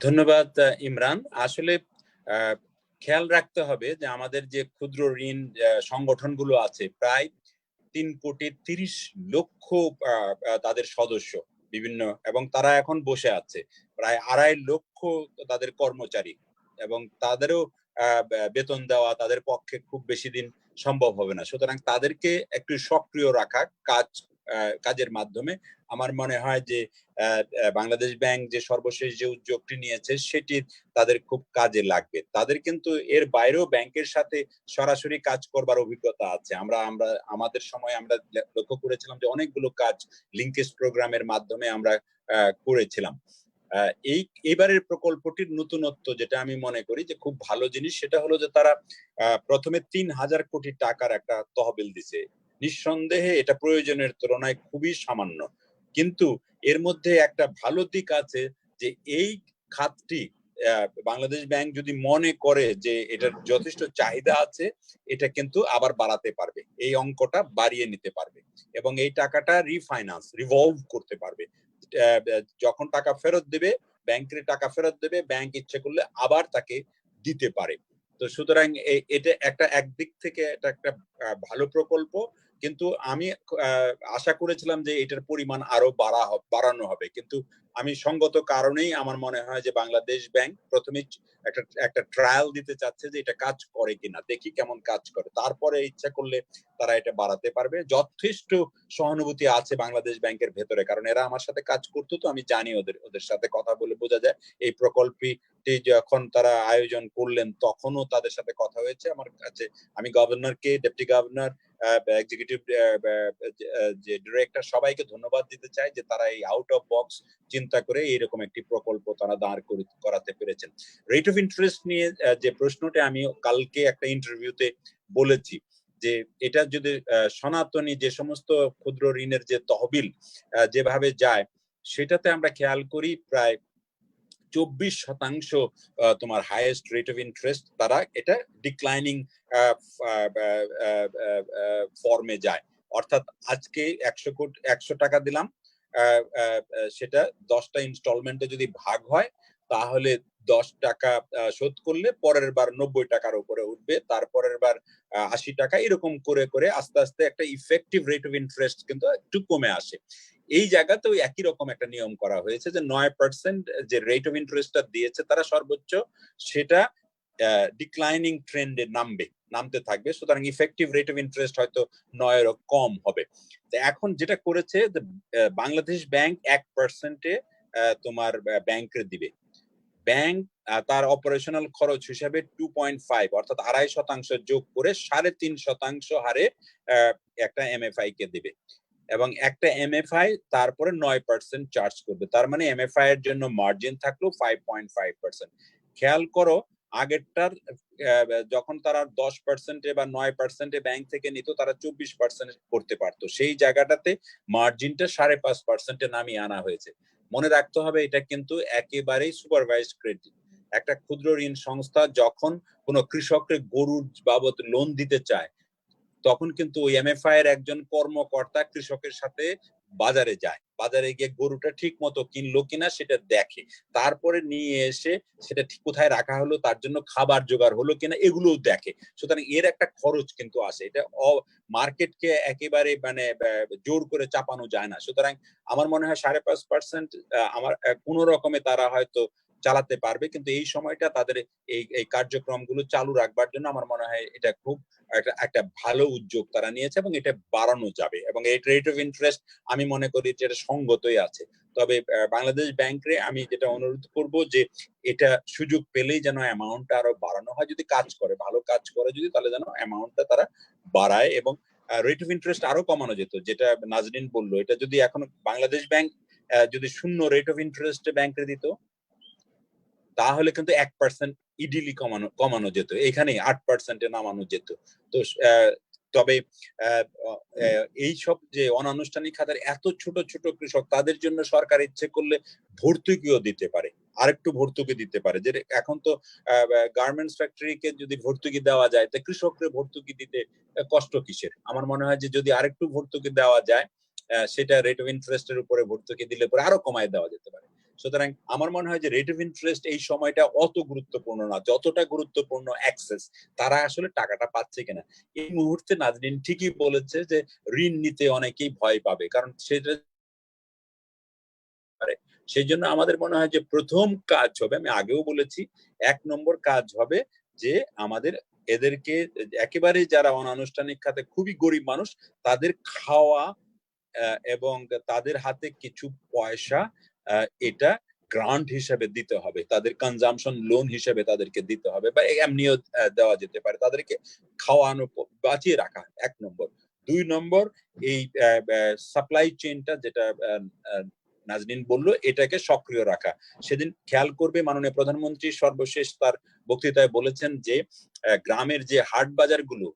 ধন্যবাদ ইমরান। আসলে খেয়াল রাখতে হবে যে আমাদের যে ক্ষুদ্র ঋণ সংগঠনগুলো আছে, প্রায় 3,30,00,000 তাদের সদস্য বিভিন্ন, এবং তারা এখন বসে আছে প্রায় 2,50,000 তাদের কর্মচারী, এবং তাদেরও বেতন দেওয়া তাদের পক্ষে খুব বেশি দিন সম্ভব হবে না। সুতরাং তাদেরকে একটু সক্রিয় রাখা কাজের মাধ্যমে আমার মনে হয় যে বাংলাদেশ ব্যাংক যে সর্বশেষ যে উদ্যোগটি নিয়েছে সেটি তাদের খুব কাজে লাগবে। তাদের কিন্তু এর বাইরেও ব্যাংকের সাথে সরাসরি কাজ করবার অভিজ্ঞতা আছে। আমাদের সময় আমরা লক্ষ্য করেছিলাম যে অনেকগুলো কাজ লিঙ্কেজ প্রোগ্রামের মাধ্যমে আমরা করেছিলাম। এইবারের প্রকল্পটির নতুনত্ব যেটা আমি মনে করি যে খুব ভালো জিনিস, সেটা হলো যে তারা প্রথমে 3,000 কোটি টাকার একটা তহবিল দিছে। নিঃসন্দেহে এটা প্রয়োজনের তুলনায় খুবই সামান্য, কিন্তু এর মধ্যে একটা ভালো দিক আছে যে এই খাতটি বাংলাদেশ ব্যাংক যদি মনে করে যে এটার যথেষ্ট চাহিদা আছে, এটা কিন্তু আবার বাড়াতে পারবে, এই অঙ্কটা বাড়িয়ে নিতে পারবে এবং এই টাকাটা রিভলভ করতে পারবে। যখন টাকা ফেরত দেবে, ব্যাংকের টাকা ফেরত দেবে, ব্যাংক ইচ্ছে করলে আবার তাকে দিতে পারে। তো সুতরাং এটা একদিক থেকে এটা একটা ভালো প্রকল্প, কিন্তু আমি আশা করেছিলাম যে এটার পরিমাণ আরো বাড়ানো হবে, কিন্তু আমি সঙ্গত কারণেই আমার মনে হয় যে বাংলাদেশ ব্যাংক প্রথমে একটা ট্রায়াল দিতে চাচ্ছে যে এটা কাজ করে কিনা, দেখি কেমন কাজ করে, তারপরে ইচ্ছা করলে তারা এটা বাড়াতে পারবে। যথেষ্ট সহানুভূতি আছে বাংলাদেশ ব্যাংকের ভেতরে, কারণ এরা আমার সাথে কাজ করতো, তো আমি জানি, ওদের সাথে কথা বলে বোঝা যায়। এই প্রকল্পটি যখন তারা আয়োজন করলেন তখনও তাদের সাথে কথা হয়েছে আমার কাছে। আমি গভর্নরকে, ডেপুটি গভর্নর, এক্সিকিউটিভ যে ডিরেক্টর, সবাইকে ধন্যবাদ দিতে চাই যে তারা এই আউট অফ বক্স চিন্তা করে এইরকম একটি প্রকল্প তারা দাঁড় করাতে পেরেছেন। রেট অফ ইন্টারেস্ট নিয়ে যে প্রশ্নটা আমি কালকে একটা ইন্টারভিউতে বলেছি যে এটা যদি সনাতনী যে সমস্ত ক্ষুদ্র ঋণের যে তহবিল যেভাবে যায়, সেটাতে আমরা খেয়াল করি প্রায় 24% তোমার হাইয়েস্ট রেট অফ ইন্টারেস্ট, তারা এটা ডিক্লাইনিং ফর্মে যায়। অর্থাৎ আজকে 100 টাকা দিলাম, সেটা 10টা ইনস্টলমেন্টে যদি ভাগ হয় তাহলে 10 টাকা শোধ করলে পরের বার 90 টাকার উপরে উঠবে, তারপরের বার 80 টাকা, এরকম করে করে আস্তে আস্তে একটা ইফেক্টিভ রেট অফ ইন্টারেস্ট কিন্তু একটু কমে আসে। এই জায়গাতেও একই রকম একটা নিয়ম করা হয়েছে যে 9% যে রেট অফ ইন্টারেস্টটা দিয়েছে তারা সর্বোচ্চ, সেটা ডিক্লাইনিং ট্রেন্ডে নামতে থাকবে, সুতরাং ইফেক্টিভ রেট অফ ইন্টারেস্ট হয়তো 9-এরও কম হবে। এখন যেটা করেছে বাংলাদেশ ব্যাংক 1%-এ তোমার ব্যাংকে দিবে। ব্যাংক তার অপারেশনাল খরচ হিসাবে 2.5 অর্থাৎ 2.5% যোগ করে 3.5% হারে একটা এমএফআই কে দিবে, এবং একটা এমএফআই তারপরে 9% চার্জ করবে। তার মানে এমএফআই এর জন্য মার্জিন থাকলো 5.5%। খেয়াল করো, আগেরটার যখন তারা 10%-এ বা 9%-এ ব্যাংক থেকে নিত, তারা 24% করতে পারতো, সেই জায়গাটাতে মার্জিনটা 5.5%-এ নামিয়ে আনা হয়েছে। মনে রাখতে হবে এটা কিন্তু একেবারেই সুপারভাইজড ক্রেডিট। একটা ক্ষুদ্র ঋণ সংস্থা যখন কোনো কৃষককে গরুর বাবদ লোন দিতে চায়, তখন কিন্তু ওই এমএফআই এর একজন কর্মকর্তা কৃষকের সাথে বাজারে যায়, বাজারে গিয়ে গরুটা ঠিক মতো কিনলো কিনা সেটা দেখে, তারপরে নিয়ে এসে সেটা ঠিক কোথায় রাখা হলো, তার জন্য খাবার জোগাড় হলো কিনা এগুলোও দেখে। সুতরাং এর একটা খরচ কিন্তু আসে, এটা মার্কেটকে একেবারে মানে জোর করে চাপানো যায় না। সুতরাং আমার মনে হয় 5.5% আমার কোনো রকমে তারা হয়তো চালাতে পারবে, কিন্তু এই সময়টা তাদের এই কার্যক্রমগুলো চালু রাখবার জন্য আমার মনে হয় এটা খুব একটা ভালো উদ্যোগ তারা নিয়েছে, এবং এটা বাড়ানো যাবে, এবং এই রেট অফ ইন্টারেস্ট আমি মনে করি যে এটা সঙ্গতই আছে। তবে বাংলাদেশ ব্যাংকে আমি যেটা অনুরোধ করব যে এটা সুযোগ পেলেই যেন অ্যামাউন্টটা আরো বাড়ানো হয়, যদি কাজ করে, ভালো কাজ করে যদি, তাহলে যেন অ্যামাউন্টটা তারা বাড়ায়, এবং রেট অফ ইন্টারেস্ট আরো কমানো যেত, যেটা নাজরিন বললো। এটা যদি এখন বাংলাদেশ ব্যাংক যদি 0 রেট অফ ইন্টারেস্ট ব্যাংকে দিত, তাহলে কিন্তু 1% ইডিলি কমানো যেত, এখানে 8%-এ নামানো যেত। তো তবে এই সব যে অনানুষ্ঠানিক খাতের এত ছোট ছোট কৃষক, তাদের জন্য সরকার ইচ্ছে করলে ভর্তুকিও দিতে পারে, আরেকটু ভর্তুকি দিতে পারে। যে এখন তো গার্মেন্টস ফ্যাক্টরিকে যদি ভর্তুকি দেওয়া যায়, তা কৃষকদের ভর্তুকি দিতে কষ্ট কিসের? আমার মনে হয় যে যদি আরেকটু ভর্তুকি দেওয়া যায়, সেটা রেট অফ ইন্টারেস্টের উপরে ভর্তুকি দিলে পরে আরো কমায় দেওয়া যেতে পারে। সুতরাং আমার মনে হয় যে রেট অফ ইন্টারেস্ট এই সময়টা অত গুরুত্বপূর্ণ না, যতটা গুরুত্বপূর্ণ অ্যাক্সেস, তারা আসলে টাকাটা পাচ্ছে কিনা। এই মুহূর্তে নাজরিন ঠিকই বলেছে যে ঋণ নিতে অনেকেই ভয় পাবে, কারণ সেটা সেই জন্য আমাদের মনে হয় যে প্রথম কাজ হবে, আমি আগেও বলেছি, 1 নম্বর কাজ হবে যে আমাদের এদেরকে একেবারে যারা অনানুষ্ঠানিক খাতে খুবই গরিব মানুষ, তাদের খাওয়া এবং তাদের হাতে কিছু পয়সা এটা গ্রান্ট হিসেবে দিতে হবে, তাদের কনজাম্পশন লোন হিসেবে তাদেরকে দিতে হবে, বা এমনিও দেওয়া যেতে পারে, তাদেরকে খাওয়ানো, বাঁচিয়ে রাখা 1 নম্বর। 2 নম্বর, এই সাপ্লাই চেইনটা যেটা নাজনীন বলল, এটাকে সক্রিয় রাখা। সেদিন খেয়াল করবে মাননীয় প্রধানমন্ত্রী সর্বশেষ তার বক্তৃতায় বলেছেন যে গ্রামের যে হাট বাজারগুলো,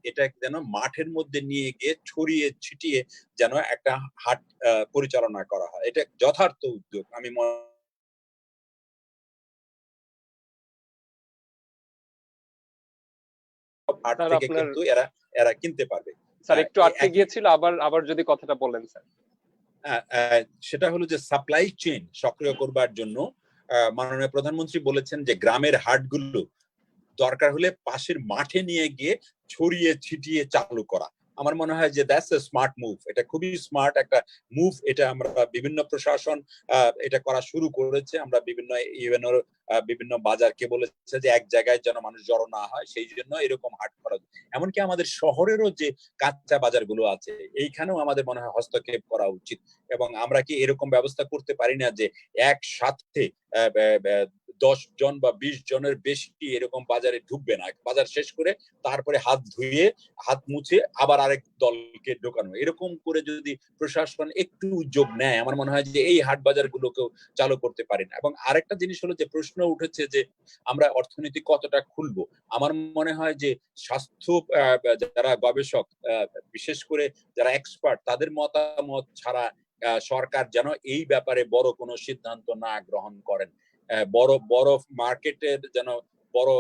এটা যেন মাঠের মধ্যে নিয়ে গিয়ে ছড়িয়ে ছিটিয়ে যেন একটা হাট পরিচালনা করা হয়। এটা যথার্থ উদ্যোগ। আমি হাট স্যার থেকে আপনার, কিন্তু এরা কিনতে পারবে। স্যার একটু আটকে গিয়েছিল, আবার যদি কথাটা বলেন স্যার। সেটা হলো যে সাপ্লাই চেইন সক্রিয় করবার জন্য মাননীয় প্রধানমন্ত্রী বলেছেন যে গ্রামের হাটগুলো দরকার হলে পাশের মাঠে নিয়ে গিয়ে ছড়িয়ে ছিটিয়ে চালু করা। আমার মনে হয় যে দ্যাটস এ স্মার্ট মুভ, এটা খুবই স্মার্ট একটা মুভ। এটা আমরা বিভিন্ন প্রশাসন এটা করা শুরু করেছে। আমরা বিভিন্ন ইউএনওর বিভিন্ন বাজারকে বলেছে যে এক জায়গায় যেন মানুষ জড়ো না হয়, সেই জন্য এরকম হাট করা। এমনকি আমাদের শহরেরও যে কাঁচা বাজারগুলো আছে, এইখানেও আমাদের মনে হয় হস্তক্ষেপ করা উচিত। এবং আমরা কি এরকম ব্যবস্থা করতে পারি না যে একসাথে 10 জন বা 20 জনের বেশি এরকম বাজারে ঢুকবে না, বাজার শেষ করে তারপরে হাত ধুয়ে হাত মুছে আবার আরেক দলকে ঢোকানো, এরকম করে যদি প্রশাসন একটু উদ্যোগ নেয়, আমার মনে হয় যে এই হাট বাজারগুলোকেও চালু করতে পারি না। এবং আরেকটা জিনিস হলো যে প্রশ্ন উঠেছে যে আমরা অর্থনীতি কতটা খুলবো। আমার মনে হয় যে স্বাস্থ্য যারা গবেষক, বিশেষ করে যারা এক্সপার্ট, তাদের মতামত ছাড়া সরকার যেন এই ব্যাপারে বড় কোনো সিদ্ধান্ত না গ্রহণ করেন। বড় বড় মার্কেটের যেন বড়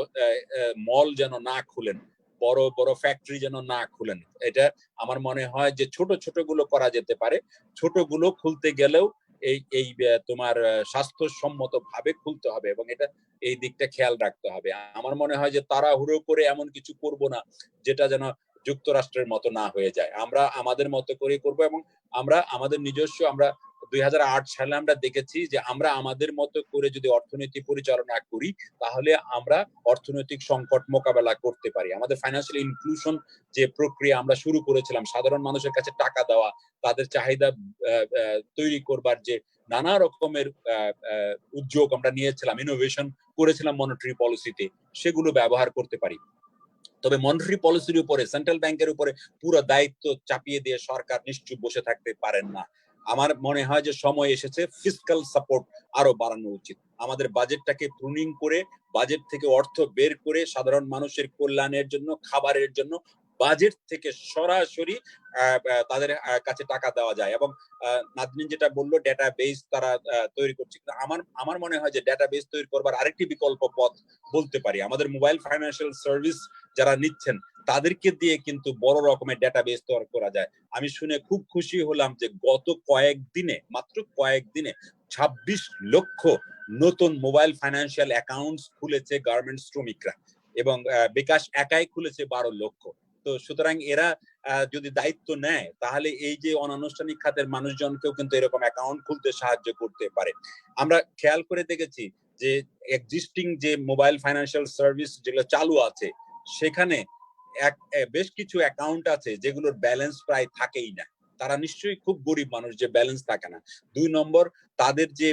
মল যেন না খুলেন, বড় বড় ফ্যাক্টরি যেন না খুলেন। এটা আমার মনে হয় যে ছোট ছোট গুলো করা যেতে পারে। ছোট গুলো খুলতে গেলেও এই এই তোমার স্বাস্থ্যসম্মত ভাবে খুলতে হবে এবং এটা এই দিকটা খেয়াল রাখতে হবে। আমার মনে হয় যে তাড়াহুড়ো করে এমন কিছু করব না যেটা যেন যুক্তরাষ্ট্রের মতো না হয়ে যায়। আমরা আমাদের মতো করে করব এবং আমরা আমাদের নিজস্ব 2008 সালে আমরা দেখেছি যে আমরা আমাদের মতো করে যদি অর্থনীতি পরিচালনা করি তাহলে আমরা অর্থনৈতিক সংকট মোকাবেলা করতে পারি। আমাদের ফাইন্যান্সিয়াল ইনক্লুশন যে প্রক্রিয়া আমরা শুরু করেছিলাম, সাধারণ মানুষের কাছে টাকা দেওয়া, তাদের চাহিদা তৈরি করবার যে নানা রকমের উদ্যোগ আমরা নিয়েছিলাম, ইনোভেশন করেছিলাম মনিটারি পলিসিতে, সেগুলো ব্যবহার করতে পারি। তবে মনিটারি পলিসির উপরে, সেন্ট্রাল ব্যাংকের উপরে পুরো দায়িত্ব চাপিয়ে দিয়ে সরকার নিশ্চয়ই বসে থাকতে পারেন না। আমার মনে হয় যে সময় এসেছে ফিসক্যাল সাপোর্ট আরো বাড়ানো উচিত। আমাদের বাজেটটাকে প্রুনিং করে, বাজেট থেকে অর্থ বের করে সাধারণ মানুষের কল্যাণের জন্য, খাবারের জন্য বাজেট থেকে সরাসরি তাদের কাছে টাকা দেওয়া যায়। এবং নাজনীন যেটা বললো, ডেটাবেস তারা তৈরি করছে, আমার মনে হয় যে ডেটাবেস তৈরি করবার আরেকটি বিকল্প পথ বলতে পারি। আমাদের মোবাইল ফাইন্যান্সিয়াল সার্ভিস যারা নিচ্ছেন তাদেরকে দিয়ে কিন্তু বড় রকমের ডেটাবেস তৈরি করা যায়। আমি শুনে খুব খুশি হলাম যে গত মাত্র কয়েকদিনে 26 লক্ষ নতুন মোবাইল ফাইন্যান্সিয়াল অ্যাকাউন্টস খুলেছে গার্মেন্টস শ্রমিকরা, এবং বিকাশ একাই খুলেছে 12 লক্ষ। তো সুতরাং এরা যদি দায়িত্ব নেয় তাহলে এই যে অনানুষ্ঠানিক খাতের মানুষজনকেও কিন্তু এরকম অ্যাকাউন্ট খুলতে সাহায্য করতে পারে। আমরা খেয়াল করে দেখেছি যে এক্সিস্টিং যে মোবাইল ফাইন্যান্সিয়াল সার্ভিস যেগুলো চালু আছে সেখানে বেশ কিছু অ্যাকাউন্ট আছে যেগুলোর ব্যালেন্স প্রায় থাকেই না। তারা নিশ্চয়ই খুব গরিব মানুষ যে ব্যালেন্স থাকে না। 2 নম্বর, তাদের যে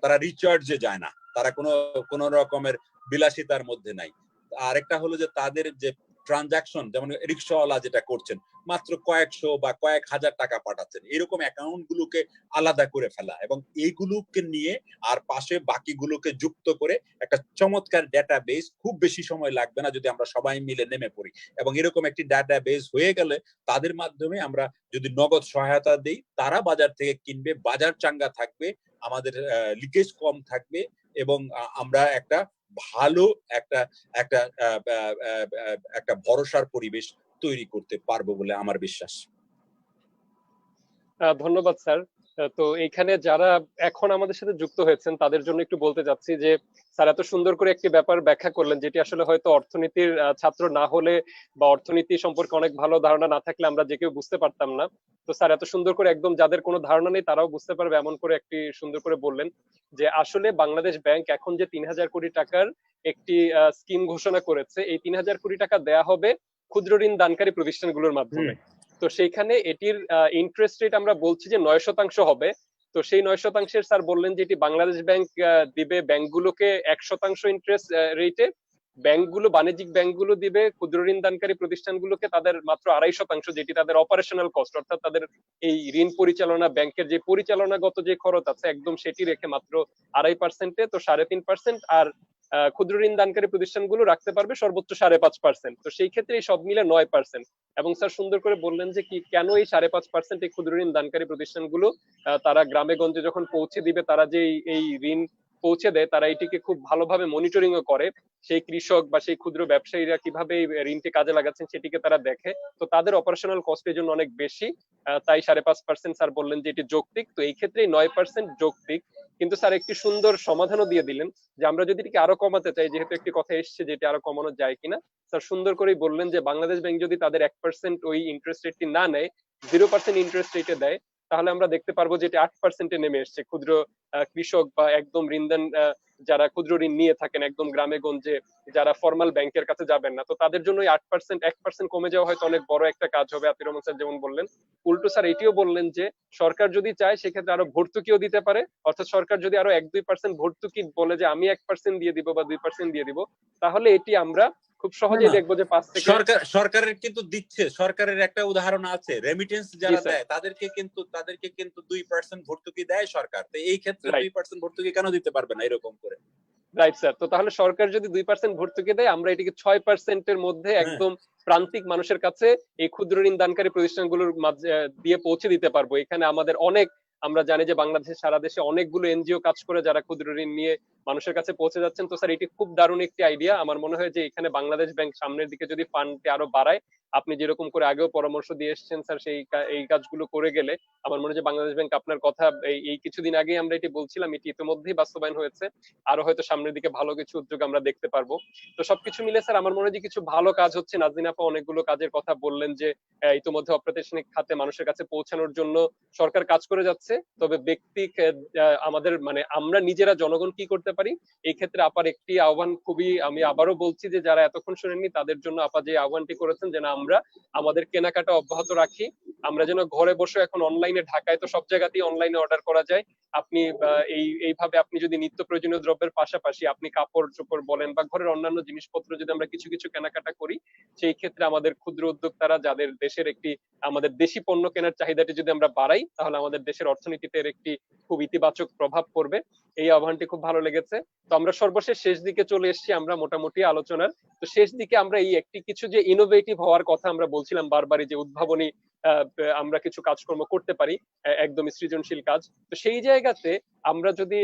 তারা রিচার্জে যায় না, তারা কোনো রকমের বিলাসিতার মধ্যে নাই। আরেকটা হলো যে তাদের যে ট্রানজাকশন, যেমন রিক্সাওয়ালা যেটা করছেন, মাত্র কয়েকশো বা কয়েক হাজার টাকা পাঠাচ্ছেন, এরকম অ্যাকাউন্ট গুলোকে আলাদা করে ফেলা এবং এইগুলোকে নিয়ে আর পাশে বাকিগুলোকে যুক্ত করে একটা চমৎকার ডেটাবেস, খুব বেশি সময় লাগবে না যদি আমরা সবাই মিলে নেমে পড়ি। এবং এরকম একটি ডেটাবেস হয়ে গেলে তাদের মাধ্যমে আমরা যদি নগদ সহায়তা দেই, তারা বাজার থেকে কিনবে, বাজার চাঙ্গা থাকবে, আমাদের লিকেজ কম থাকবে এবং আমরা একটা ভালো একটা একটা একটা ভরসার পরিবেশ তৈরি করতে পারবো বলে আমার বিশ্বাস। ধন্যবাদ স্যার। তো এইখানে যারা এখন আমাদের সাথে যুক্ত হয়েছেন তাদের জন্য একটু বলতে চাচ্ছি যে স্যার এত সুন্দর করে একটি ব্যাপার ব্যাখ্যা করলেন, যেটি আসলে হয়তো অর্থনীতির ছাত্র না হলে বা অর্থনীতি সম্পর্কে অনেক ভালো ধারণা না থাকলে আমরা যে কেউ বুঝতে পারতাম না। তো স্যার এত সুন্দর করে একদম যাদের কোনো ধারণা নেই তারাও বুঝতে পারবে এমন করে একটি সুন্দর করে বললেন যে আসলে বাংলাদেশ ব্যাংক এখন যে 3000 কোটি টাকার একটি স্কিম ঘোষণা করেছে, এই 3000 কোটি টাকা দেয়া হবে ক্ষুদ্র ঋণ দানকারী প্রতিষ্ঠানগুলোর মাধ্যমে। তো সেইখানে এটির ইন্টারেস্ট রেট আমরা বলছি যে 9% হবে। তো সেই 9%-এর স্যার বললেন যে এটি বাংলাদেশ ব্যাংক দিবে ব্যাংকগুলোকে 1% ইন্টারেস্ট রেটে, ব্যাংকগুলো, বাণিজ্যিক ব্যাংকগুলো দিবে ক্ষুদ্র ঋণ দানকারী প্রতিষ্ঠানগুলোকে তাদের মাত্র 2.5%, যেটি তাদের অপারেশনাল কস্ট, অর্থাৎ তাদের এই ঋণ পরিচালনা, ব্যাংকের যে পরিচালনাগত যে খরচ আছে একদম সেটি রেখে মাত্র 2.5%। তো 3.5%, আর ক্ষুদ্র ঋণ দানকারী প্রতিষ্ঠানগুলো রাখতে পারবে সর্বোচ্চ 5.5%। তো সেই ক্ষেত্রে সব মিলে 9%। এবং স্যার সুন্দর করে বললেন যে কি কেন এই 5.5% এই ক্ষুদ্র ঋণ দানকারী প্রতিষ্ঠানগুলো তারা গ্রামে গঞ্জে যখন পৌঁছে দিবে, তারা যে এই ঋণ পৌঁছে দেয়, তারা এটিকে খুব ভালোভাবে মনিটরিংও করে, সেই কৃষক বা সেই ক্ষুদ্র ব্যবসায়ীরা কিভাবে এই ঋণটি কাজে লাগাচ্ছেন সেটিকে তারা দেখে। তো তাদের অপারেশনাল কস্টের জন্য অনেক বেশি, তাই 5.5% স্যার বললেন যে এটি যৌক্তিক। তো এই ক্ষেত্রে 9% যৌক্তিক, কিন্তু স্যার একটি সুন্দর সমাধানও দিয়ে দিলেন যে আমরা যদি এটিকে আরো কমাতে চাই, যেহেতু একটি কথা এসছে যে এটি আরো কমানো যায় কিনা, স্যার সুন্দর করেই বললেন যে বাংলাদেশ ব্যাংক যদি তাদের 1% ওই ইন্টারেস্ট রেটটি না নেয়, 0% ইন্টারেস্ট রেটে দেয়, তাহলে আমরা দেখতে পারবো যে এটি 8%-এ নেমে এসছে। ক্ষুদ্র কৃষক বা একদম ঋণদান যারা ক্ষুদ্র ঋণ নিয়ে থাকেন একদম গ্রামে গঞ্জে, যারা ফর্মাল ব্যাংকের কাছে যাবেন না, তো তাদের জন্য 8%, 1% কমে যাওয়া হয়তো অনেক বড় একটা কাজ হবে। আতির রহমান স্যার যেমন বললেন, উল্টো স্যার এটিও বললেন যে সরকার যদি চায় সেক্ষেত্রে আরো ভর্তুকিও দিতে পারে, অর্থাৎ সরকার যদি আরো 1-2% ভর্তুকি বলে যে আমি 1% দিয়ে দিব বা 2% দিয়ে দিব, তাহলে এটি আমরা খুব সহজেই দেখবো যে 5 থেকে সরকারের কিন্তু দিচ্ছে। সরকারের একটা উদাহরণ আছে, রেমিটেন্স যারা দেয় তাদেরকে কিন্তু 2% ভর্তুকি দেয় সরকার। তো এই ক্ষেত্রে 2% ভর্তুকি কেন দিতে পারবে না এরকম করে? Right sir. তো তাহলে সরকার যদি 2% ভর্তুকি দেয়, আমরা এটিকে 6%-এর মধ্যে একদম প্রান্তিক মানুষের কাছে এই ক্ষুদ্র ঋণ দানকারী প্রতিষ্ঠানগুলোর মাঝে দিয়ে পৌঁছে দিতে পারবো। এখানে আমাদের অনেক, আমরা জানি যে বাংলাদেশে সারা দেশে অনেকগুলো এনজিও কাজ করে যারা ক্ষুদ্র ঋণ নিয়ে মানুষের কাছে পৌঁছে যাচ্ছেন। তো স্যার এটি খুব দারুণ একটি আইডিয়া। আমার মনে হয় যে এখানে বাংলাদেশ ব্যাংক সামনের দিকে যদি ফান্ডটি আরো বাড়ায়, আপনি যেরকম করে আগেও পরামর্শ দিয়ে এসেছেন স্যার, এই কাজগুলো করে গেলে আমার মনে হয় যে বাংলাদেশ ব্যাংক আপনার কথা এই কিছুদিন আগেই আমরা এটি বলছিলাম, এটি ইতিমধ্যেই বাস্তবায়ন হয়েছে। আরো হয়তো সামনের দিকে ভালো কিছু উদ্যোগ আমরা দেখতে পারবো। তো সবকিছু মিলে স্যার আমার মনে হয় যে কিছু ভালো কাজ হচ্ছে। নাজনীন আপা অনেকগুলো কাজের কথা বললেন যে ইতিমধ্যে অপ্রাতিষ্ঠানিক খাতে মানুষের কাছে পৌঁছানোর জন্য সরকার কাজ করে যাচ্ছে। তবে ব্যক্তি আমাদের মানে আমরা নিজেরা জনগণ কি করতে পারি, এই ক্ষেত্রে আপার একটি আহ্বান, খুবই আমি আবারও বলছি যে যারা এতক্ষণ শুনেননি তাদের জন্য আপা যে আহ্বানটি করেছেন, যেন আমরা আমাদের কেনাকাটা অব্যাহত রাখি। আমরা যেন ঘরে বসে, এখন অনলাইনে, ঢাকায় তো সব জায়গাতেই অনলাইনে অর্ডার করা যায়। আপনি এইভাবে আপনি যদি নিত্য প্রয়োজনীয় দ্রব্যের পাশাপাশি আপনি কাপড় চোপড় বলেন বা ঘরের অন্যান্য জিনিসপত্র যদি আমরা কিছু কিছু কেনাকাটা করি, সেই ক্ষেত্রে আমাদের ক্ষুদ্র উদ্যোক্তারা, যাদের দেশের একটি আমাদের দেশি পণ্য কেনার চাহিদাটি যদি আমরা বাড়াই, তাহলে আমাদের দেশের অর্থনীতিতে এর একটি খুব ইতিবাচক প্রভাব পড়বে। এই আহ্বানটি খুব ভালো লেগেছে। তো আমরা সর্বশেষ শেষ দিকে চলে এসেছি আমরা মোটামুটি আলোচনার। তো শেষ দিকে আমরা এই একটি কিছু যে ইনোভেটিভ হওয়ার কথা আমরা বলছিলাম বারবারই, যে উদ্ভাবনী আমরা কিছু কাজকর্ম করতে পারি, একদম সৃজনশীল কাজ। তো সেই জায়গাতে আমরা যদি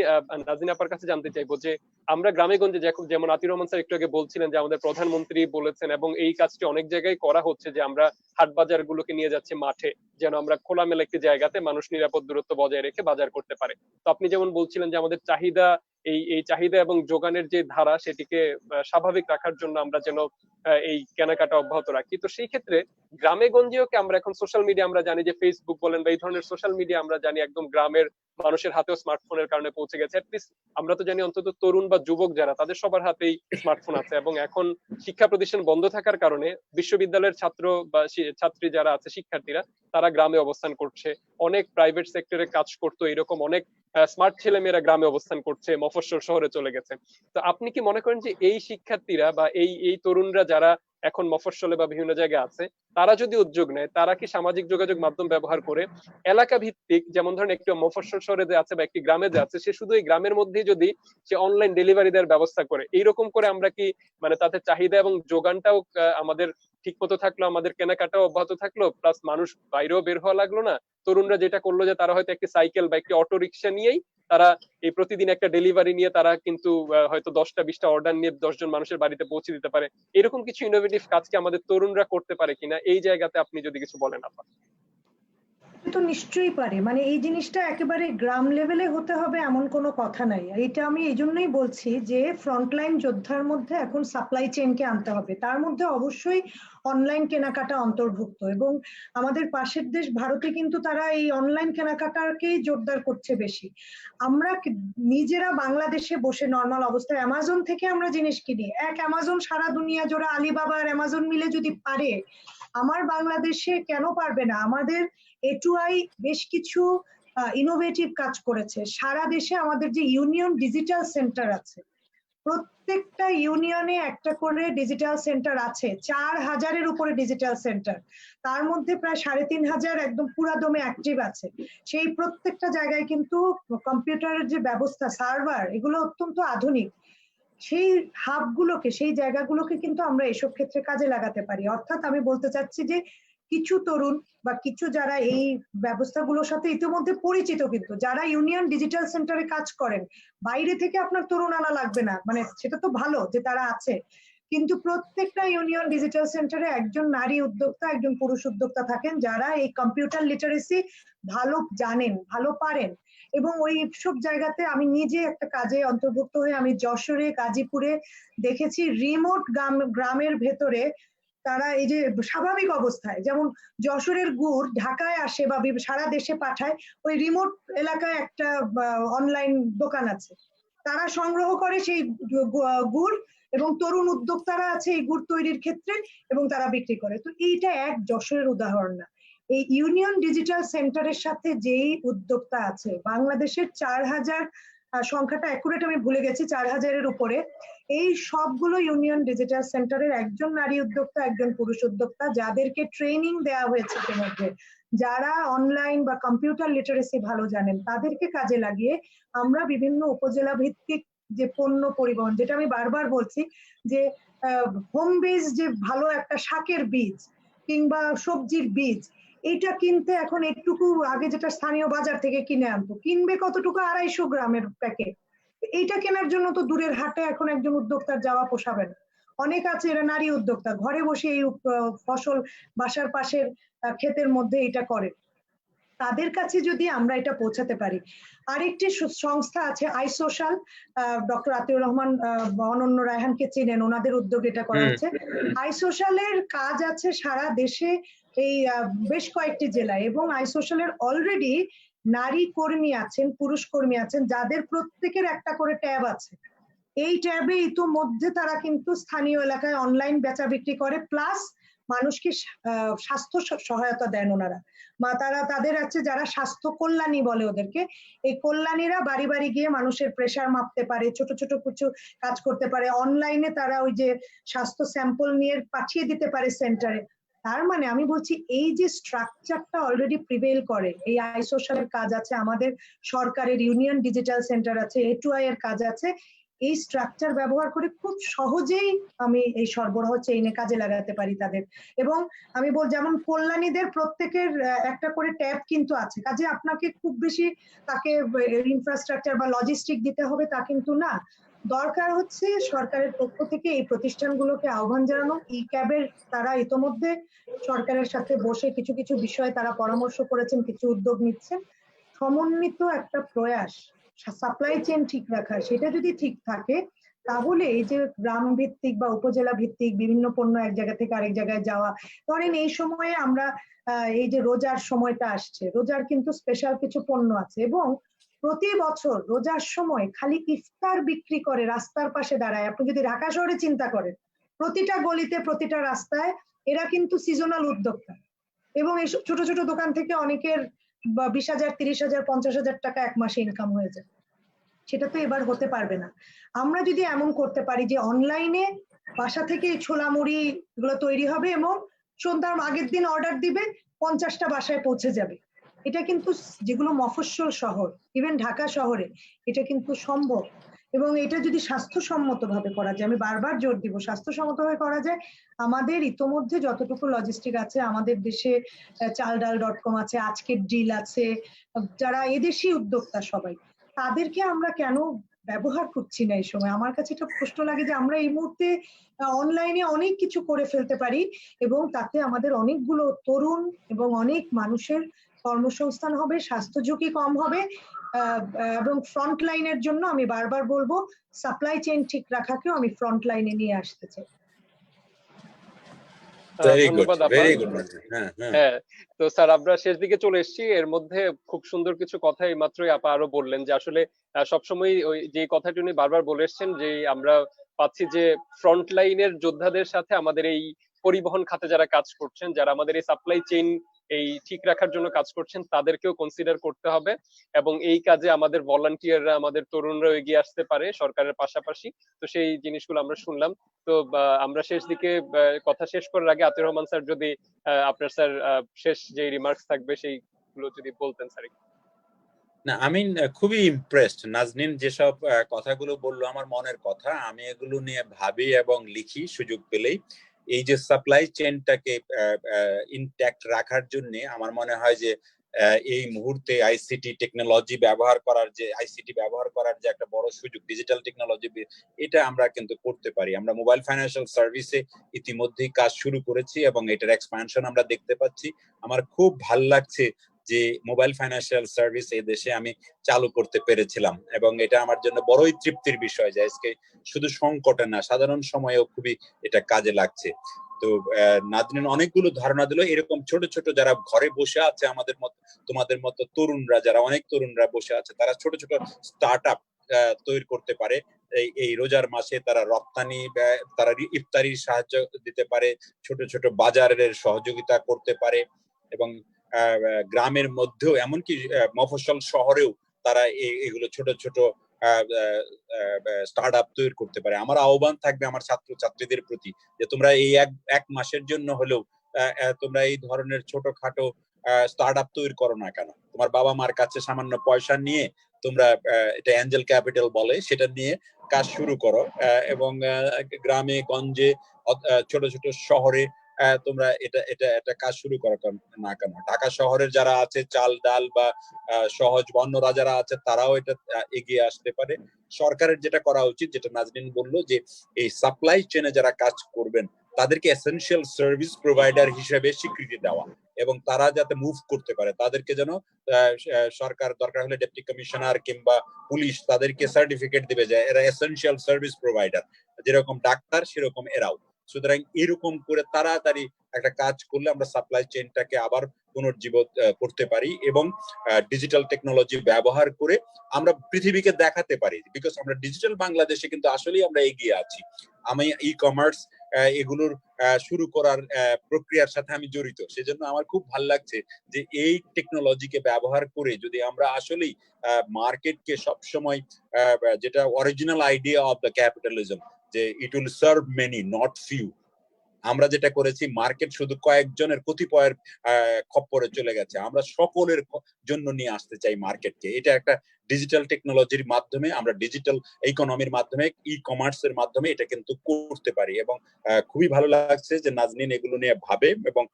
নাজিন আপার কাছে জানতে চাইবো যে আমরা গ্রামে গঞ্জে, যেমন আতির রহমান স্যার একটু আগে বলছিলেন যে আমাদের প্রধানমন্ত্রী বলেছেন, এবং এই কাজটি অনেক জায়গায় করা হচ্ছে, যে আমরা হাট বাজার গুলোকে নিয়ে যাচ্ছি মাঠে, যেন আমরা খোলামেলা একটি জায়গাতে মানুষ নিরাপদ দূরত্ব বজায় রেখে বাজার করতে পারে। তো আপনি যেমন বলছিলেন যে আমাদের চাহিদা, এই চাহিদা এবং যোগানের যে ধারা, সেটিকে স্বাভাবিক রাখার জন্য আমরা যেন এই কেনাকাটা অব্যাহত রাখি। তো সেই ক্ষেত্রে গ্রামে গঞ্জেও কি আমরা এখন সোশ্যাল মিডিয়া, আমরা জানি যে ফেসবুক বলেন বা এই ধরনের সোশ্যাল মিডিয়া, আমরা জানি একদম গ্রামের মানুষের হাতেও স্মার্টফোনের কারণে পৌঁছে গেছে। অ্যাটলিস্ট আমরা তো জানি অন্তত তরুণ বা যুবক যারা, তাদের সবার হাতেই স্মার্টফোন আছে। এবং এখন শিক্ষা প্রতিষ্ঠান বন্ধ থাকার কারণে বিশ্ববিদ্যালয়ের ছাত্র বা ছাত্রী যারা আছে, শিক্ষার্থীরা, তারা গ্রামে অবস্থান করছে। অনেক প্রাইভেট সেক্টরে কাজ করতো এরকম অনেক স্মার্ট ছেলেমেয়েরা গ্রামে অবস্থান করছে, মফস্বল শহরে চলে গেছে। তো আপনি কি মনে করেন যে এই শিক্ষার্থীরা বা এই তরুণরা যারা এখন মফস্বলে বা বিভিন্ন জায়গায় আছে, তারা যদি উদ্যোগ নেয়, তারা কি সামাজিক যোগাযোগ মাধ্যম ব্যবহার করে এলাকা ভিত্তিক, যেমন ধরেন একটি মফস্বল শহরে যে আছে বা একটি গ্রামে যে আছে, সে শুধু এই গ্রামের মধ্যেই যদি সে অনলাইন ডেলিভারি দেওয়ার ব্যবস্থা করে, এইরকম করে আমরা কি মানে তাদের চাহিদা এবং যোগানটাও আমাদের ঠিক মতো থাকলো, আমাদের কেনাকাটাও অব্যাহত থাকলো, প্লাস মানুষ বাইরেও বের হওয়া লাগলো না। তরুণরা যেটা করলো যে তারা হয়তো একটি সাইকেল বা একটি অটো রিক্সা নিয়েই তারা এই প্রতিদিন একটা ডেলিভারি নিয়ে তারা কিন্তু হয়তো 10টা-20টা অর্ডার নিয়ে 10 জন মানুষের বাড়িতে পৌঁছে দিতে পারে। এরকম কিছু ইনোভেটিভ কাজ কি আমাদের তরুণরা করতে পারে কিনা, এই জায়গাতে আপনি যদি কিছু বলেন আপা। তো নিশ্চয়ই পারে, মানে এই জিনিসটা একেবারে গ্রাম লেভেলে হতে হবে এমন কোনো কথা নাই। এটা আমি এই জন্যই বলছি যে ফ্রন্টলাইন যোদ্ধার মধ্যে এখন সাপ্লাই চেইনকে আনতে হবে, তার মধ্যে অবশ্যই অনলাইন কেনাকাটা অন্তর্ভুক্ত। এবং আমাদের পাশের দেশ ভারতে কিন্তু তারা এই অনলাইন কেনাকাটাকেই জোরদার করছে বেশি। আমরা নিজেরা বাংলাদেশে বসে নর্মাল অবস্থায় অ্যামাজন থেকে আমরা জিনিস কিনি, এক অ্যামাজন সারা দুনিয়া জোড়া আলিবাবা আর অ্যামাজন মিলে যদি পারে, আমার বাংলাদেশে কেন পারবে না? আমাদের এটুআই বেশ কিছু ইনোভেটিভ কাজ করেছে। সারা দেশে আমাদের যে ইউনিয়ন ডিজিটাল সেন্টার আছে, প্রত্যেকটা ইউনিয়নে একটা করে ডিজিটাল সেন্টার আছে, 4000-এর উপরে ডিজিটাল সেন্টার, তার মধ্যে প্রায় 3500 একদম পুরাদমে অ্যাক্টিভ আছে। সেই প্রত্যেকটা জায়গায় কিন্তু কম্পিউটারের যে ব্যবস্থা, সার্ভার, এগুলো অত্যন্ত আধুনিক। সেই হাবগুলোকে, সেই জায়গাগুলোকে কিন্তু আমরা এসব ক্ষেত্রে কাজে লাগাতে পারি। অর্থাৎ আমি বলতে চাচ্ছি যে কিছু তরুণ বা কিছু যারা এই ব্যবস্থাগুলোর সাথে ইতিমধ্যে পরিচিত, কিন্তু যারা ইউনিয়ন ডিজিটাল সেন্টারে কাজ করেন, বাইরে থেকে আপনার তরুণ আনা লাগবে না, মানে সেটা তো ভালো যে তারা আছে, কিন্তু প্রত্যেকটা ইউনিয়ন ডিজিটাল সেন্টারে একজন নারী উদ্যোক্তা, একজন পুরুষ উদ্যোক্তা থাকেন, যারা এই কম্পিউটার লিটারেসি ভালো জানেন, ভালো পারেন। এবং ওই সব জায়গাতে আমি নিজে একটা কাজে অন্তর্ভুক্ত হয়ে আমি যশোরে, গাজীপুরে দেখেছি রিমোট গ্রামের ভেতরে তারা এই যে স্বাভাবিক অবস্থায়, যেমন যশোরের গুড় ঢাকায় আসে বা সারা দেশে পাঠায়, ওই রিমোট এলাকায় একটা অনলাইন দোকান আছে, তারা সংগ্রহ করে সেই গুড়, এবং তরুণ উদ্যোক্তারা আছে এই গুড় তৈরির ক্ষেত্রে, এবং তারা বিক্রি করে। তো এইটা এক যশোরের উদাহরণ না, এই ইউনিয়ন ডিজিটাল সেন্টারের সাথে যেই উদ্যোক্তা আছে, বাংলাদেশের 4000, সংখ্যাটা অ্যাকুরেট আমি ভুলে গেছি, 4000-এর উপরে, এই সবগুলো ইউনিয়ন ডিজিটাল সেন্টারের একজন নারী উদ্যোক্তা, একজন পুরুষ উদ্যোক্তা, যাদেরকে ট্রেনিং দেওয়া হয়েছে ইতিমধ্যে, যারা অনলাইন বা কম্পিউটার লিটারেসি ভালো জানেন, তাদেরকে কাজে লাগিয়ে আমরা বিভিন্ন উপজেলা ভিত্তিক যে পণ্য পরিবহন, যেটা আমি বারবার বলছি যে হোম বেস যে ভালো একটা শাকের বীজ কিংবা সবজির বীজ, এইটা কিনতে এখন একটুকু আগে যেটা স্থানীয় বাজার থেকে কিনে আনতো, কিনবে কতটুকু, 250 গ্রামের প্যাকেট, এইটা কেনার জন্য তো দূরের হাটে এখন একজন উদ্যোক্তার যাওয়া পোষাবে না। অনেক আছে এরা নারী উদ্যোক্তা, ঘরে বসে এই ফসল বাসার পাশের ক্ষেতের মধ্যে এটা করে। তাদের কাছে যদি আমরা এটা পৌঁছাতে পারি। আরেকটি সংস্থা আছে I social, doctor Atiur Rahman অনন্য রায়হানকে চিনেন, ওনাদের উদ্যোগে এটা করা হচ্ছে। আই সোশ্যালের কাজ আছে সারা দেশে এই বেশ কয়েকটি জেলায়, এবং আই সোশ্যালের অলরেডি নারী কর্মী আছেন, পুরুষ কর্মী আছেন, যাদের প্রত্যেকের একটা করে ট্যাব আছে। এই ট্যাবে ইতোমধ্যে তারা কিন্তু স্থানীয় এলাকায় অনলাইন বেচা বিক্রি করে, প্লাস মানুষকে স্বাস্থ্য সহায়তা দেন ওনারা। তারা তাদের আছে যারা স্বাস্থ্য কল্যাণী বলে ওদেরকে, এই কল্যাণীরা বাড়ি বাড়ি গিয়ে মানুষের প্রেসার মাপতে পারে, ছোট ছোট কিছু কাজ করতে পারে, অনলাইনে তারা ওই যে স্বাস্থ্য স্যাম্পল নিয়ে পাঠিয়ে দিতে পারে সেন্টারে। তার মানে আমি বলছি এই যে স্ট্রাকচারটা অলরেডি প্রিভেল করে, এই আই সোশ্যালের কাজ আছে, আমাদের সরকারের ইউনিয়ন ডিজিটাল সেন্টার আছে, A2I এর কাজ আছে, এই স্ট্রাকচার ব্যবহার করে খুব সহজেই আমি এই সরবরাহ চেইনে কাজে লাগাতে পারি তাদের। এবং আমি যেমন কল্যাণীদের প্রত্যেকের একটা করে ট্যাব কিন্তু আছে, কাজে আপনাকে খুব বেশি তাকে ইনফ্রাস্ট্রাকচার বা লজিস্টিক দিতে হবে তা কিন্তু না। দরকার হচ্ছে সরকারের পক্ষ থেকে এই প্রতিষ্ঠানগুলোকে আহ্বান জানানো। ই ক্যাবের তারা ইতোমধ্যে সরকারের সাথে বসে কিছু কিছু বিষয়ে তারা পরামর্শ করেছেন, কিছু উদ্যোগ নিচ্ছেন। সমন্বিত একটা প্রয়াস সাপ্লাই চেইন ঠিক রাখার, সেটা যদি ঠিক থাকে তাহলে এই যে গ্রাম ভিত্তিক বা উপজেলা ভিত্তিক বিভিন্ন পণ্য এক জায়গা থেকে আরেক জায়গায় যাওয়া, ধরেন এই সময়ে আমরা এই যে রোজার সময়টা আসছে, রোজার কিন্তু স্পেশাল কিছু পণ্য আছে, এবং প্রতি বছর রোজার সময় খালি ইফতার বিক্রি করে রাস্তার পাশে দাঁড়ায়। আপনি যদি ঢাকা শহরে চিন্তা করেন, প্রতিটা গলিতে প্রতিটা রাস্তায় এরা কিন্তু সিজনাল উদ্যোক্তা, এবং এই ছোট ছোট দোকান থেকে অনেকের 20,000, 30,000, 50,000 টাকা এক মাসে ইনকাম হয়ে যায়। সেটা তো এবার হতে পারবে না। আমরা যদি এমন করতে পারি যে অনলাইনে বাসা থেকে ছোলা মুড়ি এগুলো তৈরি হবে এবং সন্ধ্যার আগের দিন অর্ডার দিবে, 50টা বাসায় পৌঁছে যাবে। এটা কিন্তু যেগুলো মফস্বল শহর, ইভেন ঢাকা শহরে এটা কিন্তু সম্ভব। এবং এটা যদি স্বাস্থ্যসম্মত ভাবে করা যায়, আমি বারবার জোর দিব স্বাস্থ্যসম্মত ভাবে করা যায়। আমাদের ইতোমধ্যে যতটুকু লজিস্টিক আছে, আমাদের দেশে চালডাল.com আছে, আজকের ডিল আছে, যারা এদেশি উদ্যোক্তা সবাই, তাদেরকে আমরা কেন ব্যবহার করছি না এই সময়? আমার কাছে এটা প্রশ্ন লাগে যে আমরা এই মুহূর্তে অনলাইনে অনেক কিছু করে ফেলতে পারি, এবং তাতে আমাদের অনেকগুলো তরুণ এবং অনেক মানুষের কর্মসংস্থান হবে, স্বাস্থ্য ঝুঁকি কম হবে, এবং ফ্রন্ট লাইনের জন্য আমি বারবার বলবো সাপ্লাই চেইন ঠিক রাখাকেও আমি ফ্রন্ট লাইনে নিয়ে আসতে চাই। ধন্যবাদ আপা। হ্যাঁ, তো স্যার আমরা শেষ দিকে চলে এসেছি। এর মধ্যে খুব সুন্দর কিছু কথা এই মাত্রই আপা আরো বললেন যে আসলে সবসময় ওই যে কথাটি উনি বারবার বলে এসছেন যে আমরা পাচ্ছি যে ফ্রন্ট লাইনের যোদ্ধাদের সাথে আমাদের এই পরিবহন খাতে যারা কাজ করছেন, যারা আমাদের এই সাপ্লাই চেইন এই ঠিক রাখার জন্য কাজ করছেন, তাদেরকেও কনসিডার করতে হবে, এবং এই কাজে আমাদের ভলান্টিয়াররা, আমাদের তরুণরা এগিয়ে আসতে পারে সরকারের পাশাপাশি। তো সেই জিনিসগুলো আমরা শুনলাম। তো আমরা শেষ দিকে কথা শেষ করার আগে আতিউর রহমান স্যার যদি আপনার স্যার শেষ যে রিমার্কস থাকবে সেইগুলো যদি বলতেন স্যার। না, আমি খুবই ইমপ্রেসড। নাজনীন যেসব কথাগুলো বললো আমার মনের কথা, আমি এগুলো নিয়ে ভাবি এবং লিখি সুযোগ পেলেই। এই যে সাপ্লাই চেইনটাকে ইনট্যাক্ট রাখার জন্য আমার মনে হয় যে এই মুহূর্তে আইসিটি টেকনোলজি ব্যবহার করার যে একটা বড় সুযোগ, ডিজিটাল টেকনোলজি, এটা আমরা কিন্তু করতে পারি। আমরা মোবাইল ফাইন্যান্সিয়াল সার্ভিসে ইতিমধ্যেই কাজ শুরু করেছি এবং এটার এক্সপানশন আমরা দেখতে পাচ্ছি। আমার খুব ভাল লাগছে যে মোবাইল ফাইন্যান্সিয়াল সার্ভিস এই দেশে আমি চালু করতে পেরেছিলাম, এবং এটা আমার জন্য বড়ই তৃপ্তির বিষয় যে আজকে শুধু সংকটে না, সাধারণ সময়েও খুবই এটা কাজে লাগছে। তো নাজনীন অনেকগুলো ধারণা দিল। এরকম ছোট ছোট যারা ঘরে বসে আছে, আমাদের মতো তোমাদের মতো তরুণরা, যারা অনেক তরুণরা বসে আছে, তারা ছোট ছোট স্টার্ট আপ তৈরি করতে পারে। এই রোজার মাসে তারা রপ্তানি, তারা ইফতারির সাহায্য দিতে পারে, ছোট ছোট বাজারের সহযোগিতা করতে পারে, এবং গ্রামের মধ্যেও এমনকি মফস্বল শহরেও তারা এগুলো ছোট ছোট স্টার্ট আপ তৈরি করতে পারে। আমার আহ্বান থাকবে আমার ছাত্র ছাত্রীদের প্রতি যে তোমরা এই এক মাসের জন্য হলেও তোমরা এই ধরনের ছোটখাটো স্টার্ট আপ তৈরি করো না কেন? তোমার বাবা মার কাছে সামান্য পয়সা নিয়ে তোমরা, এটা অ্যাঞ্জেল ক্যাপিটাল বলে, সেটা নিয়ে কাজ শুরু করো, এবং গ্রামে গঞ্জে ছোট ছোট শহরে তোমরা এটা এটা একটা কাজ শুরু করো না কেন? ঢাকা শহরের যারা আছে চাল ডাল বা সহজ বন্যরা যারা আছে তারাও এটা এগিয়ে আসতে পারে। সরকারের যেটা করা উচিত, যেটা নাজনীন বললো, যে এই সাপ্লাই চেনে যারা কাজ করবেন তাদেরকে এসেনশিয়াল সার্ভিস প্রোভাইডার হিসেবে স্বীকৃতি দেওয়া এবং তারা যাতে মুভ করতে পারে, তাদেরকে যেন সরকার দরকার হলে ডেপুটি কমিশনার কিংবা পুলিশ তাদেরকে সার্টিফিকেট দিবে যে এরা এসেনশিয়াল সার্ভিস প্রোভাইডার, যেরকম ডাক্তার সেরকম এরাও। সুতরাং এরকম করে তাড়াতাড়ি একটা কাজ করলে আমরা সাপ্লাই চেইনটাকে আবার পুনর্জীবিত করতে পারি এবং ডিজিটাল টেকনোলজি ব্যবহার করে আমরা পৃথিবীকে দেখাতে পারি, বিকজ আমরা ডিজিটাল বাংলাদেশে কিন্তু আসলেই আমরা এগিয়ে আছি। আমি ই কমার্স এগুলোর শুরু করার প্রক্রিয়ার সাথে আমি জড়িত, সেজন্য আমার খুব ভালো লাগছে যে এই টেকনোলজিকে ব্যবহার করে যদি আমরা আসলেই মার্কেটকে সবসময় যেটা original idea of the capitalism, যে it will serve many not few, আমরা যেটা করেছি মার্কেট শুধু কয়েকজনের কতিপয়ের খপ্পরে চলে গেছে, আমরা সকলের জন্য নিয়ে আসতে চাই মার্কেটকে। এটা একটা ডিজিটাল টেকনোলজির মাধ্যমে, আমরা ডিজিটাল ইকোনমির মাধ্যমে, ই কমার্সের মাধ্যমে এটা কিন্তু করতে পারি। এবং খুবই ভালো লাগছে যে নাজনীন এগুলো নিয়ে ভাবে এবং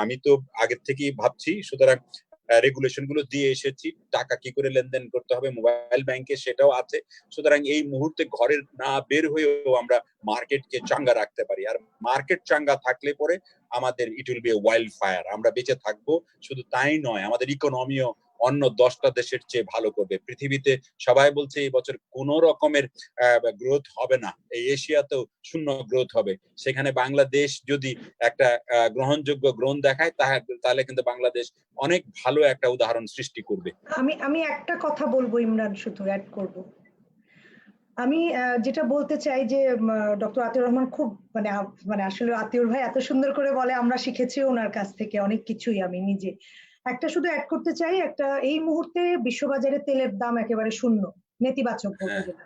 আমি তো আগের থেকেই ভাবছি। সুতরাং রেগুলেশন গুলো দিয়ে এসেছি, টাকা কি করে লেনদেন করতে হবে মোবাইল ব্যাংকে সেটাও আছে। সুতরাং এই মুহূর্তে ঘরের না বের হয়েও আমরা মার্কেটকে চাঙ্গা রাখতে পারি, আর মার্কেট চাঙ্গা থাকলে পরে আমাদের it will B a wild fire, আমরা বেঁচে থাকবো। শুধু তাই নয়, আমাদের ইকোনমিও অন্য 10টা দেশের চেয়ে ভালো করবে। পৃথিবীতে সবাই বলছে এই বছর কোন রকমের গ্রোথ হবে না, এই এশিয়াতেও শূন্য গ্রোথ হবে। সেখানে বাংলাদেশ যদি একটা গ্রহণযোগ্য গ্রোথ দেখায় তাহলে কিন্তু বাংলাদেশ অনেক ভালো একটা উদাহরণ সৃষ্টি করবে। আমি একটা কথা বলবো ইমরান, শুধু অ্যাড করব। আমি যেটা বলতে চাই যে ডক্টর আতিউর রহমান খুব মানে আসলে আতিউর ভাই এত সুন্দর করে বলে, আমরা শিখেছি ওনার কাছ থেকে অনেক কিছুই। আমি নিজে একটা শুধু অ্যাড করতে চাই, একটা এই মুহূর্তে বিশ্ববাজারে তেলের দাম একেবারে শূন্য, নেতিবাচক বলতে গেলে।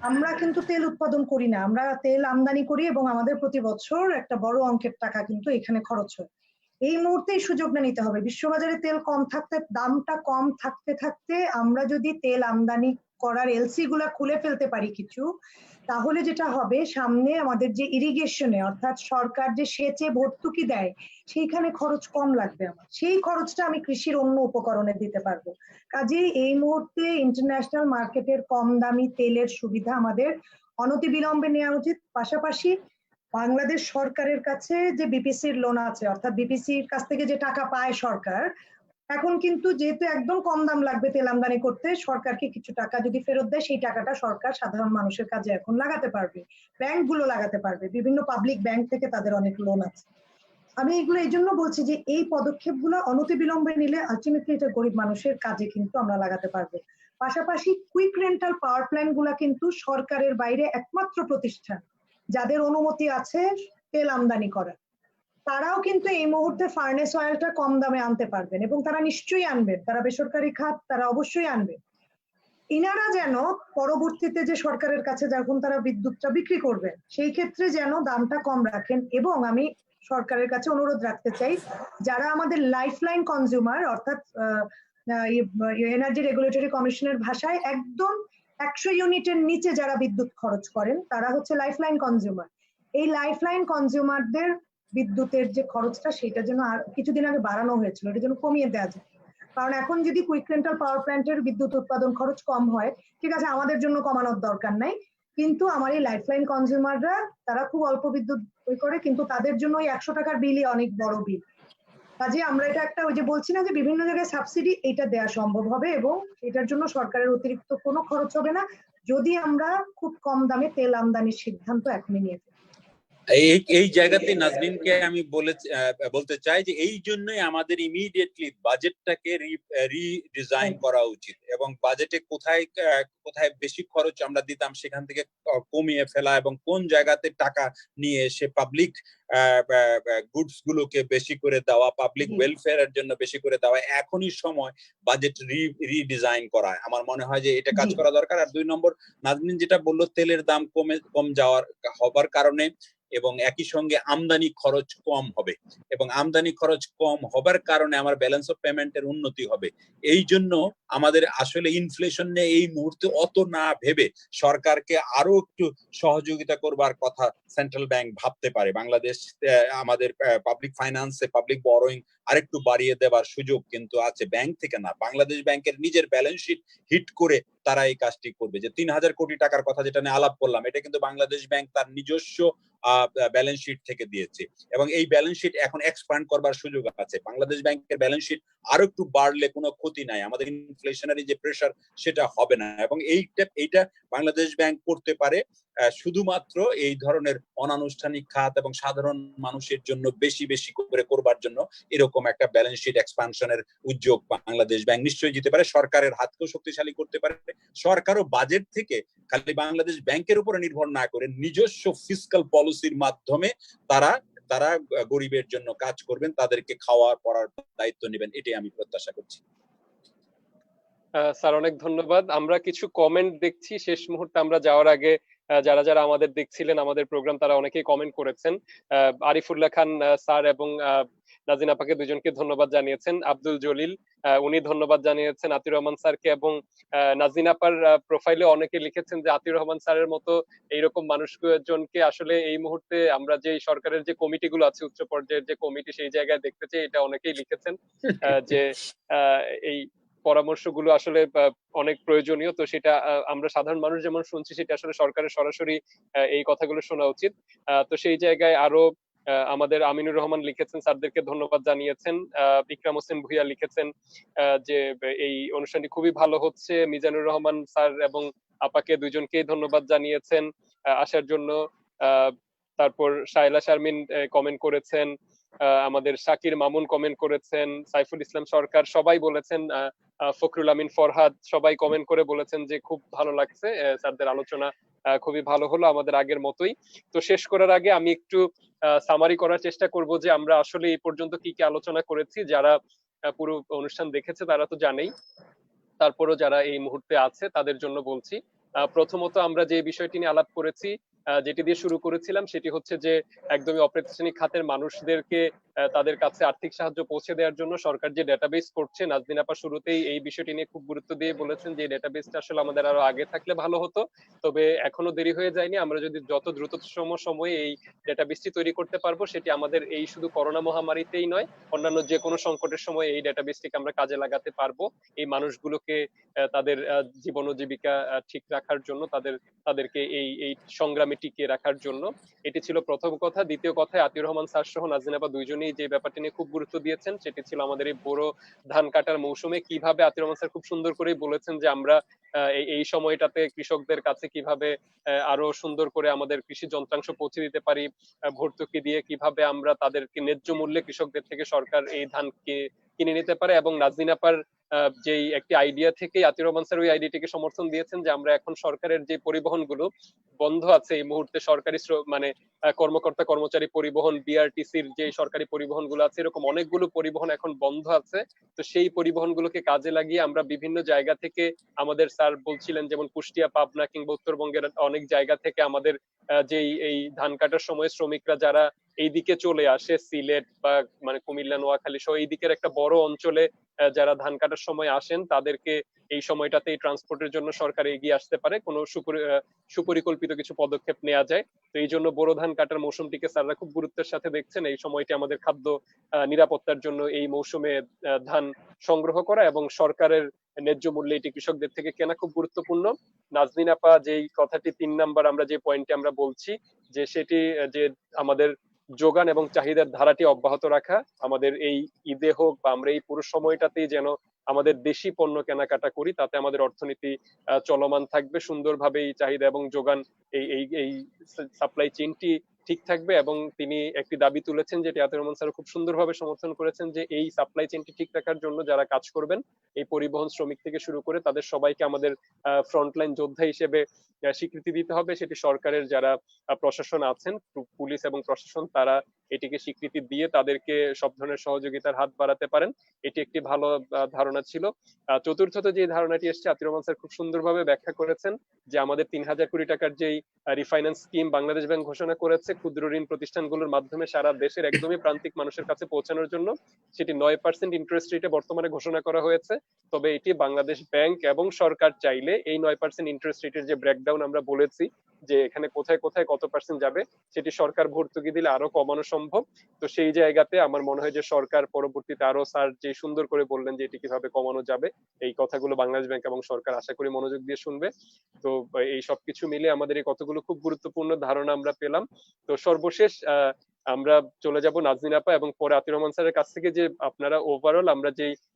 আমরা কিন্তু তেল উৎপাদন করি না, আমরা তেল আমদানি করি এবং আমাদের প্রতি বছর একটা বড় অঙ্কের টাকা কিন্তু এখানে খরচ হয়। এই মুহূর্তে এই সুযোগটা নিতে হবে। বিশ্ববাজারে তেল কম থাকতে, দামটা কম থাকতে থাকতে আমরা যদি তেল আমদানি করার এলসি গুলা খুলে ফেলতে পারি কিছু, তাহলে যেটা হবে সামনে আমাদের যে ইরিগেশনে, অর্থাৎ সরকার যে সেচে ভর্তুকি দেয়, সেইখানে খরচ কম লাগবে আমার, সেই খরচটা আমি কৃষির অন্য উপকরণে দিতে পারবো। কাজেই এই মুহূর্তে ইন্টারন্যাশনাল মার্কেটের কম দামি তেলের সুবিধা আমাদের অনতিবিলম্বে নেওয়া উচিত। পাশাপাশি বাংলাদেশ সরকারের কাছে যে বিপিসির লোন আছে, অর্থাৎ বিপিসির কাছ থেকে যে টাকা পায় সরকার, এখন কিন্তু যেহেতু একদম কম দাম লাগবে তেল আমদানি করতে, সরকারকে কিছু টাকা যদি ফেরত দেয়, সেই টাকাটা সরকার সাধারণ মানুষের কাজে এখন লাগাতে পারবে, ব্যাংকগুলো লাগাতে পারবে, বিভিন্ন পাবলিক ব্যাংক থেকে তাদের অনেক লোন আছে। আমি এগুলো এই জন্য বলছি যে এই পদক্ষেপগুলো অনতিবিলম্বে নিলে আলটিমেটলি এটা গরিব মানুষের কাজে কিন্তু আমরা লাগাতে পারবো। পাশাপাশি কুইক রেন্টাল পাওয়ার প্ল্যান্ট গুলা কিন্তু সরকারের বাইরে একমাত্র প্রতিষ্ঠান যাদের অনুমতি আছে তেল আমদানি করার, তারাও কিন্তু এই মুহূর্তে ফার্নেস অয়েলটা কম দামে আনতে পারবেন এবং তারা নিশ্চয়ই আনবেন, তারা বেসরকারি খাত, তারা অবশ্যই আনবেন। ইনারা যেন পরবর্তীতে যে সরকারের কাছে যখন তারা বিদ্যুৎটা বিক্রি করবেন, সেই ক্ষেত্রে যেন দামটা কম রাখেন। এবং আমি সরকারের কাছে অনুরোধ রাখতে চাই, যারা আমাদের লাইফলাইন কনজিউমার, অর্থাৎ এনার্জি রেগুলেটরি কমিশনের ভাষায় একদম 100 ইউনিটের নিচে যারা বিদ্যুৎ খরচ করেন, তারা হচ্ছে লাইফলাইন কনজিউমার। এই লাইফলাইন কনজিউমারদের বিদ্যুতের যে খরচটা, সেটা যেন আর কিছুদিন আগে বাড়ানো হয়েছিল, এটা যেন কমিয়ে দেওয়া যায়। কারণ এখন যদি কুইক রেন্টাল পাওয়ার প্ল্যান্টের বিদ্যুৎ উৎপাদন খরচ কম হয়, ঠিক আছে, আমাদের জন্য কমানোর দরকার নাই, কিন্তু আমার এই লাইফলাইন কনজিউমাররা তারা খুব অল্প বিদ্যুৎ করে, কিন্তু তাদের জন্য ওই 100 টাকার বিলই অনেক বড় বিল। কাজে আমরা এটা একটা, ওই যে বলছি না যে বিভিন্ন জায়গায় সাবসিডি, এটা দেওয়া সম্ভব হবে এবং এটার জন্য সরকারের অতিরিক্ত কোনো খরচ হবে না, যদি আমরা খুব কম দামে তেল আমদানির সিদ্ধান্ত এখনই নিয়ে ফেলি। এই জায়গাতে নাজনীনকে আমি বলতে চাই যে এই জন্যই আমাদের ইমিডিয়েটলি বাজেটটাকে রিডিজাইন করা উচিত এবং বাজেটে কোথায় কোথায় বেশি খরচ আমরা দিতাম সেখান থেকে কমিয়ে ফেলা এবং কোন জায়গাতে টাকা নিয়ে এসে পাবলিক গুডস গুলোকে বেশি করে দেওয়া, পাবলিক ওয়েলফেয়ারের জন্য বেশি করে দেওয়া, এখনই সময় বাজেট রিডিজাইন করা। আমার মনে হয় যে এটা কাজ করা দরকার। আর 2 নম্বর, নাজনীন যেটা বললো তেলের দাম কম হবার কারণে এবং একই সঙ্গে আমদানি খরচ কম হবে, এবং আমদানি খরচ কম হবার কারণে আমার ব্যালেন্স অফ পেমেন্টের উন্নতি হবে। এই জন্য আমাদের আসলে ইনফ্লেশন নিয়ে এই মুহূর্তে অত না ভেবে সরকারকে আরো একটু সহযোগিতা করবার কথা সেন্ট্রাল ব্যাংক ভাবতে পারে। বাংলাদেশ আমাদের পাবলিক ফাইন্যান্সে পাবলিক বরোইং আরেকটু বাড়িয়ে দেবার সুযোগ কিন্তু আছে, ব্যাংক থেকে না, বাংলাদেশ ব্যাংকের নিজের ব্যালেন্স শিট হিট করে তারা এই কাজটি করবে। যে ৩,০০০ কোটি টাকার কথা যেটা নিয়ে আলাপ করলাম, এটা কিন্তু বাংলাদেশ ব্যাংক তার নিজস্ব ব্যালেন্স শিট থেকে দিয়েছে, এবং এই ব্যালেন্স শিট এখন এক্সপ্যান্ড করবার সুযোগ আছে। বাংলাদেশ ব্যাংকের ব্যালেন্স শিট আরো একটু বাড়লে কোনো ক্ষতি নাই, আমাদের ইনফ্লেশনারি যে প্রেসার সেটা হবে না, এবং এইটা বাংলাদেশ ব্যাংক করতে পারে শুধুমাত্র এই ধরনের অনানুষ্ঠানিক খাত এবং সাধারণ মানুষের জন্য বেশি বেশি করে করবার জন্য এরকম একটা ব্যালেন্স শিট এক্সপানশনের উদ্যোগ বাংলাদেশ ব্যাংক নিশ্চয়ই দিতে পারে। সরকারের হাতকেও শক্তিশালী করতে পারে, সরকারও বাজেট থেকে খালি বাংলাদেশ ব্যাংকের উপরে নির্ভর না করে নিজস্ব ফিসকাল পলিসির মাধ্যমে তারা গরিবের জন্য কাজ করবেন, তাদেরকে খাওয়া পড়ার দায়িত্ব নেবেন, এটাই আমি প্রত্যাশা করছি। স্যার অনেক ধন্যবাদ। আমরা কিছু কমেন্ট দেখছি শেষ মুহূর্তে আমরা যাওয়ার আগে, যারা যারা আমাদের দেখছিলেন আমাদের প্রোগ্রাম তারা অনেকেই কমেন্ট করেছেন। আরিফুল্লাহ খান স্যার এবং নাজিন আপাকে দুজনকে ধন্যবাদ জানিয়েছেন। আব্দুল জলিল উনি ধন্যবাদ জানিয়েছেন আতিউর রহমান স্যারকে, এবং নাজিন আপার প্রোফাইলে অনেকে লিখেছেন যে আতিউর রহমান স্যারের মতো এইরকম মানুষজনকে আসলে এই মুহূর্তে আমরা যে সরকারের যে কমিটিগুলো আছে উচ্চ পর্যায়ের যে কমিটি সেই জায়গায় দেখতে চাই, এটা অনেকেই লিখেছেন যে এই পরামর্শগুলো আসলে অনেক প্রয়োজনীয়। তো সেটা আমরা সাধারণ মানুষ যেমন শুনছি সেটা আসলে সরকারের সরাসরি এই কথাগুলো শোনা উচিত। তো সেই জায়গায় আরো আমাদের আমিনুর রহমান লিখেছেন, স্যারদেরকে ধন্যবাদ জানিয়েছেন। ইকরাম হোসেন ভুইয়া লিখেছেন যে এই অনুষ্ঠানটি খুবই ভালো হচ্ছে। মিজানুর রহমান স্যার এবং আপাকে দুজনকেই ধন্যবাদ জানিয়েছেন আসার জন্য। তারপর শায়লা শারমিন কমেন্ট করেছেন, আমাদের শাকির মামুন কমেন্ট করেছেন, সাইফুল ইসলাম সরকার, সবাই বলেছেন, ফখরুল আমিন ফরহাদ সবাই কমেন্ট করে বলেছেন যে খুব ভালো লাগছে, স্যারদের আলোচনা খুবই ভালো হলো আমাদের আগের মতোই। তো শেষ করার আগে আমি একটু সামারি করার চেষ্টা করব যে আমরা আসলে এই পর্যন্ত কি কি আলোচনা করেছি। যারা পুরো অনুষ্ঠান দেখেছে তারা তো জানেই, তারপরও যারা এই মুহূর্তে আছে তাদের জন্য বলছি। প্রথমত আমরা যে বিষয়টি নিয়ে আলাপ করেছি, যেটি দিয়ে শুরু করেছিলাম সেটি হচ্ছে যে একদমই অপ্রাতিষ্ঠানিক খাতের মানুষদেরকে তাদের কাছে আর্থিক সাহায্য পৌঁছে দেওয়ার জন্য সরকার যে ডেটাবেস করছে। নাজনীন আপা শুরুতেই এই বিষয়টি নিয়ে খুব গুরুত্ব দিয়ে বলেছেন যে ডেটাবেসটা আসলে আমাদের আরো আগে থাকলে ভালো হতো, তবে এখনো দেরি হয়ে যায়নি। আমরা যদি যত দ্রুততম সময়ে এই ডেটাবেসটি তৈরি করতে পারবো, সেটি আমাদের এই শুধু করোনা মহামারীতেই নয়, অন্যান্য যে কোনো সংকটের সময় এই ডেটাবেসটিকে আমরা কাজে লাগাতে পারবো এই মানুষগুলোকে তাদের জীবন ও জীবিকা ঠিক রাখার জন্য, তাদেরকে এই সংগ্রামে টিকিয়ে রাখার জন্য। এটি ছিল প্রথম কথা। দ্বিতীয় কথা, আতিউর রহমান স্যার সহ নাজনীন আপা দুইজনেই যে ব্যাপারটি নিয়ে খুব গুরুত্ব দিয়েছেন সেটি ছিল আমাদের এই বোরো ধান কাটার মৌসুমে কিভাবে আতিউর রহমান স্যার খুব সুন্দর করেই বলেছেন যে আমরা এই সময়টাতে কৃষকদের কাছে কিভাবে আরো সুন্দর করে আমাদের কৃষি যন্ত্রাংশ পৌঁছে দিতে পারি, ভর্তুকি দিয়ে কিভাবে আমরা তাদেরকে ন্যায্য মূল্যে কৃষকদের থেকে সরকার এই ধান কিনে নিতে পারে। এবং নাজনীন আপার যেই একটি আইডিয়া থেকে আতিউর রহমান স্যার ওই আইডিয়াটিকে সমর্থন দিয়েছেন যে আমরা এখন সরকারের যে পরিবহনগুলো বন্ধ আছে এই মুহূর্তে, সরকারি মানে কর্মকর্তা কর্মচারী পরিবহন, বিআরটিসির যে সরকারি পরিবহনগুলো আছে, এরকম অনেকগুলো পরিবহন এখন বন্ধ আছে। তো সেই পরিবহনগুলোকে কাজে লাগিয়ে আমরা বিভিন্ন জায়গা থেকে, আমাদের স্যার বলছিলেন যেমন কুষ্টিয়া, পাবনা কিংবা উত্তরবঙ্গের অনেক জায়গা থেকে আমাদের যেই এই ধান কাটার সময় শ্রমিকরা যারা এইদিকে চলে আসে, সিলেট বা মানে কুমিল্লা, নোয়াখালী সহ এই দিকের একটা বড় অঞ্চলে যারা ধান কাটার সময় আসেন, তাদেরকে এই সময়টাতে এই ট্রান্সপোর্টের জন্য সরকার এগিয়ে আসতে পারে, কোনো সুপরিকল্পিত কিছু পদক্ষেপ নেওয়া যায়। তো এই জন্য বোরো ধান কাটার মৌসুমটিকে স্যাররা খুব গুরুত্বের সাথে দেখছেন। এই সময়টি আমাদের খাদ্য নিরাপত্তার জন্য এই মৌসুমে ধান সংগ্রহ করা এবং সরকারের ন্যায্য মূল্যে এটি কৃষকদের থেকে কেনা খুব গুরুত্বপূর্ণ। নাজনীন আপা যেই কথাটি ৩ নাম্বার আমরা যে পয়েন্টে আমরা বলছি যে সেটি যে আমাদের যোগান এবং চাহিদার ধারাটি অব্যাহত রাখা, আমাদের এই ঈদে হোক বা আমরা এই পুরো সময়টাতেই যেন আমাদের দেশি পণ্য কেনাকাটা করি, তাতে আমাদের অর্থনীতি চলমান থাকবে সুন্দরভাবে, এই চাহিদা এবং যোগান এই সাপ্লাই চেইনটি ঠিক থাকবে। এবং তিনি একটি দাবি তুলেছেন যেটি আতিউর রহমান স্যার খুব সুন্দরভাবে সমর্থন করেছেন যে এই সাপ্লাই চেইনটি ঠিক রাখার জন্য যারা কাজ করবেন, এই পরিবহন শ্রমিক থেকে শুরু করে তাদের সবাইকে আমাদের ফ্রন্টলাইন যোদ্ধা হিসেবে স্বীকৃতি দিতে হবে। সেটি সরকারের যারা প্রশাসন আছেন, পুলিশ এবং প্রশাসন, তারা এটিকে স্বীকৃতি দিয়ে তাদেরকে সব ধরনের সহযোগিতার হাত বাড়াতে পারেন। এটি একটি ভালো ধারণা ছিল। চতুর্থত যে ধারণাটি এসছে, আতিউর রহমান স্যার খুব সুন্দরভাবে ব্যাখ্যা করেছেন যে আমাদের 3,000 কোটি টাকার যেই রিফাইন্যান্স স্কিম বাংলাদেশ ব্যাংক ঘোষণা করেছে ক্ষুদ্র ঋণ প্রতিষ্ঠানগুলোর মাধ্যমে সারা দেশের একদমই প্রান্তিক মানুষের কাছে পৌঁছানোর জন্য, সেটি 9% ইন্টারেস্ট রেটে বর্তমানে ঘোষণা করা হয়েছে। তবে এটি বাংলাদেশ ব্যাংক এবং সরকার চাইলে এই 9% ইন্টারেস্ট রেটের যে ব্রেকডাউন আমরা বলেছি যে এখানে কোথায় কোথায় কত পার্সেন্ট যাবে, সেটি সরকার ভর্তুকি দিলে আরো কমানো সম্ভব। তো সেই জায়গাতে আমার মনে হয় যে সরকার পরবর্তীতে আরো স্যার যে সুন্দর করে বললেন যে এটি কিভাবে কমানো যাবে, এই কথাগুলো বাংলাদেশ ব্যাংক এবং সরকার আশা করি মনোযোগ দিয়ে শুনবে। তো এই সবকিছু মিলে আমাদের এই কতগুলো খুব গুরুত্বপূর্ণ ধারণা আমরা পেলাম। তো সর্বশেষ আমরা চলে যাব নাজনীন আপা এবং পরে আতিউর রহমান স্যারের কাছ থেকে যে আপনারা ওভারঅল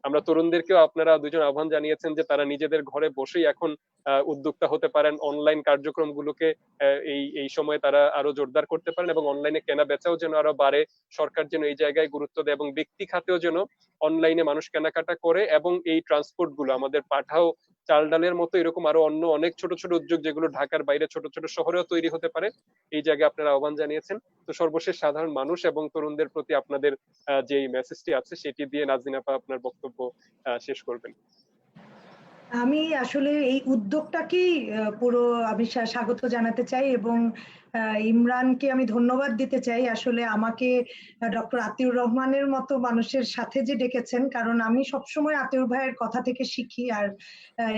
আমরা তরুণদেরকেও আপনারা দুজন আহ্বান জানিয়েছেন যে তারা নিজেদের ঘরে বসেই এখন উদ্যোক্তা হতে পারেন, অনলাইন কার্যক্রমগুলোকে এই সময়ে তারা আরো জোরদার করতে পারেন এবং অনলাইনে কেনা বেচাও যেন আরো বাড়ে, সরকার যেন এই জায়গায় গুরুত্ব দেয় এবং ব্যক্তি খাতেও যেন অনলাইনে মানুষ কেনাকাটা করে এবং এই ট্রান্সপোর্ট গুলো আমাদের পাঠাও চাল ডালের মতো এরকম আরো অন্য অনেক ছোট ছোট উদ্যোগ যেগুলো ঢাকার বাইরে ছোট ছোট শহরেও তৈরি হতে পারে, এই জায়গায় আপনারা আহ্বান জানিয়েছেন। তো সর্বশেষ সাধারণ মানুষ এবং তরুণদের প্রতি আপনাদের যে মেসেজটি আছে সেটি দিয়ে নাজনীন আপা আপনার বক্তব্য শেষ করবেন। আমি আসলে এই উদ্যোগটাকেই পুরো আমি স্বাগত জানাতে চাই এবং ইমরানকে আমি ধন্যবাদ দিতে চাই। আসলে আমাকে ডক্টর আতিউর রহমানের মতো মানুষের সাথে যে ডেকেছেন, কারণ আমি সবসময় আতিউর ভাইয়ের কথা থেকে শিখি, আর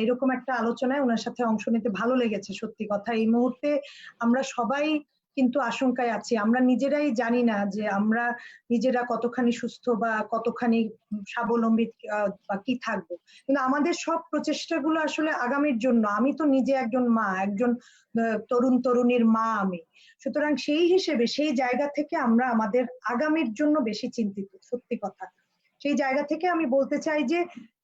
এরকম একটা আলোচনায় ওনার সাথে অংশ নিতে ভালো লেগেছে। সত্যি কথা, এই মুহূর্তে আমরা সবাই কিন্তু আশঙ্কায় আছি, আমরা নিজেরাই জানি না যে আমরা নিজেরা কতখানি সুস্থ বা কতখানি স্বাবলম্বী বা কি থাকবো, কিন্তু আমাদের সব প্রচেষ্টাগুলো আসলে আগামীর জন্য। আমি তো নিজে একজন মা, একজন তরুণ তরুণীর মা আমি, সুতরাং সেই হিসেবে সেই জায়গা থেকে আমরা আমাদের আগামীর জন্য বেশি চিন্তিত। সত্যি কথা, সেই জায়গা থেকে আমি বলতে চাই যে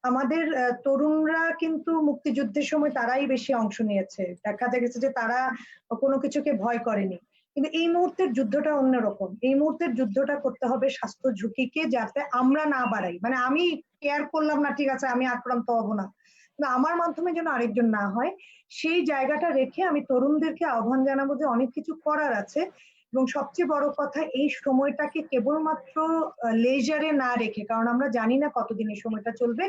আমাদের তরুণরা কিন্তু মুক্তিযুদ্ধের সময় তারাই বেশি অংশ নিয়েছে, দেখা গেছে যে তারা কোনো কিছুকে ভয় করেনি। কিন্তু এই মুহূর্তের যুদ্ধটা অন্যরকম, এই মুহূর্তের যুদ্ধটা করতে হবে স্বাস্থ্য ঝুঁকিকে যাতে আমরা না বাড়াই। মানে আমি কেয়ার করলাম না, ঠিক আছে আমি আক্রান্ত হব না, কিন্তু আমার মাধ্যমে যেন আরেকজন না হয়, সেই জায়গাটা রেখে আমি তরুণদেরকে আহ্বান জানাবো যে অনেক কিছু করার আছে। এবং সবচেয়ে বড় কথা, এই সময়টাকে কেবলমাত্র লেজারে না রেখে, কারণ আমরা জানি না কতদিন এই সময়টা চলবে,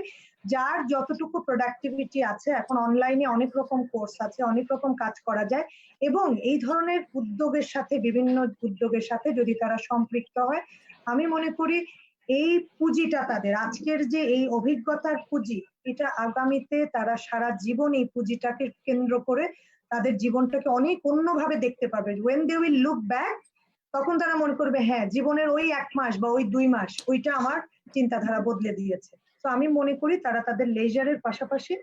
যার যতটুকু প্রোডাক্টিভিটি আছে, এখন অনলাইনে অনেক রকম কোর্স আছে, অনেক রকম কাজ করা যায়, এবং এই ধরনের উদ্যোগের সাথে, বিভিন্ন উদ্যোগের সাথে যদি তারা সম্পৃক্ত হয়, আমি মনে করি এই পুঁজিটা তাদের আজকের যে এই অভিজ্ঞতার পুঁজি, এটা আগামীতে তারা সারা জীবন এই পুঁজিটাকে কেন্দ্র করে তাদের জীবনটাকে অনেক অন্যভাবে দেখতে পাবে। when they will look back, তখন তারা মনে করবে হ্যাঁ, জীবনের ওই 1 মাস বা ওই 2 মাস ওইটা আমার চিন্তাধারা বদলে দিয়েছে। তো আমি মনে করি তারা তাদের লেজারের পাশাপাশি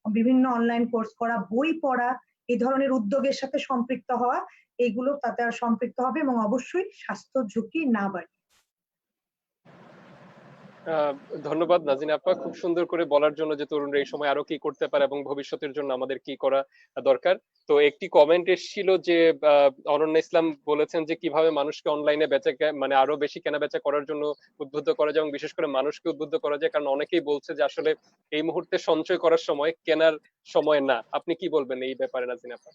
বিভিন্ন অনলাইন কোর্স করা, বই পড়া, এই ধরনের উদ্যোগের সাথে সম্পৃক্ত হওয়া, এইগুলো তাতে সম্পৃক্ত হবে এবং অবশ্যই স্বাস্থ্য ঝুঁকি না বাড়ে। ধন্যবাদ নাজিন আপা, খুব সুন্দর করে বলার জন্য যে তরুণরা এই সময় আরো কি করতে পারে এবং ভবিষ্যতের জন্য আমাদের কি করা দরকার। তো একটি কমেন্ট এসেছিল যে অনন্যা ইসলাম বলেছেন যে কিভাবে মানুষকে অনলাইনে মানে আরো বেশি কেনা বেচা করার জন্য উদ্বুদ্ধ করা যায় এবং বিশেষ করে মানুষকে উদ্বুদ্ধ করা যায়, কারণ অনেকেই বলছে যে আসলে এই মুহূর্তে সঞ্চয় করার সময়, কেনার সময় না। আপনি কি বলবেন এই ব্যাপারে নাজিন আপা?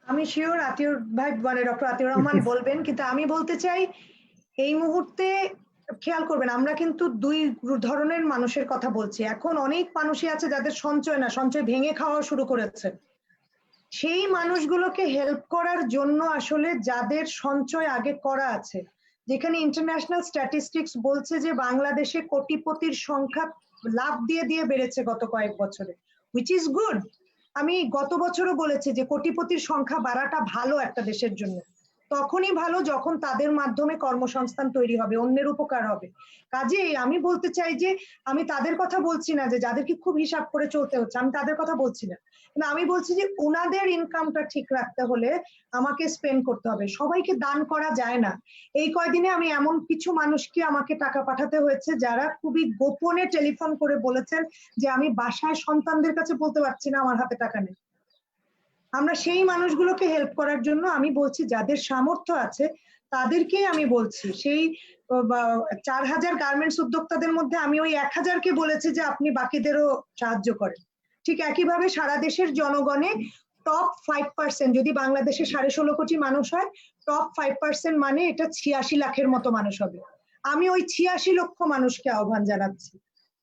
আমি শিওর আতিউর ভাই মানে ডক্টর আতিউর রহমান বলবেন, কিন্তু আমি বলতে চাই এই মুহূর্তে খেয়াল করবেন আমরা কিন্তু দুই ধরনের মানুষের কথা বলছি। এখন অনেক মানুষই আছে যাদের সঞ্চয় না, সঞ্চয় ভেঙে খাওয়া শুরু করেছে। সেই মানুষগুলোকে হেল্প করার জন্য আসলে যাদের সঞ্চয় আগে করা আছে, যেখানে ইন্টারন্যাশনাল স্ট্যাটিস্টিক্স বলছে যে বাংলাদেশে কোটিপতির সংখ্যা লাফ দিয়ে দিয়ে বেড়েছে গত কয়েক বছরে, হুইচ ইজ গুড। আমি গত বছরও বলেছি যে কোটিপতির সংখ্যা বাড়াটা ভালো একটা দেশের জন্য, তখনই ভালো যখন তাদের মাধ্যমে কর্মসংস্থান তৈরি হবে, অন্যের উপকার হবে। কাজেই আমি বলতে চাই যে আমি তাদের কথা বলছি না যে যাদেরকে খুব হিসাব করে চলতে হচ্ছে, আমি তাদের কথা বলছি না, কিন্তু আমি বলছি যে ওনাদের ইনকামটা ঠিক রাখতে হলে আমাকে স্পেন্ড করতে হবে। সবাইকে দান করা যায় না। এই কয়দিনে আমি এমন কিছু মানুষকে আমাকে টাকা পাঠাতে হয়েছে যারা খুবই গোপনে টেলিফোন করে বলেছেন যে আমি বাসায় সন্তানদের কাছে বলতে পারছি না আমার হাতে টাকা নেই। আমরা সেই মানুষগুলোকে হেল্প করার জন্য আমি বলছি যাদের সামর্থ্য আছে তাদেরকেই আমি বলছি। সেই 4000 গার্মেন্টস উদ্যোক্তাদের মধ্যে আমি ওই 1000কে বলেছি যে আপনি বাকিদেরও সাহায্য করেন। ঠিক একইভাবে সারা দেশের জনগণে টপ 5%, যদি বাংলাদেশে 16.5 কোটি মানুষ হয়, টপ 5% মানে এটা 86 লাখের মতো মানুষ হবে। আমি ওই 86 লক্ষ মানুষকে আহ্বান জানাচ্ছি,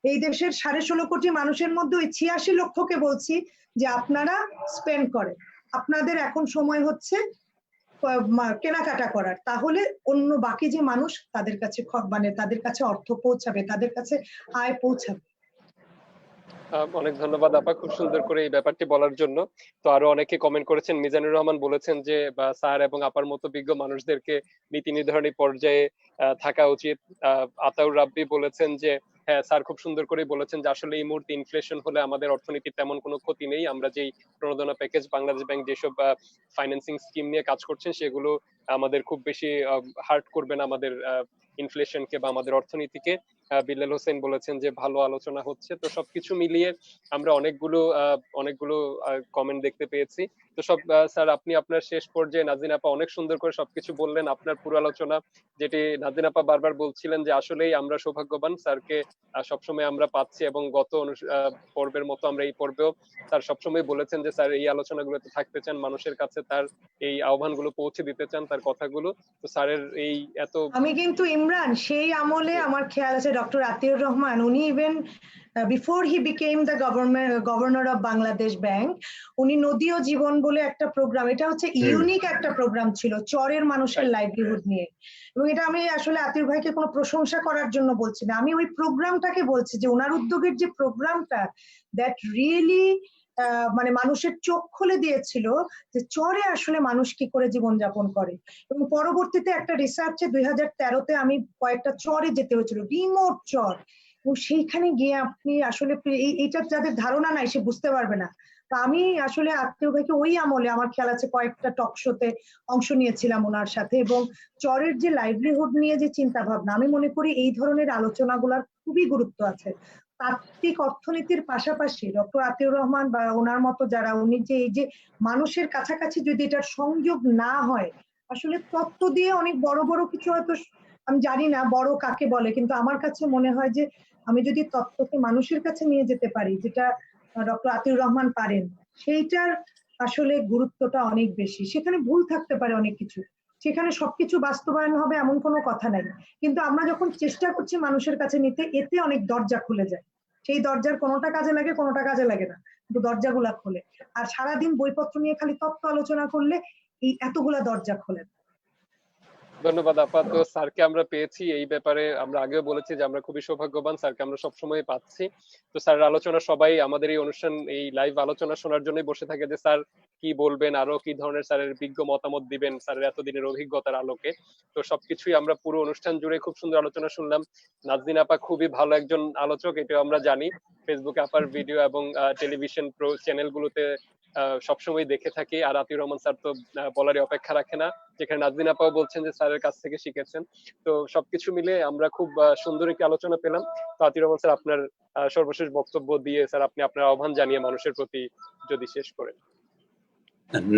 এই দেশের 16.5 কোটি মানুষের মধ্যে ওই 86 লক্ষকে বলছি যে আপনারা স্পেন্ড করেন, আপনাদের এখন সময় হচ্ছে কেনাকাটা করার, তাহলে অন্য বাকি যে মানুষ তাদের কাছে মানে তাদের কাছে অর্থ পৌঁছাবে, তাদের কাছে আয় পৌঁছাবে। অনেক ধন্যবাদ আপা, খুব সুন্দর করে এই ব্যাপারটি বলার জন্য। তো আরো অনেকে কমেন্ট করেছেন, মিজানুর রহমান বলেছেন যে স্যার এবং আপার মতো বিজ্ঞ মানুষদেরকে নীতি নির্ধারণী পর্যায়ে থাকা উচিত। আতাউর রাব্বি বলেছেন যে হ্যাঁ স্যার খুব সুন্দর করে বলেছেন যে আসলে এই মুহূর্তে ইনফ্লেশন হলে আমাদের অর্থনীতির তেমন কোনো ক্ষতি নেই, আমরা যেই প্রণোদনা প্যাকেজ বাংলাদেশ ব্যাংক যেসব ফাইন্যান্সিং স্কিম নিয়ে কাজ করছেন সেগুলো আমাদের খুব বেশি হার্ট করবে না আমাদের ইনফ্লেশনকে বা আমাদের অর্থনীতিকে। বিল্লাল হোসেন বলেছেন যে ভালো আলোচনা হচ্ছে। তো সবকিছু মিলিয়ে আমরা অনেকগুলো কমেন্ট দেখতে পেয়েছি। তো সব স্যার আপনি আপনার শেষ পর্যায়ে নাজিন আপা অনেক সুন্দর করে সবকিছু বললেন, আপনার পুরো আলোচনা যেটি নাজিন আপা বারবার বলছিলেন যে আসলেই আমরা সৌভাগ্যবান, স্যারকে সবসময় আমরা পাচ্ছি, এবং গত পর্বের মতো আমরা এই পর্বেও স্যার সবসময় বলেছেন যে স্যার এই আলোচনাগুলোতে থাকতে চান, মানুষের কাছে তার এই আহ্বানগুলো পৌঁছে দিতে চান, তার কথাগুলো। তো স্যারের এই এত আমি কিন্তু ইমরান সেই আমলে আমার খেয়াল আছে ডক্টর আতিউর রহমান, উনি even before he became the governor of Bangladesh bank, উনি নদী ও জীবন বলে একটা প্রোগ্রাম, এটা হচ্ছে ইউনিক একটা প্রোগ্রাম ছিল চরের মানুষের লাইভলিহুড নিয়ে। এবং এটা আমি আসলে আতিউর ভাইকে কোনো প্রশংসা করার জন্য বলছি না, আমি ওই প্রোগ্রামটাকে বলছি যে ওনার উদ্যোগের যে প্রোগ্রামটা, দ্যাট রিয়েলি মানে মানুষের চোখ খুলে দিয়েছিল যে চরে আসলে মানুষ কি করে জীবনযাপন করে। এবং পরবর্তীতে একটা রিসার্চে 2013-তে আমি কয়েকটা চরে যেতে হয়েছিল, রিমোট চর, এবং সেইখানে গিয়ে আপনি আসলে এইটা যাদের ধারণা নাই সে বুঝতে পারবে না। তা আমি আসলে আত্মীয় ভাইকে ওই আমলে আমার খেয়াল আছে কয়েকটা টক শোতে অংশ নিয়েছিলাম ওনার সাথে, এবং চরের যে লাইভলিহুড নিয়ে যে চিন্তা ভাবনা, আমি মনে করি এই ধরনের আলোচনাগুলোর খুবই গুরুত্ব আছে। তাত্ত্বিক অর্থনীতির পাশাপাশি ডক্টর আতিউর রহমান বা ওনার মতো যারা, উনি যে এই যে মানুষের কাছাকাছি যদি এটার সংযোগ না হয়, আসলে তত্ত্ব দিয়ে অনেক বড় বড় কিছু হয়তো, আমি জানি না বড় কাকে বলে, কিন্তু আমার কাছে মনে হয় যে আমি যদি তত্ত্বকে মানুষের কাছে নিয়ে যেতে পারি, যেটা ডক্টর আতিউর রহমান পারেন, সেইটার আসলে গুরুত্বটা অনেক বেশি। সেখানে ভুল থাকতে পারে অনেক কিছু, সেখানে সবকিছু বাস্তবায়ন হবে এমন কোনো কথা নাই, কিন্তু আমরা যখন চেষ্টা করছি মানুষের কাছে নিতে, এতে অনেক দরজা খুলে যায়। সেই দরজার কোনোটা কাজে লাগে, কোনোটা কাজে লাগে না, কিন্তু দরজাগুলা খোলে। আর সারাদিন বইপত্র নিয়ে খালি তত্ত্ব আলোচনা করলে এই এতগুলা দরজা খোলে। ধন্যবাদ আপা। তো স্যারকে আমরা পেয়েছি, এই ব্যাপারে আমরা আগেও বলেছি যে আমরা খুবই সৌভাগ্যবান, স্যারকে আমরা সবসময় পাচ্ছি। তো স্যারের আলোচনা সবাই আমাদের এই অনুষ্ঠান, এই লাইভ আলোচনা শোনার জন্যই বসে থাকে যে স্যার কি বলবেন, আরো কি ধরনের স্যারের বিজ্ঞ মতামত দিবেন স্যারের এতদিনের অভিজ্ঞতার আলোকে। তো সবকিছুই আমরা পুরো অনুষ্ঠান জুড়ে খুব সুন্দর আলোচনা শুনলাম। নাজনীন আপা খুবই ভালো একজন আলোচক, এটাও আমরা জানি। ফেসবুকে আপার ভিডিও এবং টেলিভিশন চ্যানেলগুলোতে সবসময় দেখে থাকি। আর আতিউর রহমান স্যার তো বলারই অপেক্ষা রাখে না, যেখানে নাজনীন আপাও বলছেন যে স্যারের কাছ থেকে শিখেছেন। তো সবকিছু মিলে আমরা খুব সুন্দর একটি আলোচনা পেলাম। তো আতিউর রহমান স্যার আপনার সর্বশেষ বক্তব্য দিয়ে স্যার আপনি আপনার আহ্বান জানিয়ে মানুষের প্রতি যদি শেষ করেন।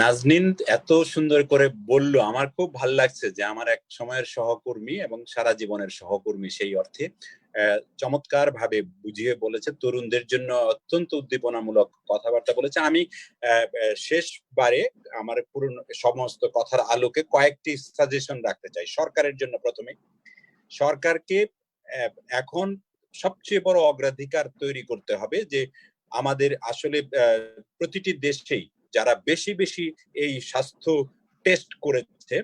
নাজনীন এত সুন্দর করে বলল, আমার খুব ভালো লাগছে যে আমার এক সময়ের সহকর্মী এবং সারা জীবনের সহকর্মী, সেই অর্থে চমৎকার ভাবে বুঝিয়ে বলেছে, তরুণদের জন্য অত্যন্ত উদ্দীপনামূলক কথাবার্তা বলেছে। আমি শেষবারে আমার পুরনো সমস্ত কথার আলোকে কয়েকটি সাজেশন রাখতে চাই সরকারের জন্য। প্রথমে সরকারকে এখন সবচেয়ে বড় অগ্রাধিকার তৈরি করতে হবে যে আমাদের আসলে প্রতিটি দেশেই যারা বেশি বেশি এই স্বাস্থ্য টেস্ট করেছে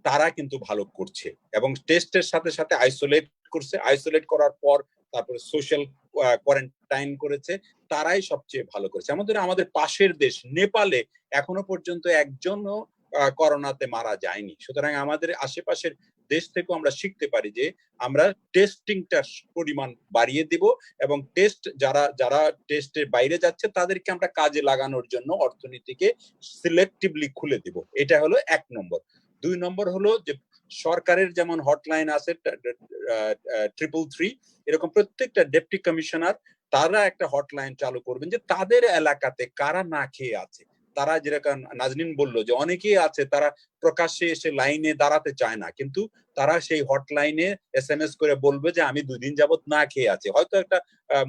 তারা কিন্তু ভালো করছে, এবং টেস্টের সাথে সাথে আইসোলেট করছে, আইসোলেট করার পর তারপরে সোশ্যাল কোয়ারেন্টাইন করেছে, তারাই সবচেয়ে ভালো করেছে। আমাদের পাশের দেশ নেপালে এখনো পর্যন্ত একজনও করোনাতে মারা যায়নি। সুতরাং আমাদের আশেপাশের দেশ থেকে আমরা শিখতে পারি যে আমরা টেস্টিংটার পরিমাণ বাড়িয়ে দিব, এবং যারা টেস্টের বাইরে যাচ্ছে তাদেরকে আমরা কাজে লাগানোর জন্য অর্থনীতিকে সিলেক্টিভলি খুলে দিব। এটা হলো 1 নম্বর। 2 নম্বর হলো যে সরকারের যেমন হটলাইন আছে 333, এরকম প্রত্যেকটা ডেপুটি কমিশনার তারা একটা হটলাইন চালু করবেন যে তাদের এলাকাতে কারা না খেয়ে আছে তারা যেরকম নাজনীন বললো যে অনেকেই আছে তারা প্রকাশ্যে এসে লাইনে দাঁড়াতে চায় না, কিন্তু তারা সেই হটলাইনে SMS করে বলবে যে আমি 2 দিন যাবত না খেয়ে আছি, হয়তো একটা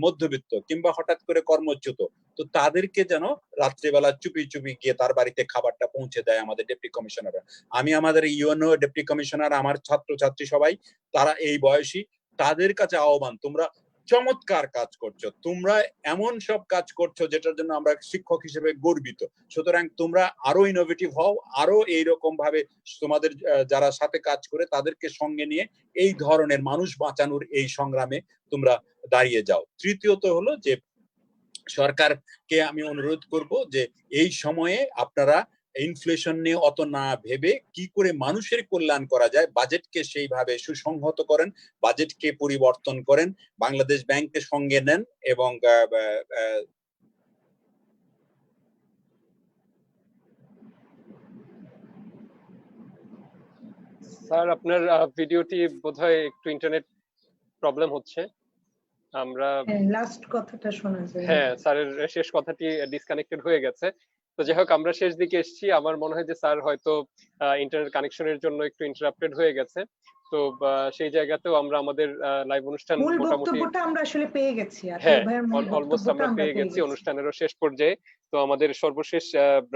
মধ্যবিত্ত কিংবা হঠাৎ করে কর্মচ্যুত, তো তাদেরকে যেন রাত্রিবেলা চুপি চুপি গিয়ে তার বাড়িতে খাবারটা পৌঁছে দেয় আমাদের ডেপুটি কমিশনাররা। আমি আমাদের ইউএনও ডেপুটি কমিশনার, আমার ছাত্রছাত্রী সবাই তারা এই বয়সী, তাদের কাছে আহ্বান, তোমরা চমৎকার কাজ করছো, তোমরা এমন সব কাজ করছো যেটার জন্য আমরা শিক্ষক হিসেবে গর্বিত। সুতরাং তোমরা আরো ইনোভেটিভ হও, আরো এইরকম ভাবে তোমাদের যারা সাথে কাজ করে তাদেরকে সঙ্গে নিয়ে এই ধরনের মানুষ বাঁচানোর এই সংগ্রামে তোমরা দাঁড়িয়ে যাও। তৃতীয়ত হলো যে সরকারকে আমি অনুরোধ করব যে এই সময়ে আপনারা ইনফ্লেশন নিয়ে অত না ভেবে কি করে মানুষের কল্যাণ করা যায়, বাজেটকে সেইভাবে সুসংহত করেন, বাজেটকে পরিবর্তন করেন, বাংলাদেশ ব্যাংককে সঙ্গে নেন এবং স্যার আপনার ভিডিওটি বোধহয় একটু ইন্টারনেট প্রবলেম হচ্ছে। আমরা লাস্ট কথাটা শোনা যায়। হ্যাঁ, স্যারের শেষ কথাটি ডিসকানেক্টেড হয়ে গেছে। তো যাই হোক, আমরা শেষ দিকে এসেছি। আমার মনে হয় যে স্যার হয়তো ইন্টারনেট কানেকশনের জন্য একটু ইন্টারাপ্টেড হয়ে গেছে। তো সেই জায়গাতেও আমরা আমাদের লাইভ অনুষ্ঠান মূল মোটামুটি বক্তব্যটা আমরা আসলে পেয়ে গেছি, হ্যাঁ ভাইয়ের মূল অলমোস্ট আমরা বক্তব্যটা পেয়ে গেছি অনুষ্ঠানেরও শেষ পর্যায়ে। তো আমাদের সর্বশেষ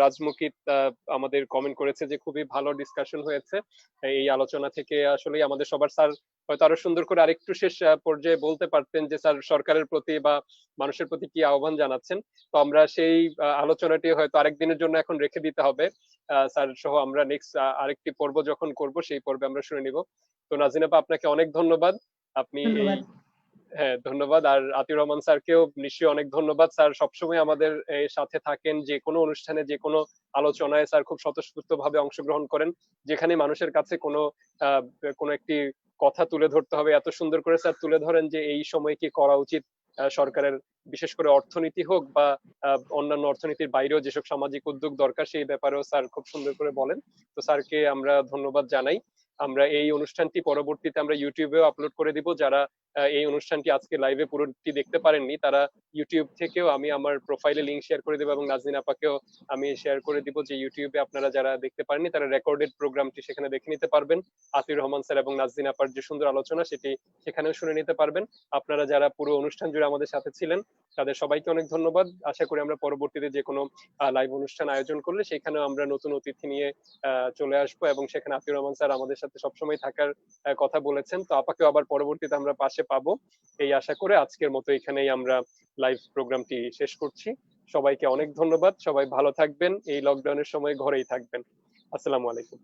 রাজমুখী আমাদের কমেন্ট করেছে যে খুবই ভালো ডিসকাশন হয়েছে। এই আলোচনা থেকে আসলে আমাদের সবার স্যার হয়তো আরো সুন্দর করে আরেকটু শেষ পর্যায়ে বলতে পারতেন যে স্যার সরকারের প্রতি বা মানুষের প্রতি কি আহ্বান জানাচ্ছেন। তো আমরা সেই আলোচনাটি হয়তো আরেকদিনের জন্য এখন রেখে দিতে হবে। স্যার সহ আমরা নেক্সট আরেকটি পর্ব যখন করব সেই পর্বে আমরা শুনে নিব। তো নাজিন আপা, আপনাকে অনেক ধন্যবাদ। আপনি এই হ্যাঁ ধন্যবাদ। আর আতিউর রহমান স্যারকেও নিশ্চয়ই অনেক ধন্যবাদ। স্যার সবসময় আমাদের সাথে থাকেন, যে কোনো অনুষ্ঠানে যে কোনো আলোচনায় স্যার খুব স্বতঃস্ফূর্ত ভাবে অংশগ্রহণ করেন। যেখানে মানুষের কাছে কোনো একটি কথা তুলে ধরতে হবে, এত সুন্দর করে স্যার তুলে ধরেন যে এই সময় কি করা উচিত সরকারের, বিশেষ করে অর্থনীতি হোক বা অন্যান্য অর্থনীতির বাইরেও যেসব সামাজিক উদ্যোগ দরকার সেই ব্যাপারেও স্যার খুব সুন্দর করে বলেন। তো স্যারকে আমরা ধন্যবাদ জানাই। আমরা এই অনুষ্ঠানটি পরবর্তীতে আমরা ইউটিউবেও আপলোড করে দিব। যারা এই অনুষ্ঠানটি আজকে লাইভে পুরোটি দেখতে পারেননি তারা ইউটিউব থেকেও আমি আমার প্রোফাইলে লিংক শেয়ার করে দেবো এবং নাজনীন আপাকেও আমি শেয়ার করে দিব যে ইউটিউবে আপনারা যারা দেখতে পারেননি তারা রেকর্ডেড প্রোগ্রামটি সেখানে দেখে নিতে পারবেন। আতিউর রহমান স্যার এবং নাজনীন আপার যে সুন্দর আলোচনা সেটি সেখানেও শুনে নিতে পারবেন। আপনারা যারা পুরো অনুষ্ঠান জুড়ে আমাদের সাথে ছিলেন তাদের সবাইকে অনেক ধন্যবাদ। আশা করি আমরা পরবর্তীতে যে কোনো লাইভ অনুষ্ঠান আয়োজন করলে সেখানেও আমরা নতুন অতিথি নিয়ে চলে আসবো এবং সেখানে আতিউর রহমান স্যার আমাদের সাথে সবসময় থাকার কথা বলেছেন। তো আপাকেও আবার পরবর্তীতে আমরা পাশে পাবো এই আশা করে আজকের মতো এখানেই আমরা লাইভ প্রোগ্রামটি শেষ করছি। সবাইকে অনেক ধন্যবাদ। সবাই ভালো থাকবেন, এই লকডাউনের সময় ঘরেই থাকবেন। আসসালামু আলাইকুম।